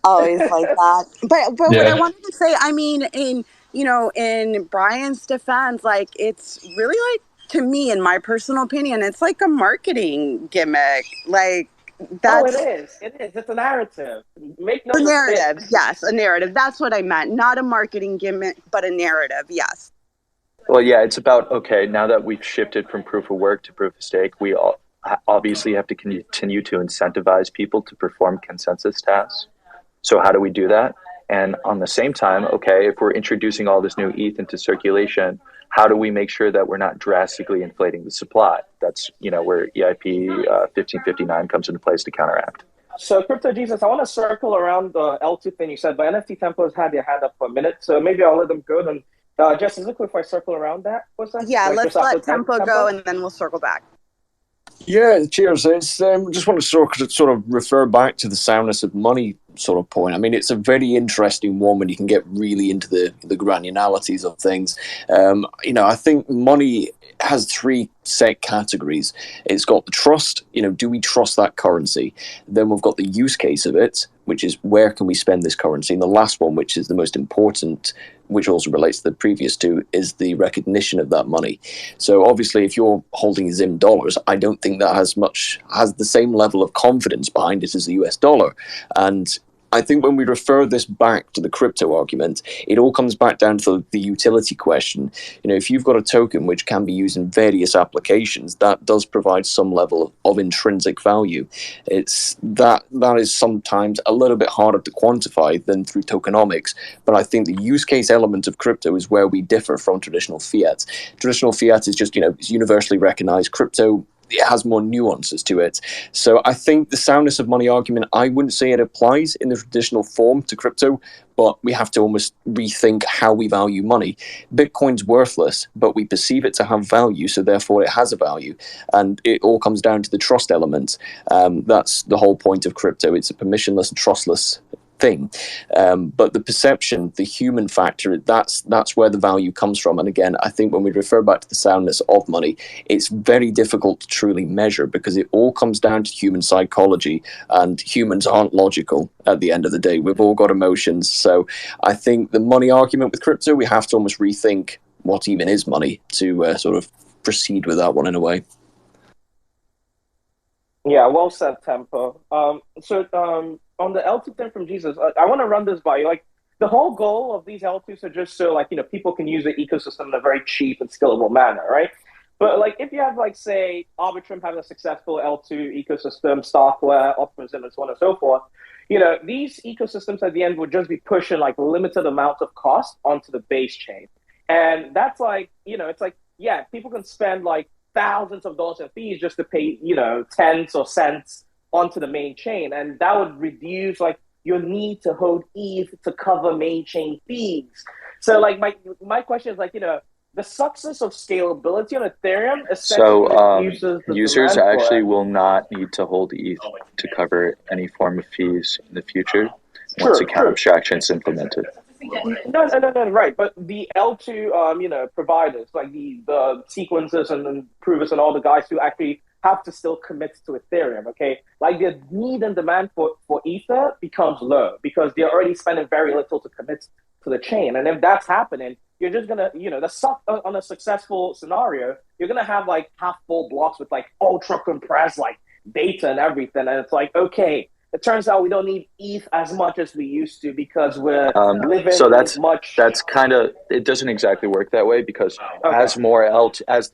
always like that. But what I wanted to say, I mean, in Brian's defense, like it's really like, to me, in my personal opinion, it's like a marketing gimmick. Like that's it is. It's a narrative. Make no narrative. mistake. Yes, a narrative. That's what I meant. Not a marketing gimmick, but a narrative. Yes. Well, yeah, it's about, okay, now that we've shifted from proof of work to proof of stake, we all obviously have to continue to incentivize people to perform consensus tasks. So how do we do that? And on the same time, okay, if we're introducing all this new ETH into circulation, how do we make sure that we're not drastically inflating the supply? That's, where EIP 1559 comes into place to counteract. So, Crypto Jesus, I want to circle around the L2 thing you said, but NFT Tempos had their hand up for a minute, so maybe I'll let them go. Then, Jess, is it cool if I circle around that? What's that? Yeah, let's let Tempo go, and then we'll circle back. Yeah, cheers. It's just want to sort of refer back to the soundness of money sort of point. I mean, it's a very interesting one when you can get really into the granularities of things. I think money has 3 set categories. It's got the trust, do we trust that currency? Then we've got the use case of it, which is where can we spend this currency? And the last one, which is the most important, which also relates to the previous 2, is the recognition of that money. So obviously, if you're holding Zim dollars, I don't think that has the same level of confidence behind it as the US dollar. And I think when we refer this back to the crypto argument, it all comes back down to the utility question. If you've got a token which can be used in various applications, that does provide some level of intrinsic value. It's that is sometimes a little bit harder to quantify than through tokenomics, but I think the use case element of crypto is where we differ from traditional fiat. Traditional fiat is just, it's universally recognized. Crypto, it has more nuances to it. So I think the soundness of money argument, I wouldn't say it applies in the traditional form to crypto, but we have to almost rethink how we value money. Bitcoin's worthless, but we perceive it to have value, so therefore it has a value. And it all comes down to the trust element. That's the whole point of crypto. It's a permissionless and trustless thing, but the perception, the human factor, that's where the value comes from. And again, I think when we refer back to the soundness of money, it's very difficult to truly measure because it all comes down to human psychology, and humans aren't logical at the end of the day. We've all got emotions. So I think the money argument with crypto, we have to almost rethink what even is money to sort of proceed with that one in a way. Yeah, well said, Tempo. On the L2 thing from Jesus, I want to run this by you. Like, the whole goal of these L2s are just so, people can use the ecosystem in a very cheap and scalable manner, right? But, if you have, say, Arbitrum having a successful L2 ecosystem, Starkware, Optimism, and so on and so forth, these ecosystems at the end would just be pushing, limited amounts of cost onto the base chain. And that's, yeah, people can spend, thousands of dollars in fees just to pay, tens or cents onto the main chain, and that would reduce your need to hold ETH to cover main chain fees. So my question is the success of scalability on Ethereum essentially uses the users demand actually will not need to hold ETH to cover any form of fees in the future once account abstraction is implemented. No, right. But the L2, providers, the sequencers and the provers and all the guys who actually have to still commit to Ethereum, okay? The need and demand for Ether becomes low because they're already spending very little to commit to the chain. And if that's happening, you're just gonna, on a successful scenario, you're gonna have half full blocks with ultra compressed data and everything. And it's okay, it turns out we don't need ETH as much as we used to because we're living so that's much. That's kind of, it doesn't exactly work that way because as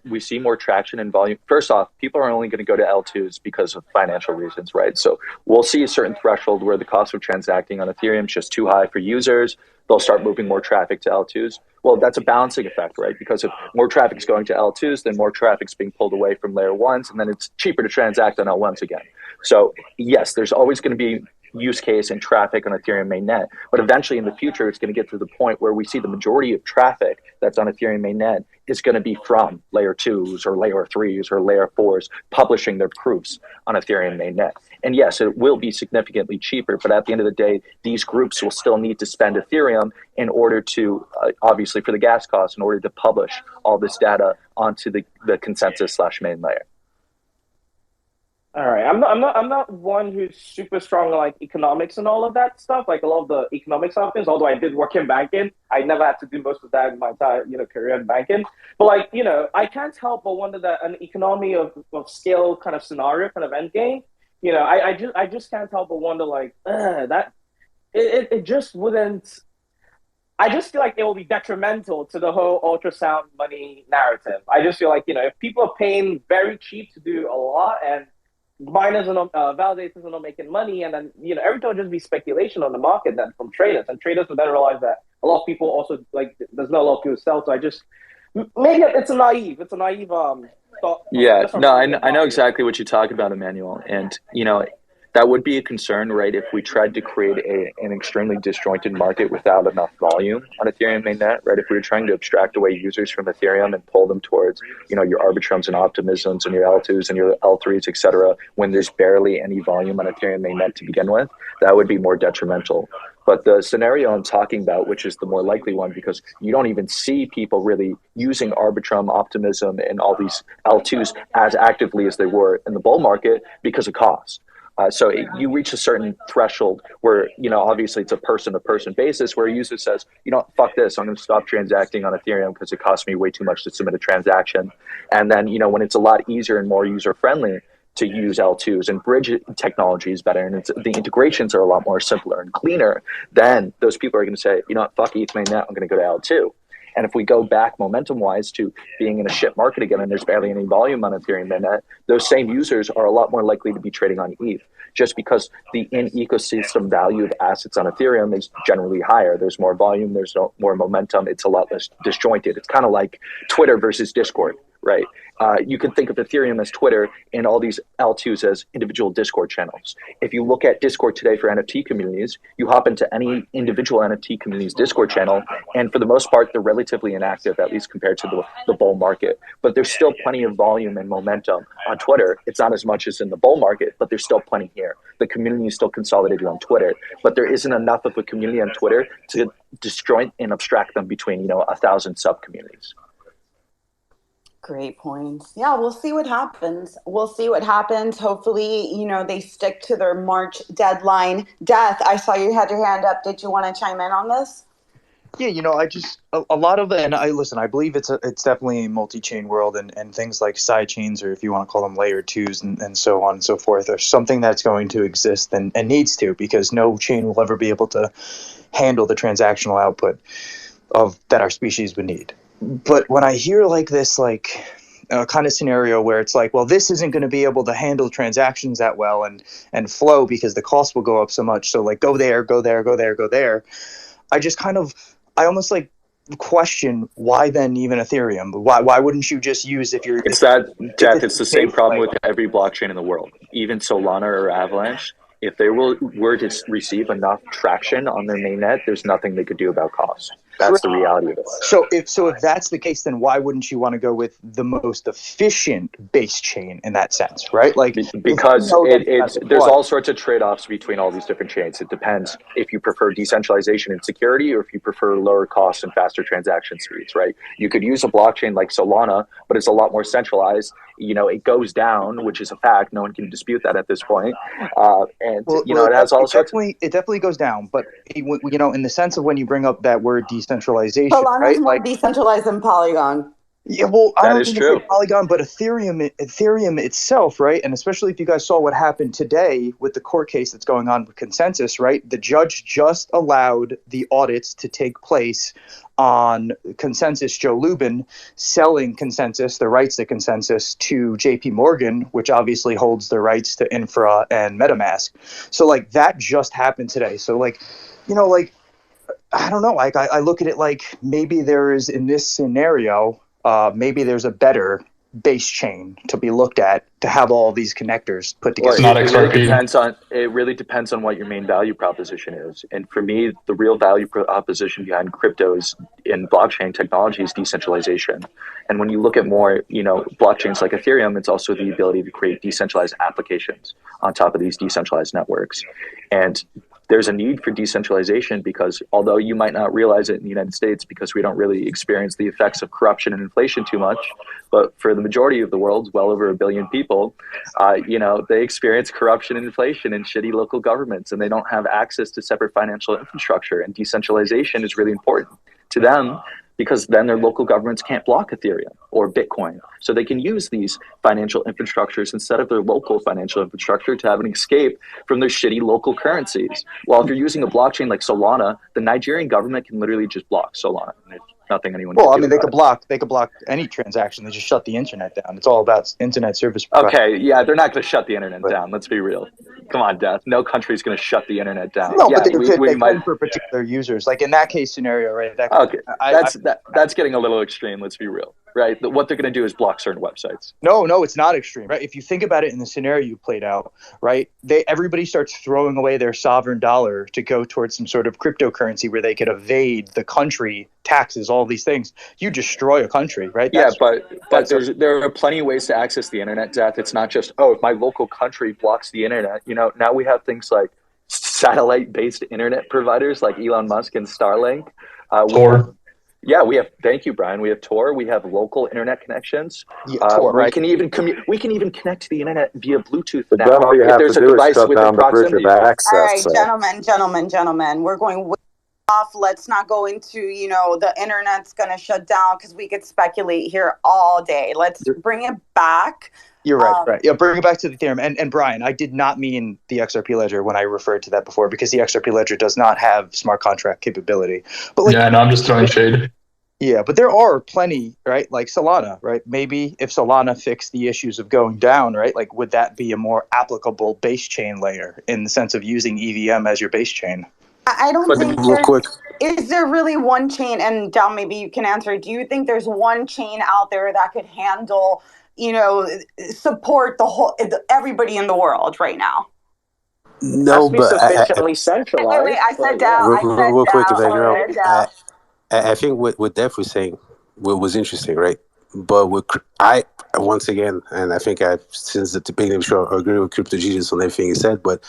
we see more traction and volume. First off, people are only going to go to L2s because of financial reasons, right? So we'll see a certain threshold where the cost of transacting on Ethereum is just too high for users. They'll start moving more traffic to L2s. Well, that's a balancing effect, right? Because if more traffic is going to L2s, then more traffic is being pulled away from layer ones, and then it's cheaper to transact on L1s again. So yes, there's always going to be use case and traffic on Ethereum mainnet, but eventually in the future, it's going to get to the point where we see the majority of traffic that's on Ethereum mainnet is going to be from layer 2s or layer 3s or layer 4s publishing their proofs on Ethereum mainnet. And yes, it will be significantly cheaper, but at the end of the day, these groups will still need to spend Ethereum in order to, obviously for the gas costs, in order to publish all this data onto the consensus/main layer. All right, I'm not one who's super strong on economics and all of that stuff. A lot of the economics of things. Although I did work in banking, I never had to do most of that in my entire career in banking. But I can't help but wonder that an economy of scale kind of scenario, kind of end game. I just can't help but wonder that it just wouldn't. I just feel it will be detrimental to the whole ultrasound money narrative. I just feel if people are paying very cheap to do a lot and miners and validators are not making money, and then everything will just be speculation on the market then from traders, and traders will then realize that a lot of people also there's not a lot of people sell. So I just maybe it's a naive thought. Yeah, no, I know exactly what you're talking about, Emmanuel, and that would be a concern, right? If we tried to create an extremely disjointed market without enough volume on Ethereum mainnet, right? If we were trying to abstract away users from Ethereum and pull them towards, your Arbitrums and Optimisms and your L2s and your L3s, et cetera, when there's barely any volume on Ethereum mainnet to begin with, that would be more detrimental. But the scenario I'm talking about, which is the more likely one, because you don't even see people really using Arbitrum, Optimism, and all these L2s as actively as they were in the bull market because of cost. So you reach a certain threshold where, obviously it's a person-to-person basis where a user says, fuck this, I'm going to stop transacting on Ethereum because it costs me way too much to submit a transaction. And then, when it's a lot easier and more user-friendly, to use L2s, and bridge technology is better, and the integrations are a lot more simpler and cleaner, then those people are going to say, you know what, fuck ETH mainnet, I'm going to go to L2. And if we go back momentum-wise to being in a shit market again and there's barely any volume on Ethereum mainnet, those same users are a lot more likely to be trading on ETH, just because the in-ecosystem value of assets on Ethereum is generally higher. There's more volume, there's more momentum, it's a lot less disjointed. It's kind of like Twitter versus Discord, right? You can think of Ethereum as Twitter and all these L2s as individual Discord channels. If you look at Discord today for NFT communities, you hop into any individual NFT community's Discord channel, and for the most part, they're relatively inactive, at least compared to the bull market. But there's still plenty of volume and momentum on Twitter. It's not as much as in the bull market, but there's still plenty here. The community is still consolidated on Twitter, but there isn't enough of a community on Twitter to disjoint and abstract them between, 1,000 sub-communities. Great points. Yeah, we'll see what happens. Hopefully, they stick to their March deadline. Death, I saw you had your hand up. Did you want to chime in on this? Yeah, I just a lot of it, and I believe it's definitely a multi-chain world, and things like side chains, or if you want to call them layer twos and so on and so forth, are something that's going to exist and needs to, because no chain will ever be able to handle the transactional output that our species would need. But when I hear like this, kind of scenario where it's like, well, this isn't going to be able to handle transactions that well and flow because the cost will go up so much. So like go there. I almost like question, why then even Ethereum? Why wouldn't you just use it's the same problem with every blockchain in the world, even Solana or Avalanche. If they were to receive enough traction on their mainnet, there's nothing they could do about cost. That's the reality of it. So if that's the case, then why wouldn't you want to go with the most efficient base chain in that sense, right? Like because there's all sorts of trade-offs between all these different chains. It depends if you prefer decentralization and security, or if you prefer lower costs and faster transaction speeds, right? You could use a blockchain like Solana, but it's a lot more centralized. It goes down, which is a fact. No one can dispute that at this point. It has all sorts. It definitely goes down, but in the sense of when you bring up that word decentralization, Solana's right? more decentralized than Polygon. Yeah, well, I don't think true. It's Polygon, but Ethereum itself, right? And especially if you guys saw what happened today with the court case that's going on with Consensus, right? The judge just allowed the audits to take place on Consensus, Joe Lubin selling Consensus, the rights to Consensus, to JP Morgan, which obviously holds the rights to Infra and MetaMask. So like that just happened today. So I don't know. Like I look at it like maybe there is, in this scenario, maybe there's a better base chain to be looked at to have all these connectors put together. It really depends on what your main value proposition is. And for me, the real value proposition behind cryptos in blockchain technology is decentralization. And when you look at more, blockchains like Ethereum, it's also the ability to create decentralized applications on top of these decentralized networks. And there's a need for decentralization because although you might not realize it in the United States because we don't really experience the effects of corruption and inflation too much, but for the majority of the world, well over 1 billion people, they experience corruption and inflation in shitty local governments, and they don't have access to separate financial infrastructure. And decentralization is really important to them because then their local governments can't block Ethereum or Bitcoin. So they can use these financial infrastructures instead of their local financial infrastructure to have an escape from their shitty local currencies. Well, if you're using a blockchain like Solana, the Nigerian government can literally just block Solana. There's nothing anyone can do. Well, I mean, they could block any transaction. They just shut the internet down. It's all about internet service provider. Okay, yeah, they're not going to shut the internet down. Let's be real. Come on, Death. No country's going to shut the internet down. No, but they might for particular users. Like in that case scenario, right? Okay, that's getting a little extreme. Let's be real, right? What they're going to do is block certain websites. No, it's not extreme, right? If you think about it in the scenario you played out, right? Everybody starts throwing away their sovereign dollar to go towards some sort of cryptocurrency where they could evade the country taxes, all these things. You destroy a country, right? There are plenty of ways to access the internet, Death. It's not just, if my local country blocks the internet. Now we have things like satellite-based internet providers like Elon Musk and Starlink. Tor. Thank you, Brian. We have Tor. We have local internet connections. Tor, right? We can even connect to the internet via Bluetooth but now. Then all you have to do is shut down the bridge of access. All right, gentlemen. We're going off. Let's not go into, the internet's going to shut down because we could speculate here all day. Let's bring it back. You're right. Yeah, bring it back to the Ethereum. And Brian, I did not mean the XRP ledger when I referred to that before, because the XRP ledger does not have smart contract capability. But yeah, no, I'm just throwing shade. Yeah, but there are plenty, right? Like Solana, right? Maybe if Solana fixed the issues of going down, right? Like, would that be a more applicable base chain layer in the sense of using EVM as your base chain? I don't But think real quick, is there really one chain, and Dom, maybe you can answer, do you think there's one chain out there that could handle, support everybody in the world right now? no, be but sufficiently centralized. Wait, I said down. real quick, if I can I said down. I think what Def was saying was interesting, right? But once again, and I think since the beginning of the show, I agree with Crypto Jesus on everything he said, but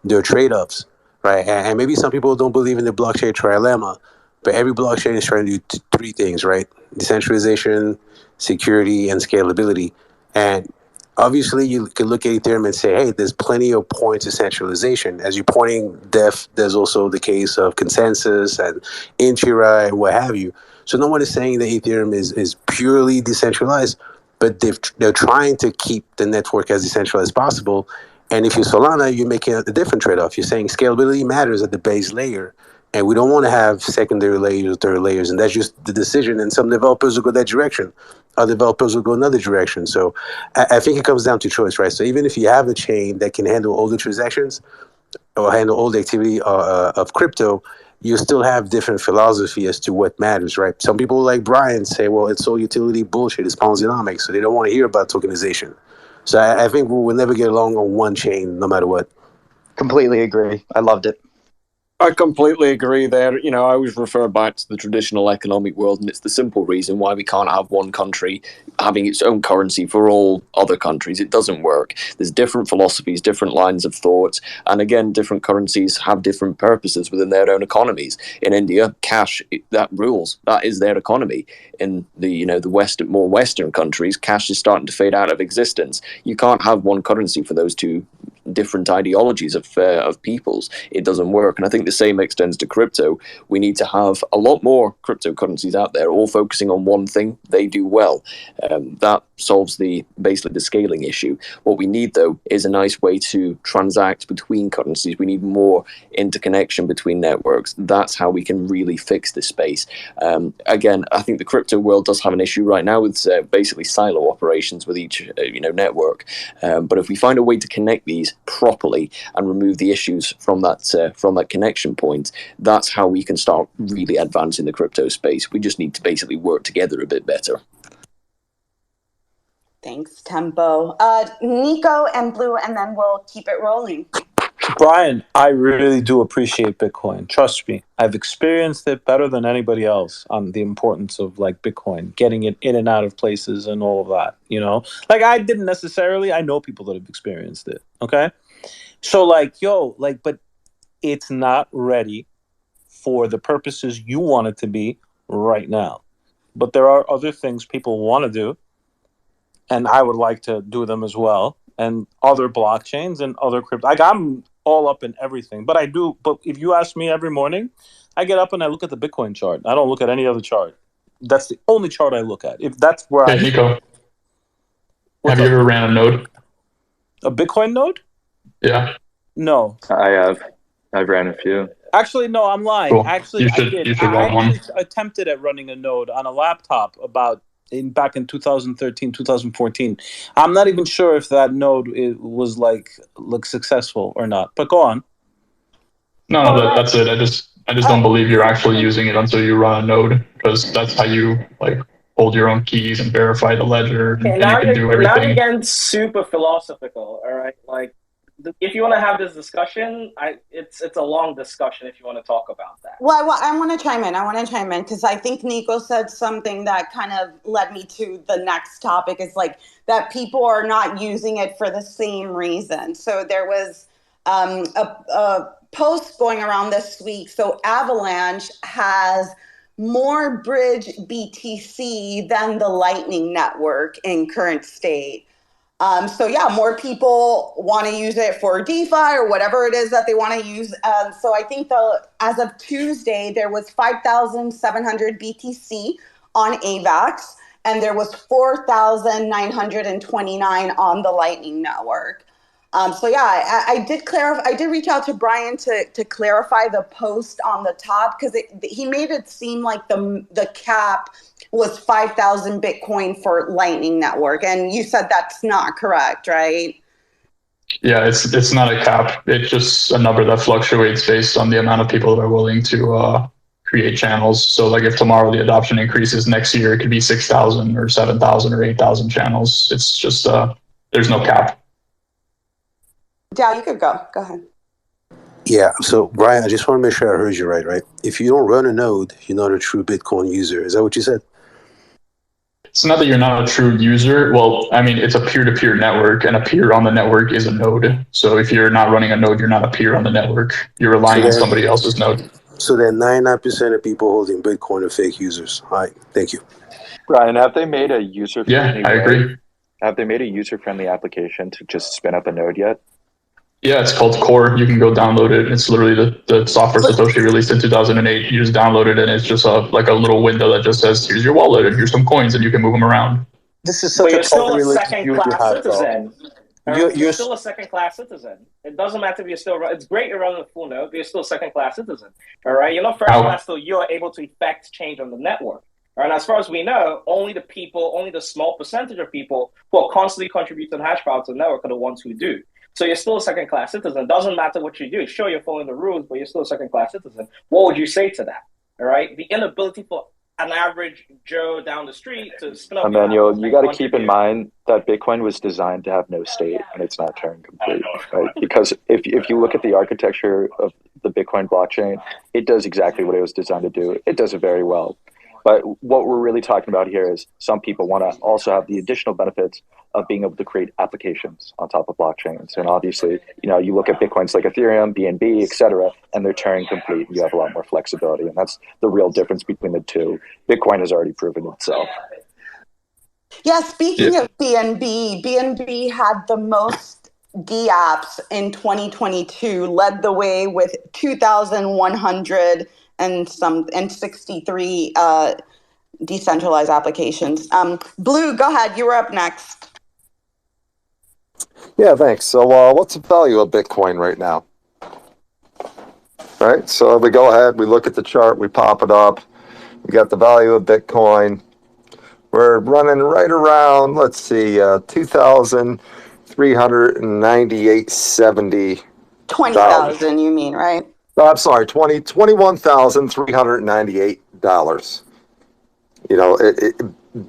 there are trade-offs, right? And maybe some people don't believe in the blockchain trilemma, but every blockchain is trying to do three things, right? Decentralization, security, and scalability. And obviously, you can look at Ethereum and say, hey, there's plenty of points of centralization. As you're pointing, there's also the case of consensus and Inchira and what have you. So no one is saying that Ethereum is purely decentralized, but they're trying to keep the network as decentralized as possible. And if you're Solana, you're making a different trade-off. You're saying scalability matters at the base layer, and we don't want to have secondary layers, third layers, and that's just the decision. And some developers will go that direction. Other developers will go another direction. So I think it comes down to choice, right? So even if you have a chain that can handle all the transactions or handle all the activity of crypto, you still have different philosophy as to what matters, right? Some people like Brian say, well, it's all utility bullshit, it's Ponzi-nomics, so they don't want to hear about tokenization. So I think we'll never get along on one chain, no matter what. Completely agree. I loved it. I completely agree there. I always refer back to the traditional economic world, and it's the simple reason why we can't have one country having its own currency for all other countries. It doesn't work. There's different philosophies, different lines of thought, and again, different currencies have different purposes within their own economies. In India, cash, that rules. That is their economy. In the more Western countries, cash is starting to fade out of existence. You can't have one currency for those two different ideologies of peoples. It doesn't work. And I think the same extends to crypto. We need to have a lot more cryptocurrencies out there, all focusing on one thing they do well. That solves basically the scaling issue. What we need, though, is a nice way to transact between currencies. We need more interconnection between networks. That's how we can really fix this space. Again, I think the crypto world does have an issue right now with basically silo operations with each network. But if we find a way to connect these properly and remove the issues from that connection point, that's how we can start really advancing the crypto space. We just need to basically work together a bit better. Thanks, Tempo. Nico and Blue, and then we'll keep it rolling. Brian, I really do appreciate Bitcoin. Trust me, I've experienced it better than anybody else on the importance of Bitcoin, getting it in and out of places and all of that, I didn't necessarily, I know people that have experienced it. Okay. So but it's not ready for the purposes you want it to be right now. But there are other things people want to do, and I would like to do them as well. And other blockchains and other crypto. I'm all up in everything, but if you ask me every morning, I get up and I look at the Bitcoin chart. I don't look at any other chart. That's the only chart I look at. If that's where Hey, Nico, have you ever ran a node? A Bitcoin node? Yeah. No. I have. I've ran a few. Actually, no, I'm lying. Cool. Actually, I did. You should run I one. actually attempted at running a node on a laptop back in 2013, 2014. I'm not even sure if that node was successful or not. But go on. No, that's it. I just don't believe you're actually using it until you run a node, because that's how you hold your own keys and verify the ledger, and you can do everything. Now you're getting super philosophical, all right? If you want to have this discussion, it's a long discussion if you want to talk about that. Well, I want to chime in because I think Nico said something that kind of led me to the next topic, is that people are not using it for the same reason. So there was a post going around this week. So Avalanche has more bridge BTC than the Lightning Network in current state. So yeah, more people want to use it for DeFi or whatever it is that they want to use. So I think as of Tuesday, there was 5,700 BTC on AVAX, and there was 4,929 on the Lightning Network. So yeah, I did clarify. I did reach out to Brian to clarify the post on the top, because he made it seem like the cap was 5,000 Bitcoin for Lightning Network, and you said that's not correct, right? Yeah, it's not a cap. It's just a number that fluctuates based on the amount of people that are willing to create channels. So like if tomorrow the adoption increases, next year it could be 6,000 or 7,000 or 8,000 channels. It's just there's no cap. Yeah, you could go. Go ahead. Yeah, so Brian, I just want to make sure I heard you right? If you don't run a node, you're not a true Bitcoin user. Is that what you said? It's not that you're not a true user. Well, I mean, it's a peer-to-peer network, and a peer on the network is a node. So if you're not running a node, you're not a peer on the network. You're relying on somebody else's node. So then 99% of people holding Bitcoin are fake users. All right, thank you. Brian, have they made a user-friendly I agree. Have they made a user-friendly application to just spin up a node yet? Yeah, it's called Core. You can go download it. It's literally the software Satoshi released in 2008. You just download it, and it's just like a little window that just says, here's your wallet, and here's some coins, and you can move them around. This is such But a you're still a religious second view you class have, bro. citizen. You're still a second class citizen. It doesn't matter if you're still. It's great you're running a full node, but you're still a second class citizen. All right, you're not first class till you're able to effect change on the network. All right, and as far as we know, only the small percentage of people who are constantly contributing hash power to the network are the ones who do. So you're still a second class citizen. It doesn't matter what you do. Sure, you're following the rules, but you're still a second class citizen. What would you say to that? All right, the inability for an average Joe down the street to spin up. Emmanuel, you got to keep in mind that Bitcoin was designed to have no state, and it's not Turing complete, right? Because if you look at the architecture of the Bitcoin blockchain, it does exactly what it was designed to do. It does it very well. But what we're really talking about here is some people want to also have the additional benefits of being able to create applications on top of blockchains. And obviously, you look at Bitcoins like Ethereum, BNB, et cetera, and they're Turing complete. You have a lot more flexibility. And that's the real difference between the two. Bitcoin has already proven itself. Yeah, speaking of BNB had the most dApps in 2022, led the way with 2,163 decentralized applications. Blue, go ahead. You were up next. Yeah, thanks. So what's the value of Bitcoin right now? Right, so we go ahead, we look at the chart, we pop it up. We got the value of Bitcoin. We're running right around, let's see, 2,398.70. 20,000, you mean, right? Oh, I'm sorry, $21,398.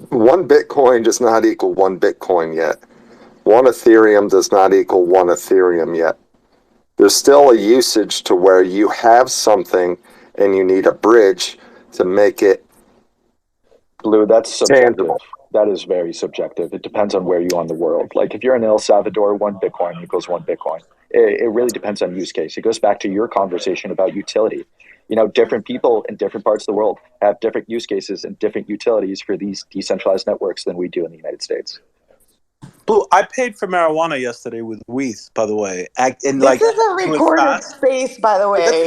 One Bitcoin does not equal one Bitcoin yet. One Ethereum does not equal one Ethereum yet. There's still a usage to where you have something and you need a bridge to make it Blue, that's subjective. tangible. That is very subjective. It depends on where you are in the world. Like if you're in El Salvador, one Bitcoin equals one Bitcoin. It really depends on use case. It goes back to your conversation about utility. Different people in different parts of the world have different use cases and different utilities for these decentralized networks than we do in the United States. Blue, I paid for marijuana yesterday with ETH, by the way. This is a recorded space, by the way.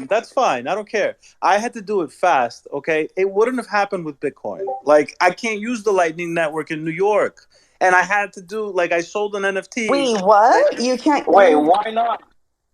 That's fine. I don't care. I had to do it fast, okay? It wouldn't have happened with Bitcoin. Like, I can't use the Lightning Network in New York. And I had to do, I sold an NFT. Wait, what? You can't... Wait, why not?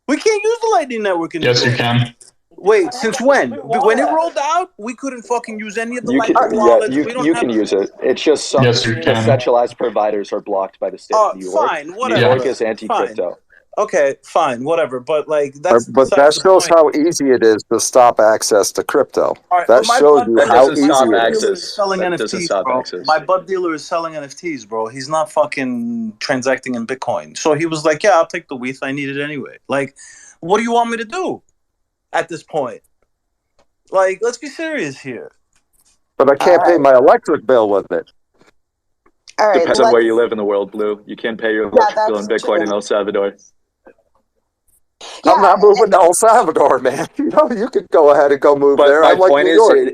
We can't use the Lightning Network in New York. Yes, you can. Wait, since when? When it rolled out, we couldn't fucking use any of the Lightning wallets. You can use it. It's just some decentralized providers are blocked by the state of New York. Fine, whatever. New York is anti-crypto. Okay, fine, whatever. But that's but that shows how easy it is to stop access to crypto. Right, that shows you how easy it is. Selling NFTs, bro. My bud dealer is selling NFTs, bro. He's not fucking transacting in Bitcoin. So he was like, "Yeah, I'll take the ETH. I need it anyway." What do you want me to do at this point? Let's be serious here. But I can't pay my electric bill with it. All right, depends on where you live in the world, Blue. You can't pay your electric bill in Bitcoin in El Salvador. Yeah. I'm not moving to El Salvador, man. You could go ahead and go move there.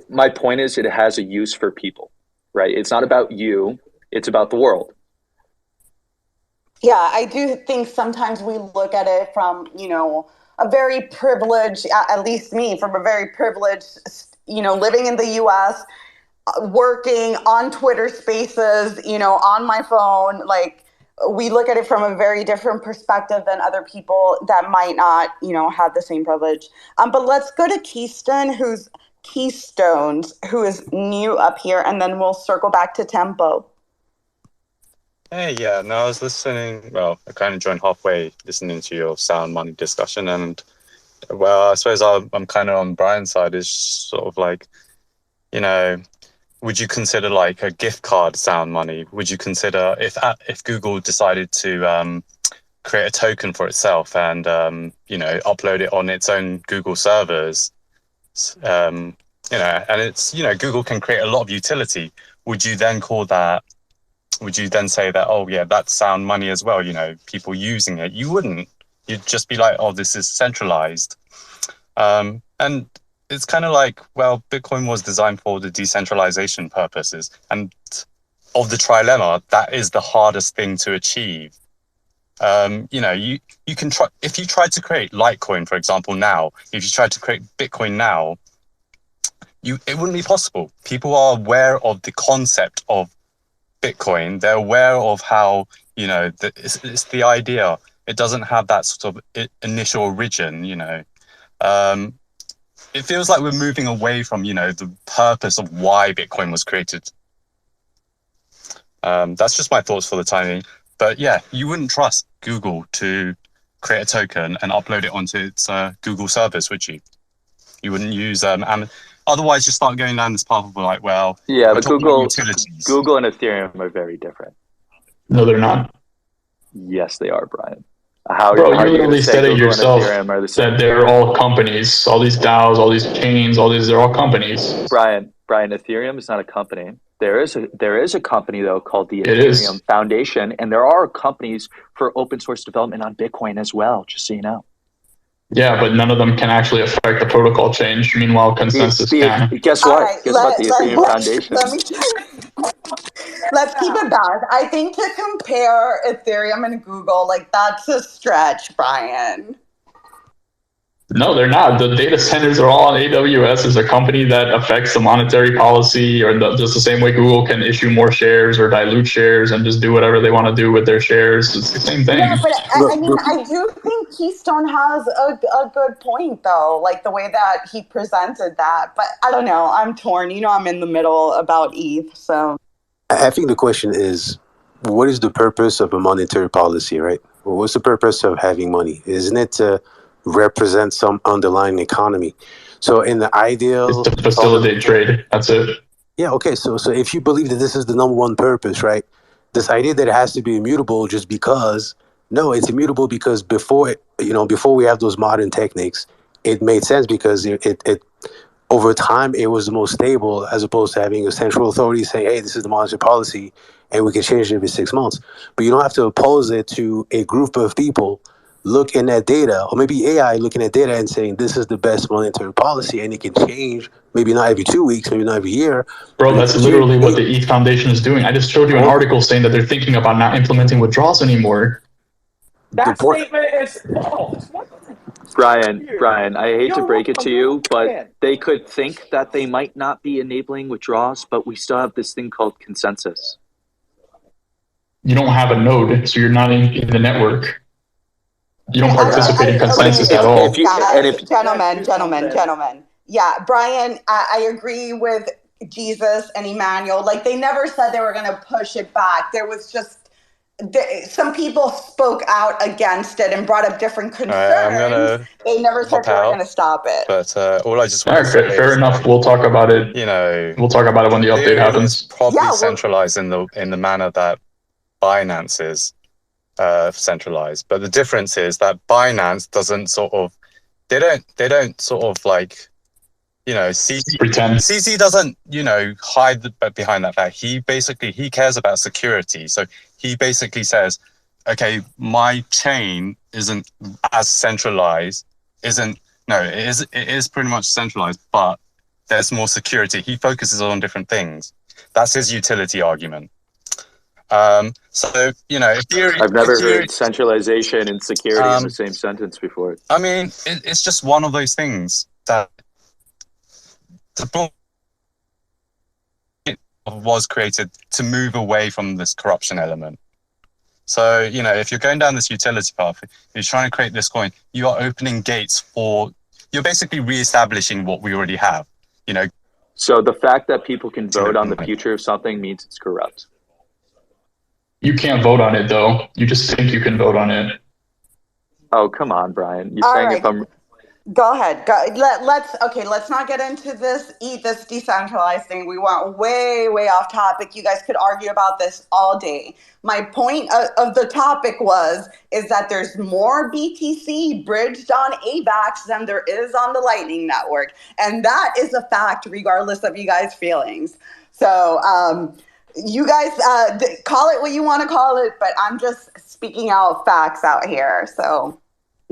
My point is it has a use for people, right? It's not about you. It's about the world. Yeah, I do think sometimes we look at it from, a very privileged, at least me, from a very privileged, living in the US, working on Twitter Spaces, on my phone. Like, we look at it from a very different perspective than other people that might not, have the same privilege. But let's go to Keystones, who is new up here, and then we'll circle back to Tempo. Hey, yeah, no, I was listening. Well, I kind of joined halfway listening to your sound money discussion. And, well, I suppose I'm kind of on Brian's side, is sort of like, would you consider like a gift card sound money? Would you consider if Google decided to create a token for itself and, upload it on its own Google servers, and it's, Google can create a lot of utility. Would you then say that, oh yeah, that's sound money as well, people using it? You wouldn't. You'd just be like, oh, this is centralized. And it's kind of like, well, Bitcoin was designed for the decentralization purposes. And of the trilemma, that is the hardest thing to achieve. You can try, if you tried to create Litecoin, for example, now, if you tried to create Bitcoin now, it wouldn't be possible. People are aware of the concept of Bitcoin. They're aware of how, it's the idea. It doesn't have that sort of initial origin, It feels like we're moving away from, the purpose of why Bitcoin was created. That's just my thoughts for the timing. But yeah, you wouldn't trust Google to create a token and upload it onto its Google service, would you? You wouldn't use otherwise you start going down this path of like, well, Yeah, but Google and Ethereum are very different. No, they're not. Yes, they are, Brian. Bro, you literally said it yourself that they're all companies. All these DAOs, all these chains, they're all companies. Brian, Ethereum is not a company. There is a company though called the Ethereum Foundation, and there are companies for open source development on Bitcoin as well, just so you know. Yeah, but none of them can actually affect the protocol change. Meanwhile, consensus can. Guess what? Right, guess what? The Ethereum Foundation. Let's keep it balanced. I think to compare Ethereum and Google, like, that's a stretch, Brian. No, they're not. The data centers are all on AWS. Is a company that affects the monetary policy, or just the same way Google can issue more shares or dilute shares and just do whatever they want to do with their shares. It's the same thing. Yeah, but I do think Keystone has a good point, though, like the way that he presented that. But I don't know. I'm torn. I'm in the middle about ETH, so. I think the question is, what is the purpose of a monetary policy, right? Well, what's the purpose of having money? Isn't it to represent some underlying economy? So in the ideal... It's to facilitate trade. That's it. Yeah, okay. So if you believe that this is the number one purpose, right? This idea that it has to be immutable just because... No, it's immutable because before we have those modern techniques, it made sense because it over time, it was the most stable, as opposed to having a central authority saying, hey, this is the monetary policy, and we can change it every 6 months. But you don't have to oppose it to a group of people looking at data, or maybe AI looking at data and saying, this is the best monetary policy, and it can change, maybe not every 2 weeks, maybe not every year. Bro, that's literally what the ETH Foundation is doing. I just showed you an article saying that they're thinking about not implementing withdrawals anymore. That statement is false. Brian, I hate to break it to you, but they could think that they might not be enabling withdrawals, but we still have this thing called consensus. You don't have a node, so you're not in the network. You don't participate in consensus at all. Gentlemen. Yeah, Brian, I agree with Jesus and Emmanuel. Like, they never said they were going to push it back. There was just some people spoke out against it and brought up different concerns. They never said they were going to stop it. But all I just want to say is, fair enough. We'll talk about it. We'll talk about it when the update happens. Probably centralized in the manner that Binance is centralized. But the difference is that Binance doesn't they don't sort of like, CZ doesn't, hide behind that fact. He cares about security. So he basically says, okay, my chain isn't as centralized, it is pretty much centralized, but there's more security. He focuses on different things. That's his utility argument. So if you're, I've never heard centralization and security in the same sentence before. I mean, it's just one of those things that the blockchain was created to move away from this corruption element. So, if you're going down this utility path, you're trying to create this coin, you are opening gates you're basically reestablishing what we already have, So the fact that people can vote on the future of something means it's corrupt. You can't vote on it, though. You just think you can vote on it. Oh, come on, Brian. You're All saying right. if I'm... Go ahead. Let's not get into this decentralized thing. We went way off topic. You guys could argue about this all day. My point of the topic is that there's more BTC bridged on AVAX than there is on the Lightning Network. And that is a fact regardless of you guys' feelings. So you guys call it what you want to call it, but I'm just speaking out facts out here. So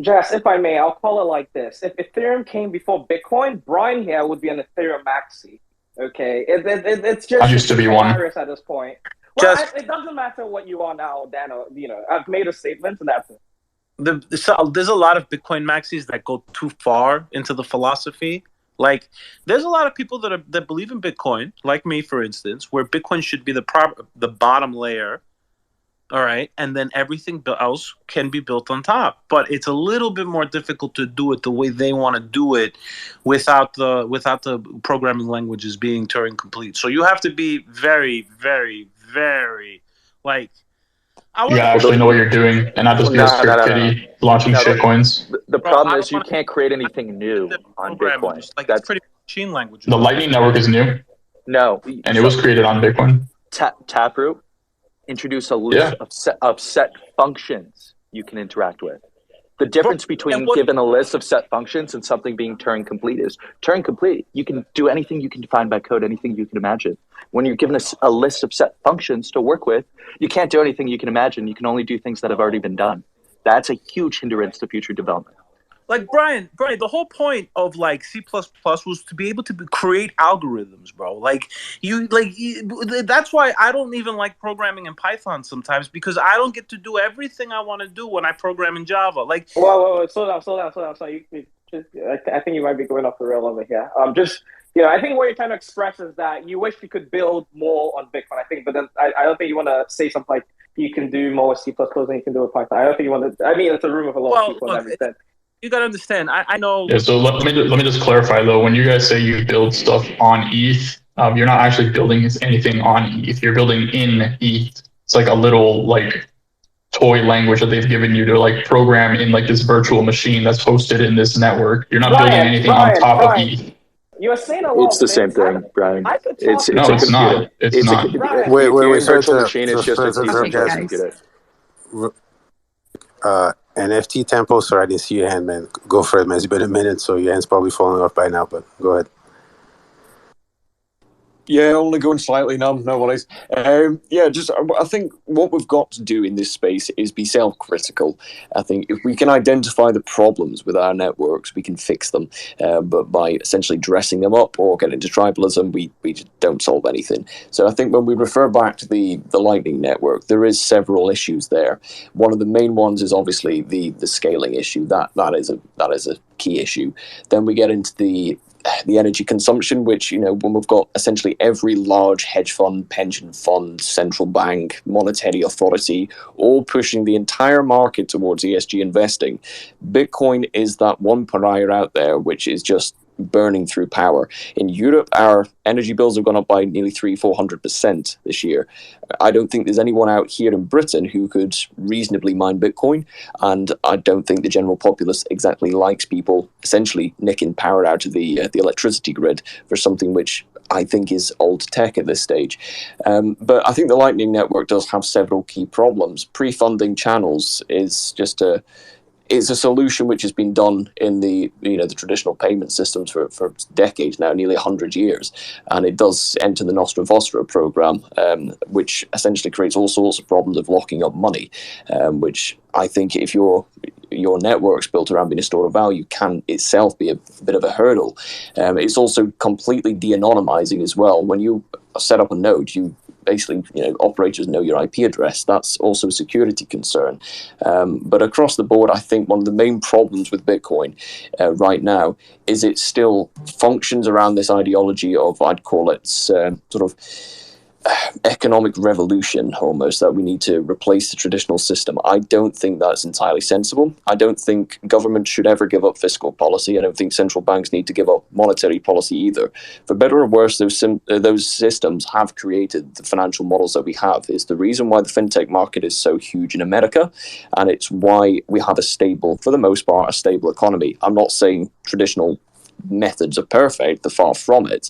Jess, if I may, I'll call it like this. If Ethereum came before Bitcoin, Brian here would be an Ethereum maxi. Okay? It's just... I used to be hilarious one. at this point. Well, it doesn't matter what you are now, Dano. I've made a statement and that's it. There's a lot of Bitcoin maxis that go too far into the philosophy. Like, there's a lot of people that believe in Bitcoin, like me, for instance, where Bitcoin should be the bottom layer. All right, and then everything else can be built on top, but it's a little bit more difficult to do it the way they want to do it, without the programming languages being Turing complete. So you have to be very, very, very you gotta actually know what you're doing, and not just be a script kiddie launching shitcoins. The problem is you can't create anything new on Bitcoin. That's pretty machine language. The Lightning Network is new. No, and it was created on Bitcoin. Taproot introduce a list of set functions you can interact with. The difference between given a list of set functions and something being Turing complete is Turing complete. You can do anything you can define by code, anything you can imagine. When you're given a list of set functions to work with, you can't do anything you can imagine. You can only do things that have already been done. That's a huge hindrance to future development. Like Brian, the whole point of C++ was to be able to create algorithms, bro. That's why I don't even like programming in Python sometimes, because I don't get to do everything I want to do when I program in Java. Whoa, slow down. So I think you might be going off the rail over here. I think what you're trying to express is that you wish you could build more on Bitcoin. I think, but then I don't think you want to say something like you can do more with C++ than you can do with Python. I don't think you want to. I mean, it's a room of a lot of people and everything. You gotta understand. I know. Yeah. So let me just clarify though. When you guys say you build stuff on ETH, you're not actually building anything on ETH. You're building in ETH. It's like a little toy language that they've given you to program in this virtual machine that's hosted in this network. You're not building anything on top of ETH. You're saying a lot. It's the same thing, Brian. It's not. It's not. Wait. Virtual machine is just a decentralized computer. NFT Tempo, sorry, I didn't see your hand, man. Go for it, man. It's been a minute, so your hand's probably falling off by now, but go ahead. Yeah, only going slightly numb, no worries. I think what we've got to do in this space is be self-critical. I think if we can identify the problems with our networks, we can fix them. But by essentially dressing them up or getting into tribalism, we just don't solve anything. So I think when we refer back to the Lightning Network, there is several issues there. One of the main ones is obviously the scaling issue. That is a key issue. Then we get into the energy consumption, which, when we've got essentially every large hedge fund, pension fund, central bank, monetary authority, all pushing the entire market towards ESG investing, Bitcoin is that one pariah out there which is just burning through power. In Europe, our energy bills have gone up by nearly 300-400% this year. I don't think there's anyone out here in Britain who could reasonably mine Bitcoin, and I don't think the general populace exactly likes people essentially nicking power out of the electricity grid for something which I think is old tech at this stage. But I think the Lightning Network does have several key problems. Pre-funding channels is just it's a solution which has been done in the traditional payment systems for decades now, nearly 100 years, and it does enter the Nostra Vostra program, which essentially creates all sorts of problems of locking up money, which I think if your network's built around being a store of value can itself be a bit of a hurdle. It's also completely de-anonymizing as well. When you set up a node, you basically, operators know your IP address. That's also a security concern. But across the board, I think one of the main problems with Bitcoin right now is it still functions around this ideology of, I'd call it sort of economic revolution almost, that we need to replace the traditional system. I don't think that's entirely sensible. I don't think government should ever give up fiscal policy. I don't think central banks need to give up monetary policy either. For better or worse, those systems have created the financial models that we have. It's the reason why the fintech market is so huge in America, and it's why we have for the most part, a stable economy. I'm not saying traditional methods are perfect, they're far from it,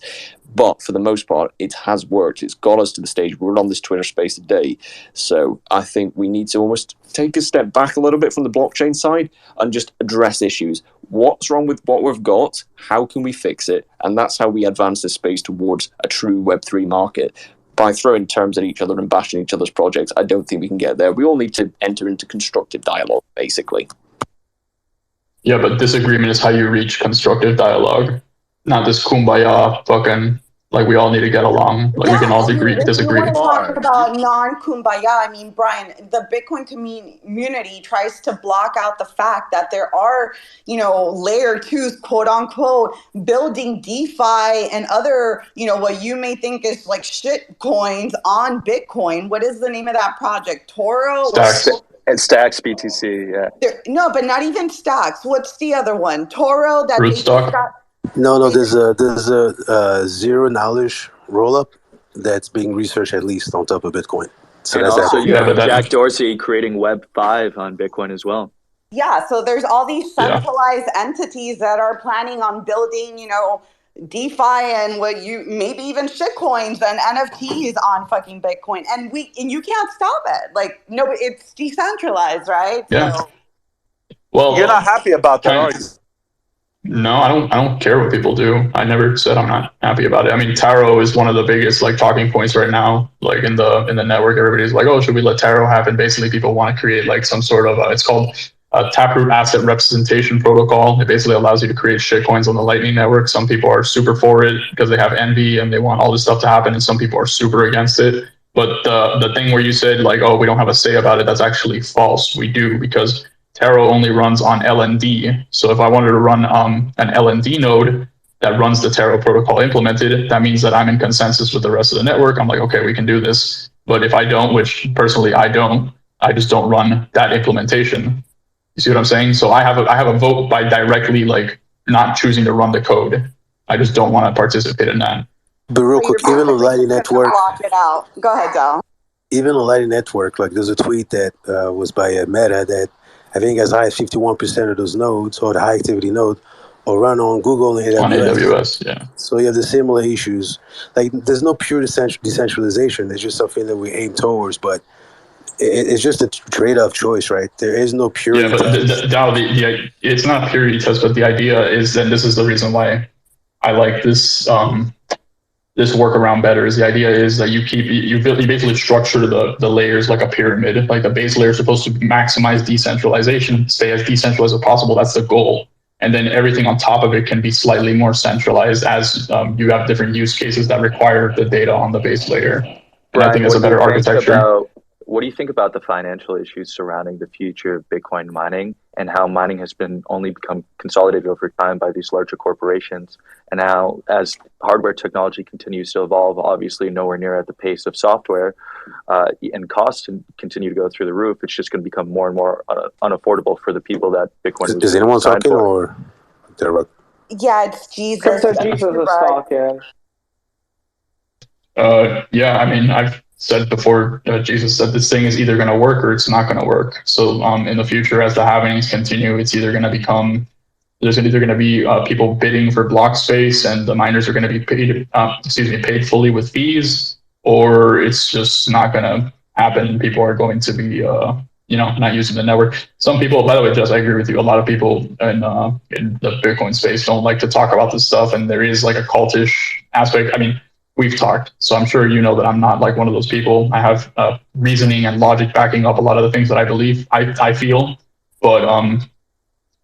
but for the most part it has worked. It's got us to the stage we're on this Twitter space today. So I think we need to almost take a step back a little bit from the blockchain side and just address issues. What's wrong with what we've got? How can we fix it? And that's how we advance this space towards a true Web3 market. By throwing terms at each other and bashing each other's projects, I don't think we can get there. We all need to enter into constructive dialogue, basically. Yeah, but disagreement is how you reach constructive dialogue, not this kumbaya fucking, like we all need to get along. Like we can all disagree. If you want to talk about non-kumbaya, I mean, Brian, the Bitcoin community tries to block out the fact that there are, layer twos, quote unquote, building DeFi and other, what you may think is like shit coins on Bitcoin. What is the name of that project? Toro? Stacks. It's Stacks BTC, yeah. No, but not even Stacks. What's the other one? Toro that they just got. No, there's a zero knowledge rollup that's being researched at least on top of Bitcoin. So and that's also you have Jack Dorsey creating Web 5 on Bitcoin as well. Yeah, so there's all these centralized entities that are planning on building, DeFi and maybe even shitcoins and NFTs on fucking Bitcoin, and you can't stop it. Like, no, it's decentralized, right? Yeah. So, well, you're not happy about that, are you? No, I don't care what people do. I never said I'm not happy about it. I mean, Taro is one of the biggest talking points right now. Like in the network, everybody's like, "Oh, should we let Taro happen?" Basically, people want to create some sort of it's called a Taproot Asset Representation Protocol. It basically allows you to create shitcoins on the Lightning Network. Some people are super for it because they have envy and they want all this stuff to happen, and some people are super against it. But the thing where you said "Oh, we don't have a say about it," that's actually false. We do, because Taro only runs on LND. So if I wanted to run an LND node that runs the Taro protocol implemented, that means that I'm in consensus with the rest of the network. I'm like, okay, we can do this. But if I don't, which personally I don't, I just don't run that implementation. You see what I'm saying? So I have a vote by directly not choosing to run the code. I just don't want to participate in that. But real quick, even on Lightning Network, block it out. Go ahead, Del. Even on Lightning Network, there's a tweet that was by Meta that I think as high as 51% of those nodes, or the high activity node, are run on Google and AWS. On AWS, yeah. So you have the similar issues. There's no pure decentralization. It's just something that we aim towards, but it's just a trade-off choice, right? There is no purity. Yeah, but it's not purity test, but the idea is, and this is the reason why I like this this workaround better, is the idea is that you basically structure the layers like a pyramid. Like the base layer is supposed to maximize decentralization, stay as decentralized as possible. That's the goal. And then everything on top of it can be slightly more centralized as you have different use cases that require the data on the base layer. And Brian, I think it's a better architecture. What do you think about the financial issues surrounding the future of Bitcoin mining, and how mining has been only become consolidated over time by these larger corporations? And now, as hardware technology continues to evolve, obviously nowhere near at the pace of software, and costs continue to go through the roof, it's just going to become more and more unaffordable for the people that Bitcoin is anyone talking or? Yeah, it's Jesus. Jesus is talking. Yeah, I mean, I've said before, Jesus said this thing is either going to work or it's not going to work. So in the future, as the halvings continue, it's either going to become, there's either going to be people bidding for block space and the miners are going to be paid fully with fees, or it's just not going to happen. People are going to be, not using the network. Some people, by the way, Jess, I agree with you. A lot of people in the Bitcoin space don't like to talk about this stuff. And there is a cultish aspect. I mean, we've talked, so I'm sure you know that I'm not one of those people. I have reasoning and logic backing up a lot of the things that I believe, I feel. But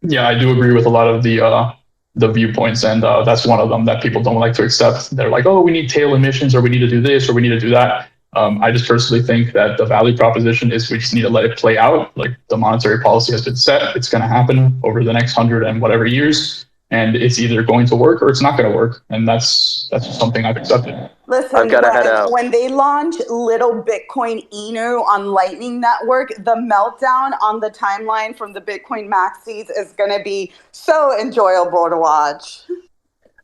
yeah, I do agree with a lot of the viewpoints, and that's one of them that people don't like to accept. They're like, oh, we need tail emissions, or we need to do this, or we need to do that. I just personally think that the value proposition is we just need to let it play out. Like the monetary policy has been set. It's going to happen over the next 100 and whatever years. And it's either going to work or it's not going to work. And that's just something I've accepted. Listen, I've gotta head out. when they launch Little Bitcoin Inu on Lightning Network, the meltdown on the timeline from the Bitcoin maxis is going to be so enjoyable to watch.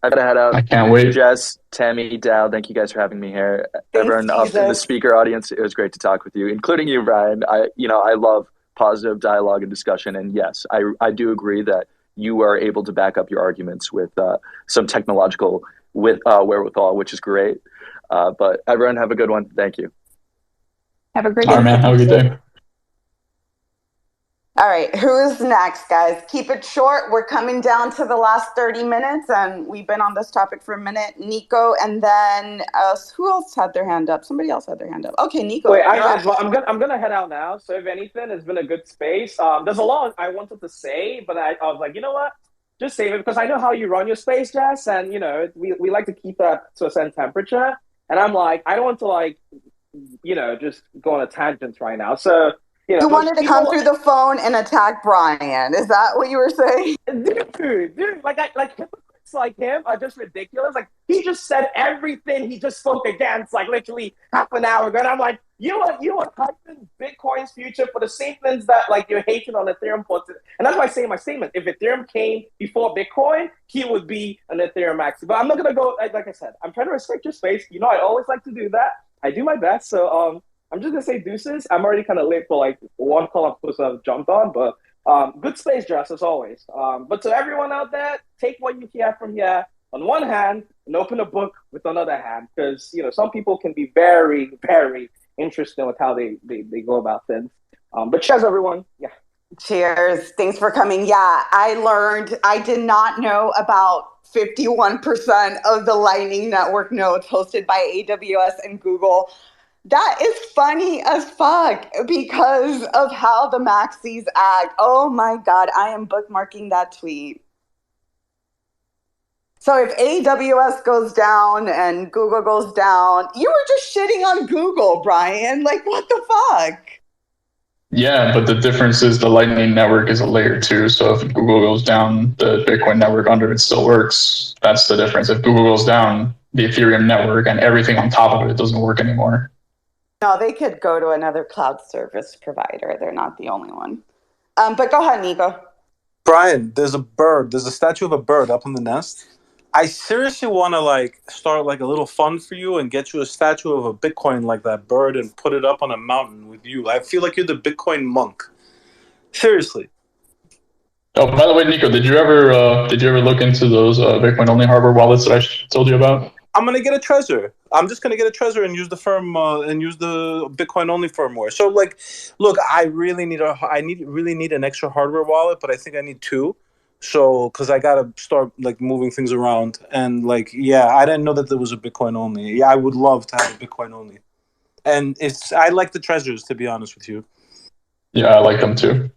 I've gotta head out. I can't wait. Jess, Tammy, Dow, thank you guys for having me here. Everyone up in the speaker audience, it was great to talk with you, including you, Brian. I love positive dialogue and discussion. And yes, I do agree that you are able to back up your arguments with some technological wherewithal, which is great. But everyone have a good one. Thank you. Have a great All right, man. Have a good day. All right, who's next, guys? Keep it short. We're coming down to the last 30 minutes, and we've been on this topic for a minute. Nico, and then who else had their hand up? Somebody else had their hand up. Okay, Nico. Wait, I'm gonna head out now. So if anything, it's been a good space. There's a lot I wanted to say, but I was like, you know what? Just save it because I know how you run your space, Jess, and we like to keep that to a certain temperature. And I'm like, I don't want to just go on a tangent right now. So. You wanted to come through the phone and attack Brian. Is that what you were saying? Dude, like hypocrites like him are just ridiculous. Like he just said everything he just spoke against, like literally half an hour ago. And I'm like, you are hyping Bitcoin's future for the same things that like you're hating on Ethereum for. And that's why I say in my statement, if Ethereum came before Bitcoin, he would be an Ethereum maxi. But I'm not gonna go like I said, I'm trying to respect your space. I always like to do that. I do my best. So I'm just going to say deuces. I'm already kind of late for like one call I'm supposed to have jumped on, but good space, Jess, as always. But to everyone out there, take what you can from here on one hand and open a book with another hand because, some people can be very, very interesting with how they go about things. But cheers, everyone. Yeah. Cheers. Thanks for coming. Yeah, I did not know about 51% of the Lightning Network nodes hosted by AWS and Google. That is funny as fuck because of how the maxis act. Oh my God, I am bookmarking that tweet. So if AWS goes down and Google goes down, you were just shitting on Google, Brian. Like, what the fuck? Yeah, but the difference is the Lightning Network is a layer 2. So if Google goes down, the Bitcoin network under it still works. That's the difference. If Google goes down, the Ethereum network and everything on top of it doesn't work anymore. No, they could go to another cloud service provider. They're not the only one. But go ahead, Nico. Brian, there's a bird. There's a statue of a bird up in the nest. I seriously want to start a little fund for you and get you a statue of a Bitcoin like that bird and put it up on a mountain with you. I feel like you're the Bitcoin monk. Seriously. Oh, by the way, Nico, did you ever look into those Bitcoin only hardware wallets that I told you about? I'm gonna get a Trezor. I'm just gonna get a Trezor and use the Bitcoin only firmware. So look, I really need an extra hardware wallet, but I think I need two. So because I gotta start moving things around and I didn't know that there was a Bitcoin only. Yeah, I would love to have a Bitcoin only, and I like the Trezors, to be honest with you. Yeah, I like them too.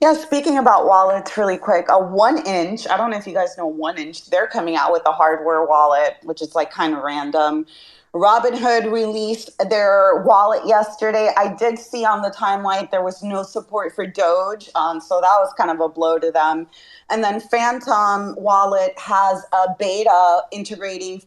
Yeah, speaking about wallets really quick, a 1inch, I don't know if you guys know 1inch, they're coming out with a hardware wallet, which is kind of random. Robinhood released their wallet yesterday. I did see on the timeline there was no support for Doge, so that was kind of a blow to them. And then Phantom Wallet has a beta integrating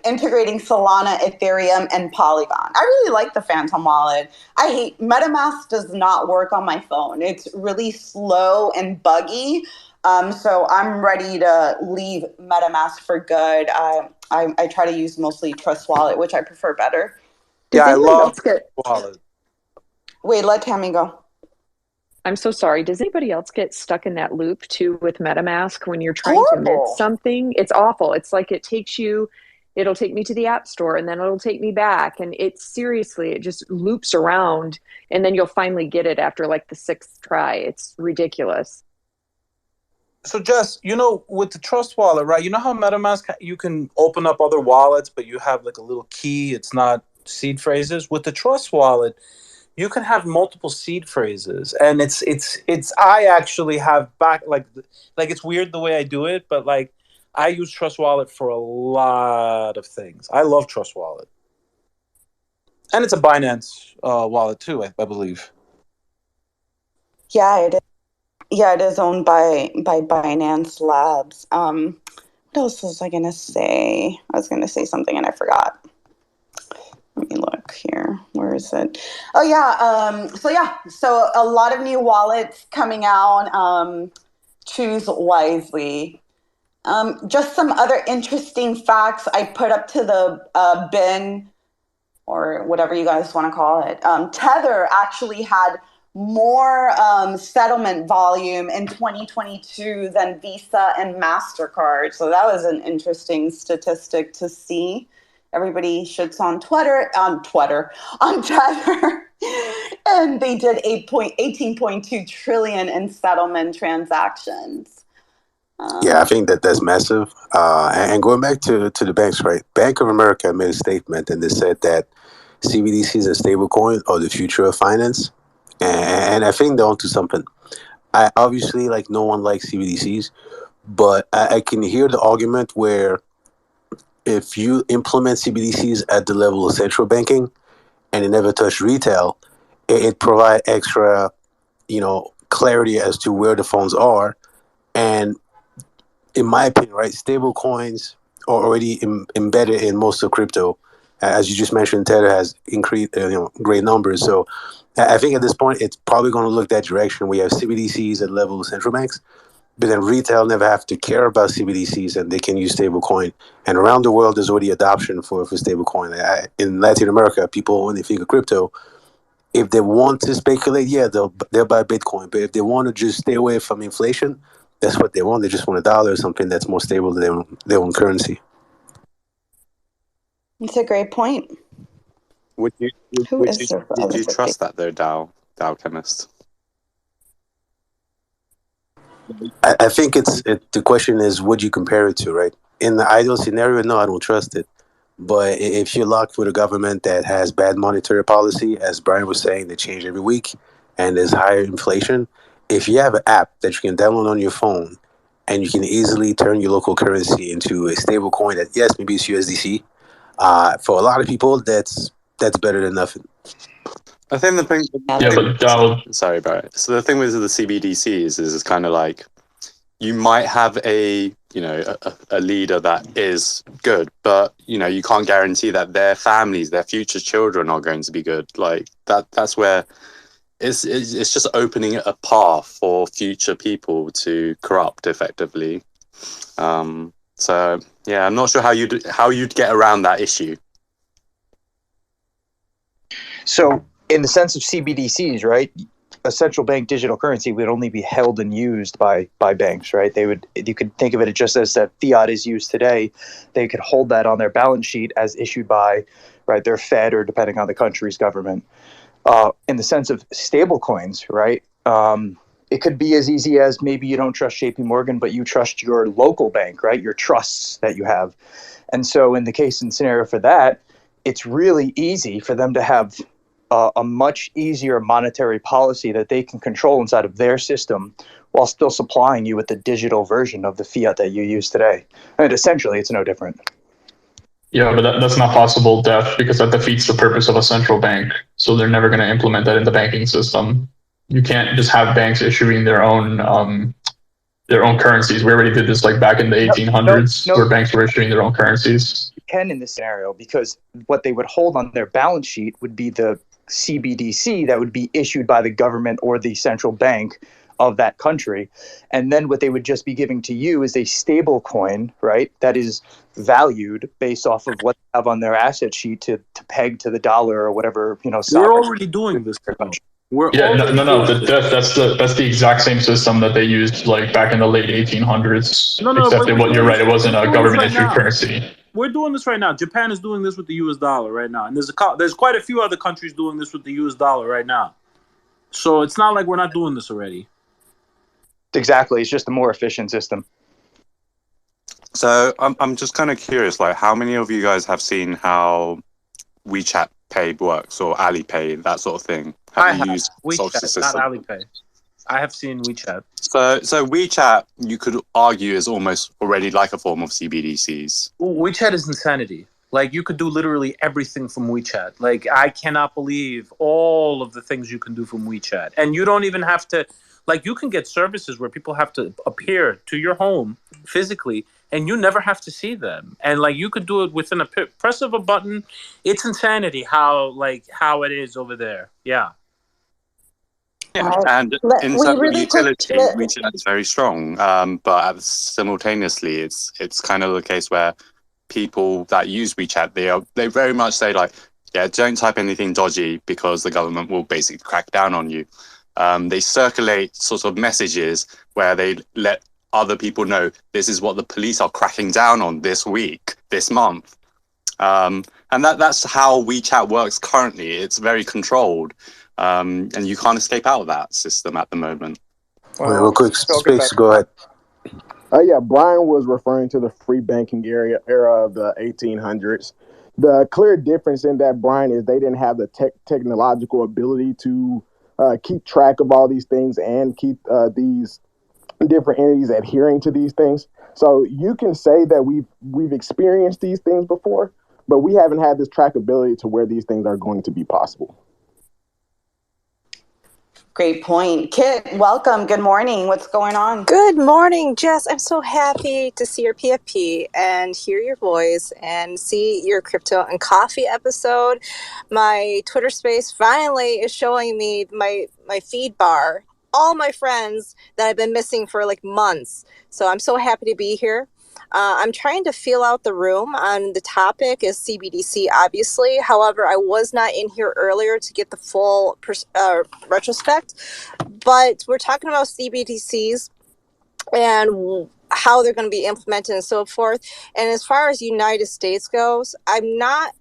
integrating Solana, Ethereum, and Polygon. I really like the Phantom Wallet. I hate MetaMask does not work on my phone. It's really slow and buggy. So I'm ready to leave MetaMask for good. I try to use mostly Trust Wallet, which I prefer better. I love Wallet. Wait, let Tammy go. I'm so sorry. Does anybody else get stuck in that loop too with MetaMask when you're trying to mint something? It's awful. It's like it'll take me to the App Store and then it'll take me back. And it just loops around and then you'll finally get it after the 6th try. It's ridiculous. So Jess, with the Trust Wallet, right? You know how MetaMask, you can open up other wallets, but you have a little key. It's not seed phrases. With the Trust Wallet, you can have multiple seed phrases, and I actually have it's weird the way I do it, but I use Trust Wallet for a lot of things. I love Trust Wallet. And it's a Binance wallet too, I believe. Yeah, it is. Yeah, it is owned by Binance Labs. What else was I gonna say? I was gonna say something and I forgot. Let me look here. Where is it? Oh yeah. So a lot of new wallets coming out. Choose wisely. Just some other interesting facts I put up to the bin, or whatever you guys want to call it. Tether actually had more settlement volume in 2022 than Visa and MasterCard. So that was an interesting statistic to see. Everybody shits on Tether, and they did 18.2 trillion in settlement transactions. Yeah, I think that's massive. And going back to the banks, right? Bank of America made a statement and they said that CBDCs and stablecoin are the future of finance. And I think they're onto something. I obviously, like, no one likes CBDCs, but I can hear the argument where if you implement CBDCs at the level of central banking and it never touch retail, it provide extra, clarity as to where the funds are. And in my opinion, right, stable coins are already embedded in most of crypto. As you just mentioned, Tether has increased, great numbers. So I think at this point, it's probably going to look that direction. We have CBDCs at level of central banks, but then retail never have to care about CBDCs and they can use stablecoin. And around the world, there's already adoption for stablecoin. In Latin America, people, when they think of crypto, if they want to speculate, yeah, they'll buy Bitcoin. But if they want to just stay away from inflation, that's what they want. They just want a dollar or something that's more stable than their own currency. It's a great point. Did you trust that though, Dow Chemist? I think the question is, would you compare it to, right? In the ideal scenario, no, I don't trust it. But if you're locked with a government that has bad monetary policy, as Brian was saying, they change every week, and there's higher inflation, if you have an app that you can download on your phone and you can easily turn your local currency into a stable coin that, yes, maybe it's USDC, for a lot of people, that's better than nothing. I think the thing. Sorry, Barrett. So the thing with the CBDCs is it's kind of like you might have a leader that is good, but you can't guarantee that their families, their future children are going to be good. Like that's where it's just opening a path for future people to corrupt effectively. So yeah, I'm not sure how you'd get around that issue. So in the sense of CBDCs, right? A central bank digital currency would only be held and used by banks, right? You could think of it just as that fiat is used today. They could hold that on their balance sheet as issued by, right, their Fed or depending on the country's government. In the sense of stable coins, right? It could be as easy as maybe you don't trust JP Morgan, but you trust your local bank, right? Your trusts that you have. And so in the case and scenario for that, it's really easy for them to have a much easier monetary policy that they can control inside of their system while still supplying you with the digital version of the fiat that you use today. And essentially, it's no different. Yeah, but that's not possible, Def, because that defeats the purpose of a central bank. So they're never going to implement that in the banking system. You can't just have banks issuing their own currencies. We already did this like back in the 1800s, where banks were issuing their own currencies. You can in this scenario because what they would hold on their balance sheet would be the CBDC that would be issued by the government or the central bank of that country. And then what they would just be giving to you is a stable coin, right? That is valued based off of what they have on their asset sheet to peg to the dollar or whatever, We're already doing this. That's the exact same system that they used like back in the late 1800s. Except you're right, it wasn't a government issued currency. We're doing this right now. Japan is doing this with the US dollar right now. And there's quite a few other countries doing this with the US dollar right now. So it's not like we're not doing this already. Exactly. It's just a more efficient system. So I'm just kind of curious, like how many of you guys have seen how WeChat Pay works or Alipay, that sort of thing? Have you used WeChat, not Alipay. I have seen WeChat. So WeChat, you could argue, is almost already like a form of CBDCs. WeChat is insanity. Like, you could do literally everything from WeChat. Like, I cannot believe all of the things you can do from WeChat. And you don't even have to, like, you can get services where people have to appear to your home physically, and you never have to see them. And, like, you could do it within a press of a button. It's insanity how it is over there. Yeah. Yeah, and in We terms of really utility, WeChat is very strong. But simultaneously, it's kind of the case where people that use WeChat, they very much say, like, yeah, don't type anything dodgy because the government will basically crack down on you. They circulate sort of messages where they let other people know this is what the police are cracking down on this week, this month. And that's how WeChat works currently. It's very controlled. And you can't escape out of that system at the moment. Wait, real quick, Space, go ahead. Yeah, Brian was referring to the free banking era of the 1800s. The clear difference in that, Brian, is they didn't have the technological ability to keep track of all these things and keep these different entities adhering to these things. So you can say that we've experienced these things before, but we haven't had this trackability to where these things are going to be possible. Great point. Kit, welcome. Good morning. What's going on? Good morning, Jess. I'm so happy to see your PFP and hear your voice and see your Crypto and Coffee episode. My Twitter space finally is showing me my feed bar, all my friends that I've been missing for like months. So I'm so happy to be here. I'm trying to feel out the room on the topic is CBDC, obviously. However, I was not in here earlier to get the full retrospect. But we're talking about CBDCs and how they're going to be implemented and so forth. And as far as United States goes, I'm not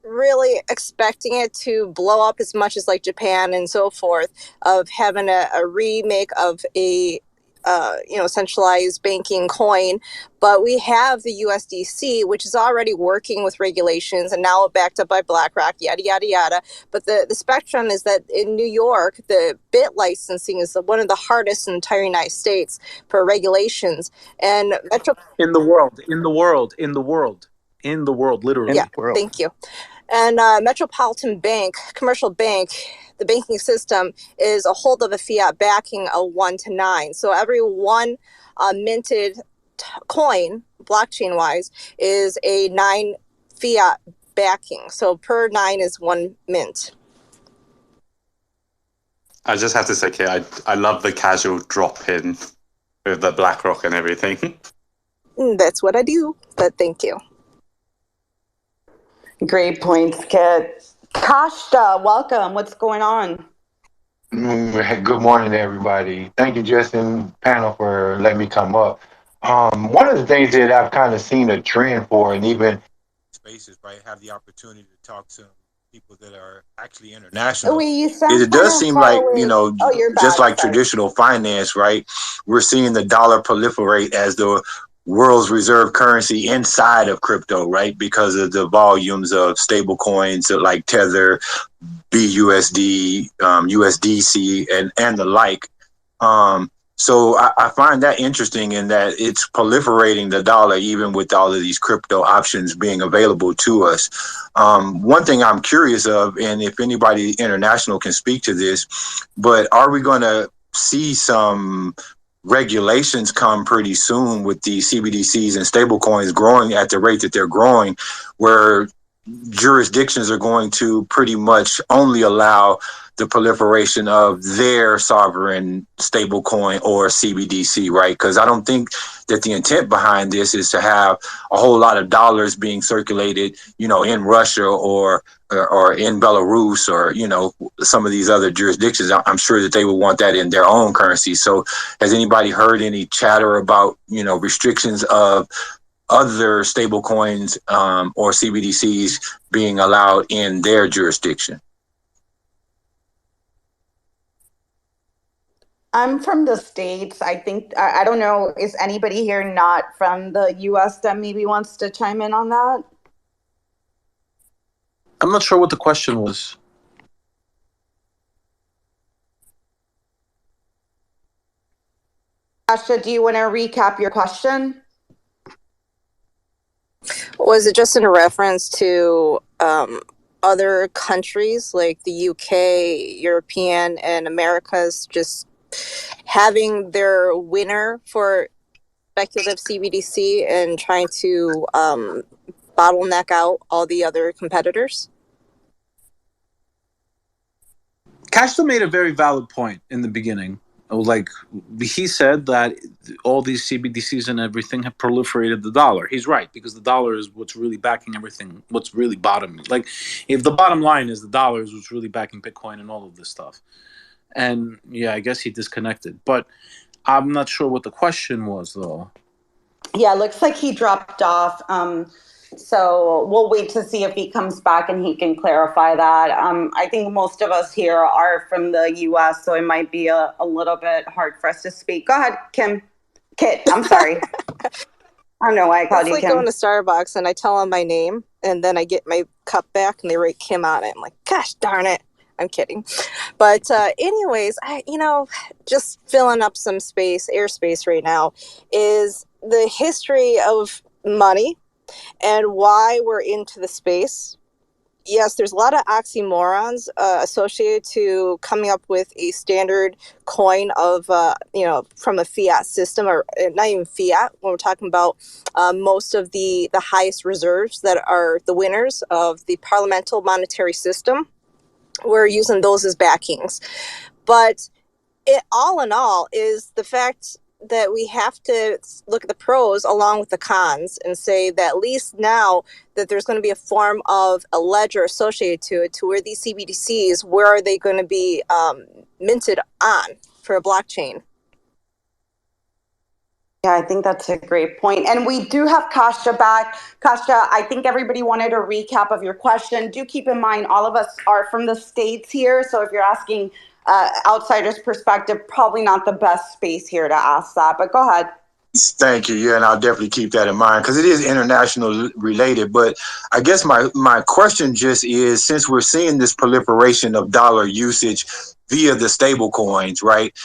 really expecting it to blow up as much as like Japan and so forth, of having a remake of a centralized banking coin. But we have the USDC, which is already working with regulations and now backed up by BlackRock, yada, yada, yada. But the spectrum is that in New York, the bit licensing is one of the hardest in the entire United States for regulations. And In the world, literally. Yeah, thank you. And Metropolitan Bank, commercial bank, the banking system is a hold of a fiat backing of 1 to 9. So every one minted coin, blockchain-wise, is a 9 fiat backing. So per 9 is 1 mint. I just have to say, Kate, I love the casual drop in with the BlackRock and everything. That's what I do, but thank you. Great points, Kit. Kashta, welcome. What's going on? Good morning, everybody. Thank you, Justin, panel, for letting me come up. One of the things that I've kind of seen a trend for, and even spaces, right, have the opportunity to talk to people that are actually international. Oh, wait, you sound It does seem like, away. You're just back. like traditional finance, right? We're seeing the dollar proliferate as the world's reserve currency inside of crypto, right? Because of the volumes of stable coins like Tether, BUSD, USDC, and the like. So I find that interesting in that it's proliferating the dollar, even with all of these crypto options being available to us. One thing I'm curious of, and if anybody international can speak to this, but are we going to see some regulations come pretty soon with the CBDCs and stablecoins growing at the rate that they're growing, where jurisdictions are going to pretty much only allow the proliferation of their sovereign stablecoin or CBDC, right? Because I don't think that the intent behind this is to have a whole lot of dollars being circulated, in Russia or in Belarus or, some of these other jurisdictions. I'm sure that they would want that in their own currency. So has anybody heard any chatter about, restrictions of other stable coins or CBDCs being allowed in their jurisdiction? I'm from the States. I think, I don't know, is anybody here not from the US that maybe wants to chime in on that? I'm not sure what the question was. Asha, do you want to recap your question? Was it just in reference to other countries like the UK, European, and Americas just having their winner for speculative CBDC and trying to bottleneck out all the other competitors? Cashflow made a very valid point in the beginning. Like, he said that all these CBDCs and everything have proliferated the dollar. He's right, because the dollar is what's really backing everything, what's really bottoming. Like, if the bottom line is the dollar is what's really backing Bitcoin and all of this stuff. And yeah, I guess he disconnected. But I'm not sure what the question was, though. Yeah, looks like he dropped off. So we'll wait to see if he comes back and he can clarify that. I think most of us here are from the US, so it might be a little bit hard for us to speak. Go ahead, Kit, I'm sorry. I don't know why I called It's you like Kim. going to Starbucks and I tell them my name and then I get my cup back and they write Kim on it. I'm like, gosh darn it. I'm kidding. But anyways, just filling up some airspace right now is the history of money and why we're into the space. Yes, there's a lot of oxymorons associated to coming up with a standard coin of, from a fiat system, or not even fiat, when we're talking about most of the highest reserves that are the winners of the parliamentary monetary system. We're using those as backings. But it all in all is the fact that we have to look at the pros along with the cons and say that at least now that there's going to be a form of a ledger associated to it, to where these CBDCs, where are they going to be minted on for a blockchain? Yeah, I think that's a great point. And we do have Kasha back. Kasha, I think everybody wanted a recap of your question. Do keep in mind, all of us are from the States here. So if you're asking outsider's perspective, probably not the best space here to ask that. But go ahead. Thank you. Yeah, and I'll definitely keep that in mind because it is international related. But I guess my question just is, since we're seeing this proliferation of dollar usage via the stable coins, right?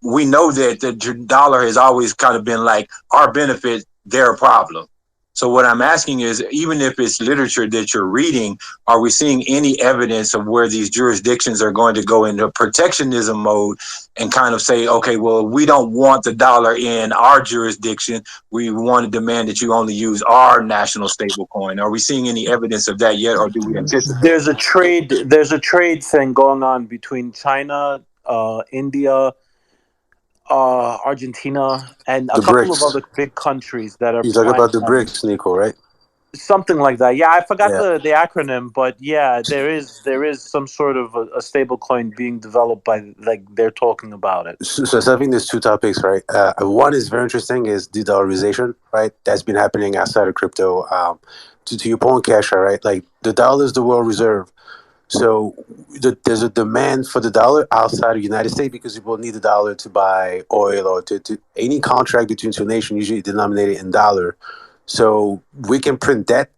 We know that the dollar has always kind of been like our benefit, their problem. So what I'm asking is, even if it's literature that you're reading, are we seeing any evidence of where these jurisdictions are going to go into protectionism mode and kind of say, okay, well, we don't want the dollar in our jurisdiction. We want to demand that you only use our national stable coin. Are we seeing any evidence of that yet, or do we anticipate? There's a trade thing going on between China, India, Argentina, and a The couple of BRICS. other big countries that are You talk planning about the on BRICS, Nico, right? something like that. Yeah, I forgot Yeah. the acronym, but yeah, there is some sort of a stable coin being developed by, like, they're talking about it. So I think there's two topics, right? One is very interesting, is de-dollarization, right? That's been happening outside of crypto. To your point, Kasha, right? Like, the dollar is the world reserve. So there's a demand for the dollar outside of the United States because people need the dollar to buy oil or to any contract between two nations, usually denominated in dollar. So we can print debt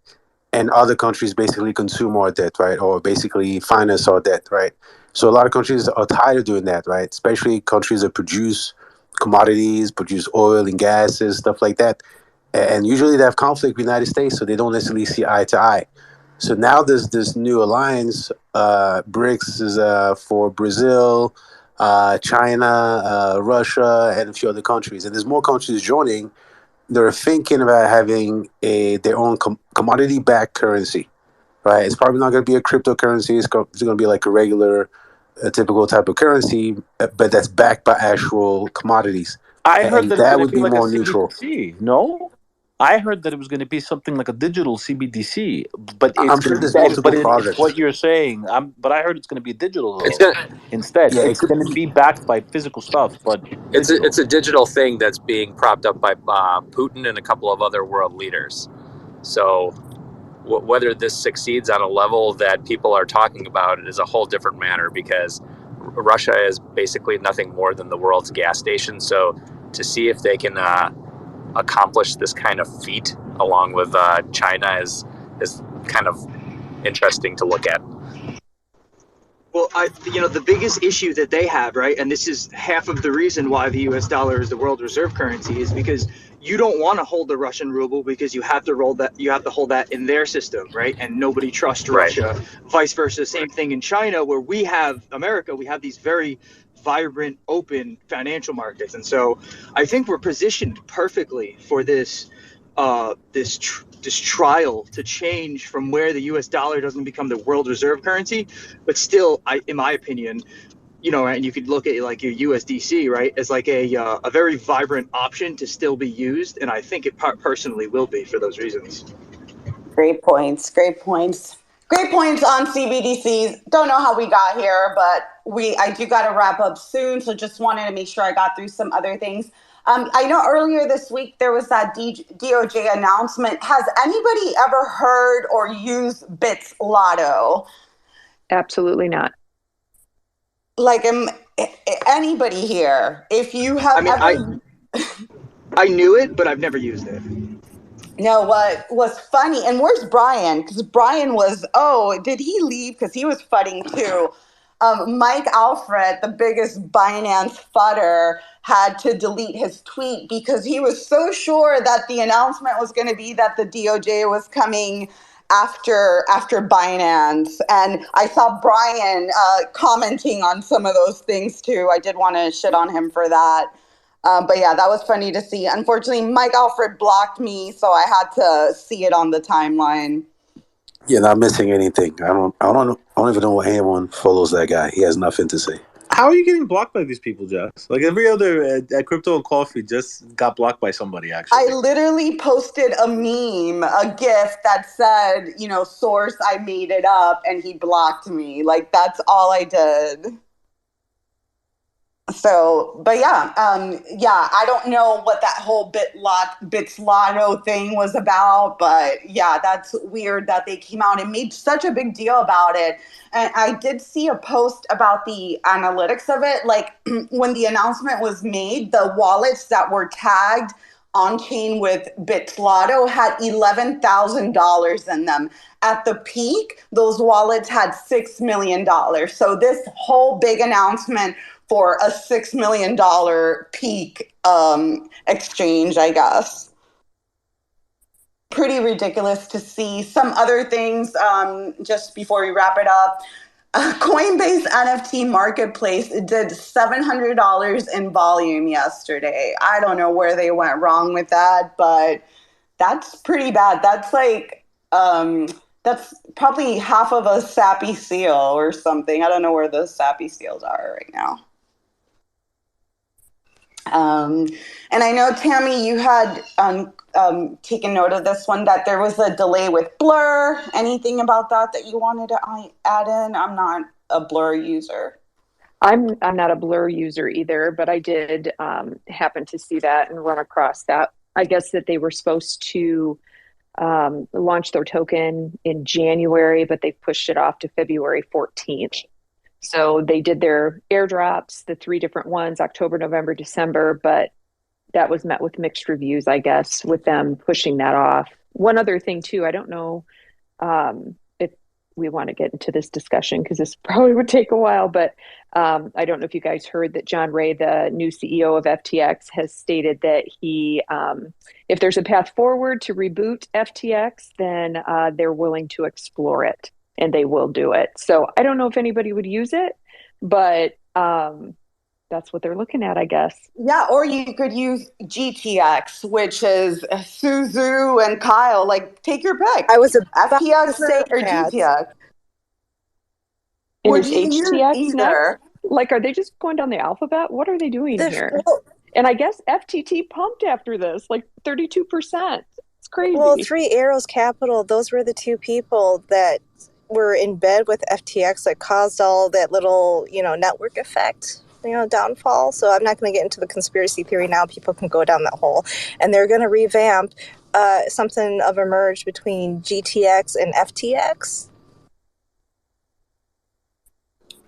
and other countries basically consume our debt, right? Or basically finance our debt, right? So a lot of countries are tired of doing that, right? Especially countries that produce commodities, produce oil and gases, stuff like that. And usually they have conflict with the United States, so they don't necessarily see eye to eye. So now there's this new alliance. BRICS is for Brazil, China, Russia, and a few other countries. And there's more countries joining. They're thinking about having their own commodity-backed currency, right? It's probably not going to be a cryptocurrency. It's going to be like a regular, typical type of currency, but that's backed by actual commodities. I heard And that it's that going to would be be like a more neutral. CBDC. No, I heard that it was going to be something like a digital CBDC, but it's I'm sure going there's to, multiple it's projects. what you're saying. But I heard it's going to be digital It's though. gonna. Instead, Yeah, it it's could. going to be backed by physical stuff, but digital. It's a digital thing that's being propped up by Putin and a couple of other world leaders. So whether this succeeds on a level that people are talking about, it is a whole different matter, because Russia is basically nothing more than the world's gas station. So to see if they can accomplish this kind of feat along with China is kind of interesting to look at. Well, the biggest issue that they have, right, and this is half of the reason why the U.S. dollar is the world reserve currency, is because you don't want to hold the Russian ruble because you have to hold that in their system, right? And nobody trusts Russia. Vice versa, same thing in China, where we have these very vibrant, open financial markets, and so I think we're positioned perfectly for this trial to change from where the U.S. dollar doesn't become the world reserve currency, but still, in my opinion, and you could look at like your USDC, right, as like a very vibrant option to still be used, and I think it personally will be for those reasons. Great points. Great points. Great points on CBDCs. Don't know how we got here, but I do got to wrap up soon, so just wanted to make sure I got through some other things. I know earlier this week there was that DOJ announcement. Has anybody ever heard or used Bits Lotto? Absolutely not. Like, anybody here? If you have I knew it, but I've never used it. No, what was funny, and where's Brian? Because Brian did he leave? Because he was fudding too. Mike Alfred, the biggest Binance fudder, had to delete his tweet because he was so sure that the announcement was going to be that the DOJ was coming after Binance. And I saw Brian commenting on some of those things too. I did want to shit on him for that. But yeah, that was funny to see. Unfortunately, Mike Alfred blocked me, so I had to see it on the timeline. You're not missing anything. I don't even know why anyone follows that guy. He has nothing to say. How are you getting blocked by these people, Jess? Like every other at Crypto and Coffee just got blocked by somebody, actually. I literally posted a meme, a GIF that said, source, I made it up, and he blocked me. Like, that's all I did. So, but I don't know what that whole Bits Lotto thing was about, but yeah, that's weird that they came out and made such a big deal about it. And I did see a post about the analytics of it. Like when the announcement was made, the wallets that were tagged on chain with Bits Lotto had $11,000 in them. At the peak, those wallets had $6 million. So this whole big announcement for a $6 million peak exchange, I guess. Pretty ridiculous to see. Some other things, just before we wrap it up. Coinbase NFT Marketplace did $700 in volume yesterday. I don't know where they went wrong with that, but that's pretty bad. That's like, that's probably half of a Sappy seal or something. I don't know where the Sappy seals are right now. And I know, Tammy, you had taken note of this one, that there was a delay with Blur. Anything about that you wanted to add in? I'm not a Blur user. I'm not a Blur user either, but I did happen to see that and run across that. I guess that they were supposed to launch their token in January, but they pushed it off to February 14th. So they did their airdrops, the 3 different ones, October, November, December, but that was met with mixed reviews, I guess, with them pushing that off. One other thing, too, I don't know if we want to get into this discussion because this probably would take a while, but I don't know if you guys heard that John Ray, the new CEO of FTX, has stated that he, if there's a path forward to reboot FTX, then they're willing to explore it. And they will do it. So I don't know if anybody would use it, but that's what they're looking at, I guess. Yeah, or you could use GTX, which is Suzu and Kyle. Like, take your pick. I was FTX or GTX. And is HTX next? Like, are they just going down the alphabet? What are they doing here? And I guess FTT pumped after this, like 32%. It's crazy. Well, Three Arrows Capital, those were the 2 people that were in bed with FTX that caused all that little, network effect, downfall. So I'm not going to get into the conspiracy theory now. People can go down that hole. And they're going to revamp something of a merge between GTX and FTX.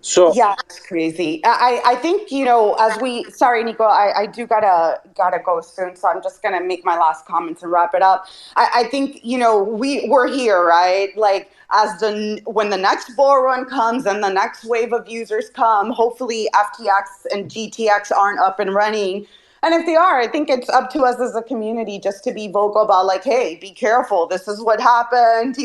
So Yeah, it's crazy. I think, as sorry, Nico, I do gotta go soon, so I'm just gonna make my last comments and wrap it up. I think, we're here, right? Like, when the next bull run comes and the next wave of users come, hopefully FTX and GTX aren't up and running. And if they are, I think it's up to us as a community just to be vocal about, like, hey, be careful. This is what happened,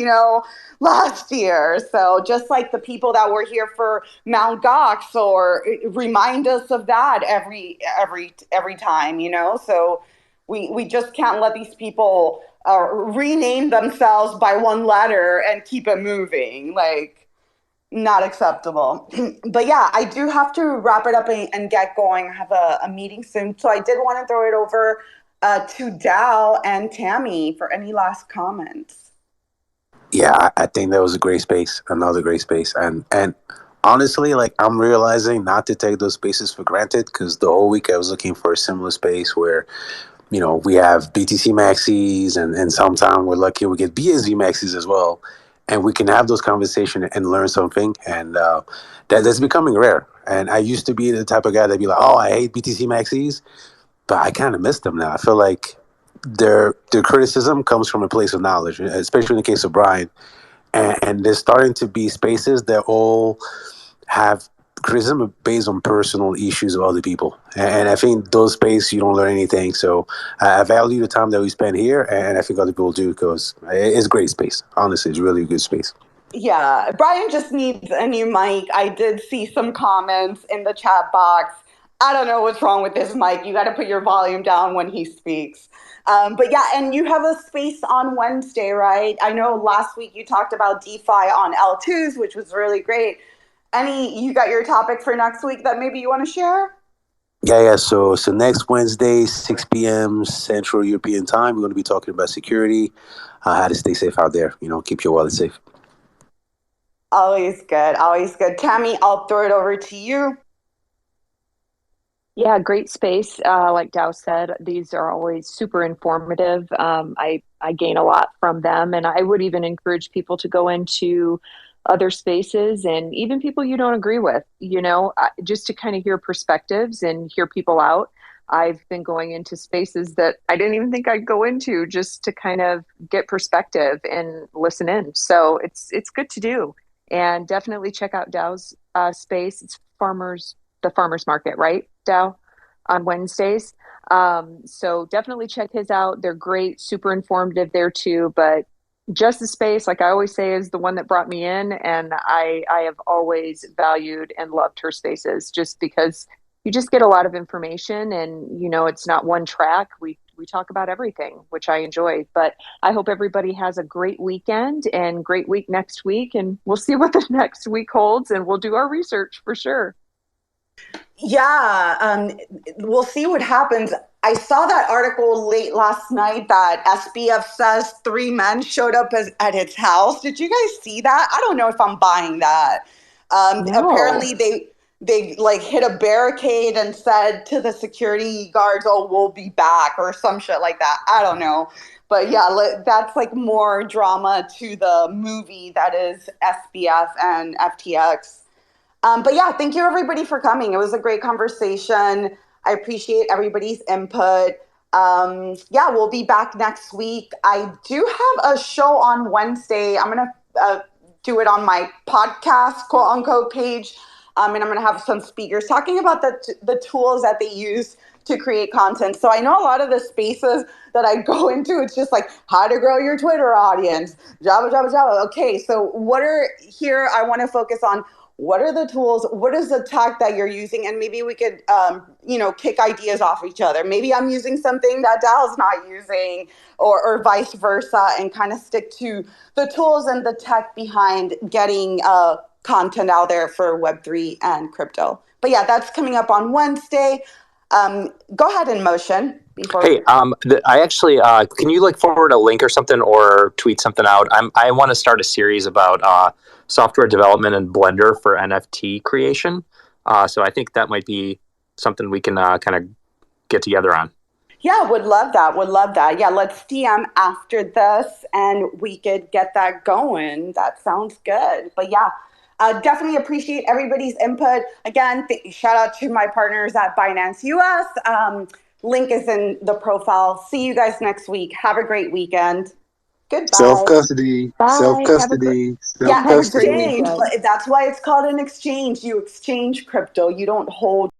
last year. So just like the people that were here for Mount Gox, or remind us of that every time, So we just can't let these people rename themselves by one letter and keep it moving. Like, not acceptable. But yeah, I do have to wrap it up and get going. I have a meeting soon. So I did want to throw it over to Dow and Tammy for any last comments. Yeah, I think that was a great space, another great space, and honestly, like, I'm realizing not to take those spaces for granted, because the whole week I was looking for a similar space where we have BTC maxis, and sometimes we're lucky we get BSV maxis as well, and we can have those conversations and learn something, and that's becoming rare. And I used to be the type of guy that'd be like, oh, I hate BTC maxis, but I kind of miss them now. I feel like their criticism comes from a place of knowledge, especially in the case of Brian. And there's starting to be spaces that all have criticism based on personal issues of other people. And I think those spaces, you don't learn anything. So I value the time that we spend here, and I think other people do, because it's great space. Honestly, it's really a good space. Yeah, Brian just needs a new mic. I did see some comments in the chat box. I don't know what's wrong with this mic. You got to put your volume down when he speaks. But yeah, and you have a space on Wednesday, right? I know last week you talked about DeFi on L2s, which was really great. You got your topic for next week that maybe you want to share? Yeah. So next Wednesday, 6 p.m. Central European time, we're going to be talking about security, how to stay safe out there. Keep your wallet safe. Always good. Always good. Tammy, I'll throw it over to you. Yeah, great space. Like Dow said, these are always super informative. I gain a lot from them, and I would even encourage people to go into other spaces, and even people you don't agree with, just to kind of hear perspectives and hear people out. I've been going into spaces that I didn't even think I'd go into, just to kind of get perspective and listen in. So it's good to do, and definitely check out Dow's space. It's the farmers market, right, Dow, on Wednesdays. So definitely check his out. They're great, super informative there too. But just the space, like I always say, is the one that brought me in, and I have always valued and loved her spaces, just because you just get a lot of information, and it's not one track. We talk about everything, which I enjoy. But I hope everybody has a great weekend and great week next week, and we'll see what the next week holds, and we'll do our research for sure. Yeah, we'll see what happens. I saw that article late last night that SBF says 3 men showed up at his house. Did you guys see that? I don't know if I'm buying that. No. Apparently they like hit a barricade and said to the security guards, "Oh, we'll be back," or some shit like that. I don't know. But yeah, that's like more drama to the movie that is SBF and FTX. But yeah, thank you everybody for coming. It was a great conversation. I appreciate everybody's input. Yeah, we'll be back next week. I do have a show on Wednesday. I'm going to do it on my podcast, quote unquote, page. And I'm going to have some speakers talking about the tools that they use to create content. So I know a lot of the spaces that I go into, it's just like how to grow your Twitter audience, Java. Okay, so here I want to focus on what are the tools, what is the tech that you're using, and maybe we could, kick ideas off each other. Maybe I'm using something that Dal's not using, or vice versa, and kind of stick to the tools and the tech behind getting content out there for Web3 and crypto. But yeah, that's coming up on Wednesday. Go ahead and motion before. Hey, I actually can you forward a link or something, or tweet something out? I want to start a series about software development and Blender for NFT creation. So I think that might be something we can kind of get together on. Yeah, would love that. Yeah, let's DM after this and we could get that going. That sounds good. But yeah, Definitely appreciate everybody's input. Again, shout out to my partners at Binance US. Link is in the profile. See you guys next week. Have a great weekend. Goodbye. Self-custody. Bye. Self-custody. Yeah, have a great Self-custody. exchange. weekend. That's why it's called an exchange. You exchange crypto. You don't hold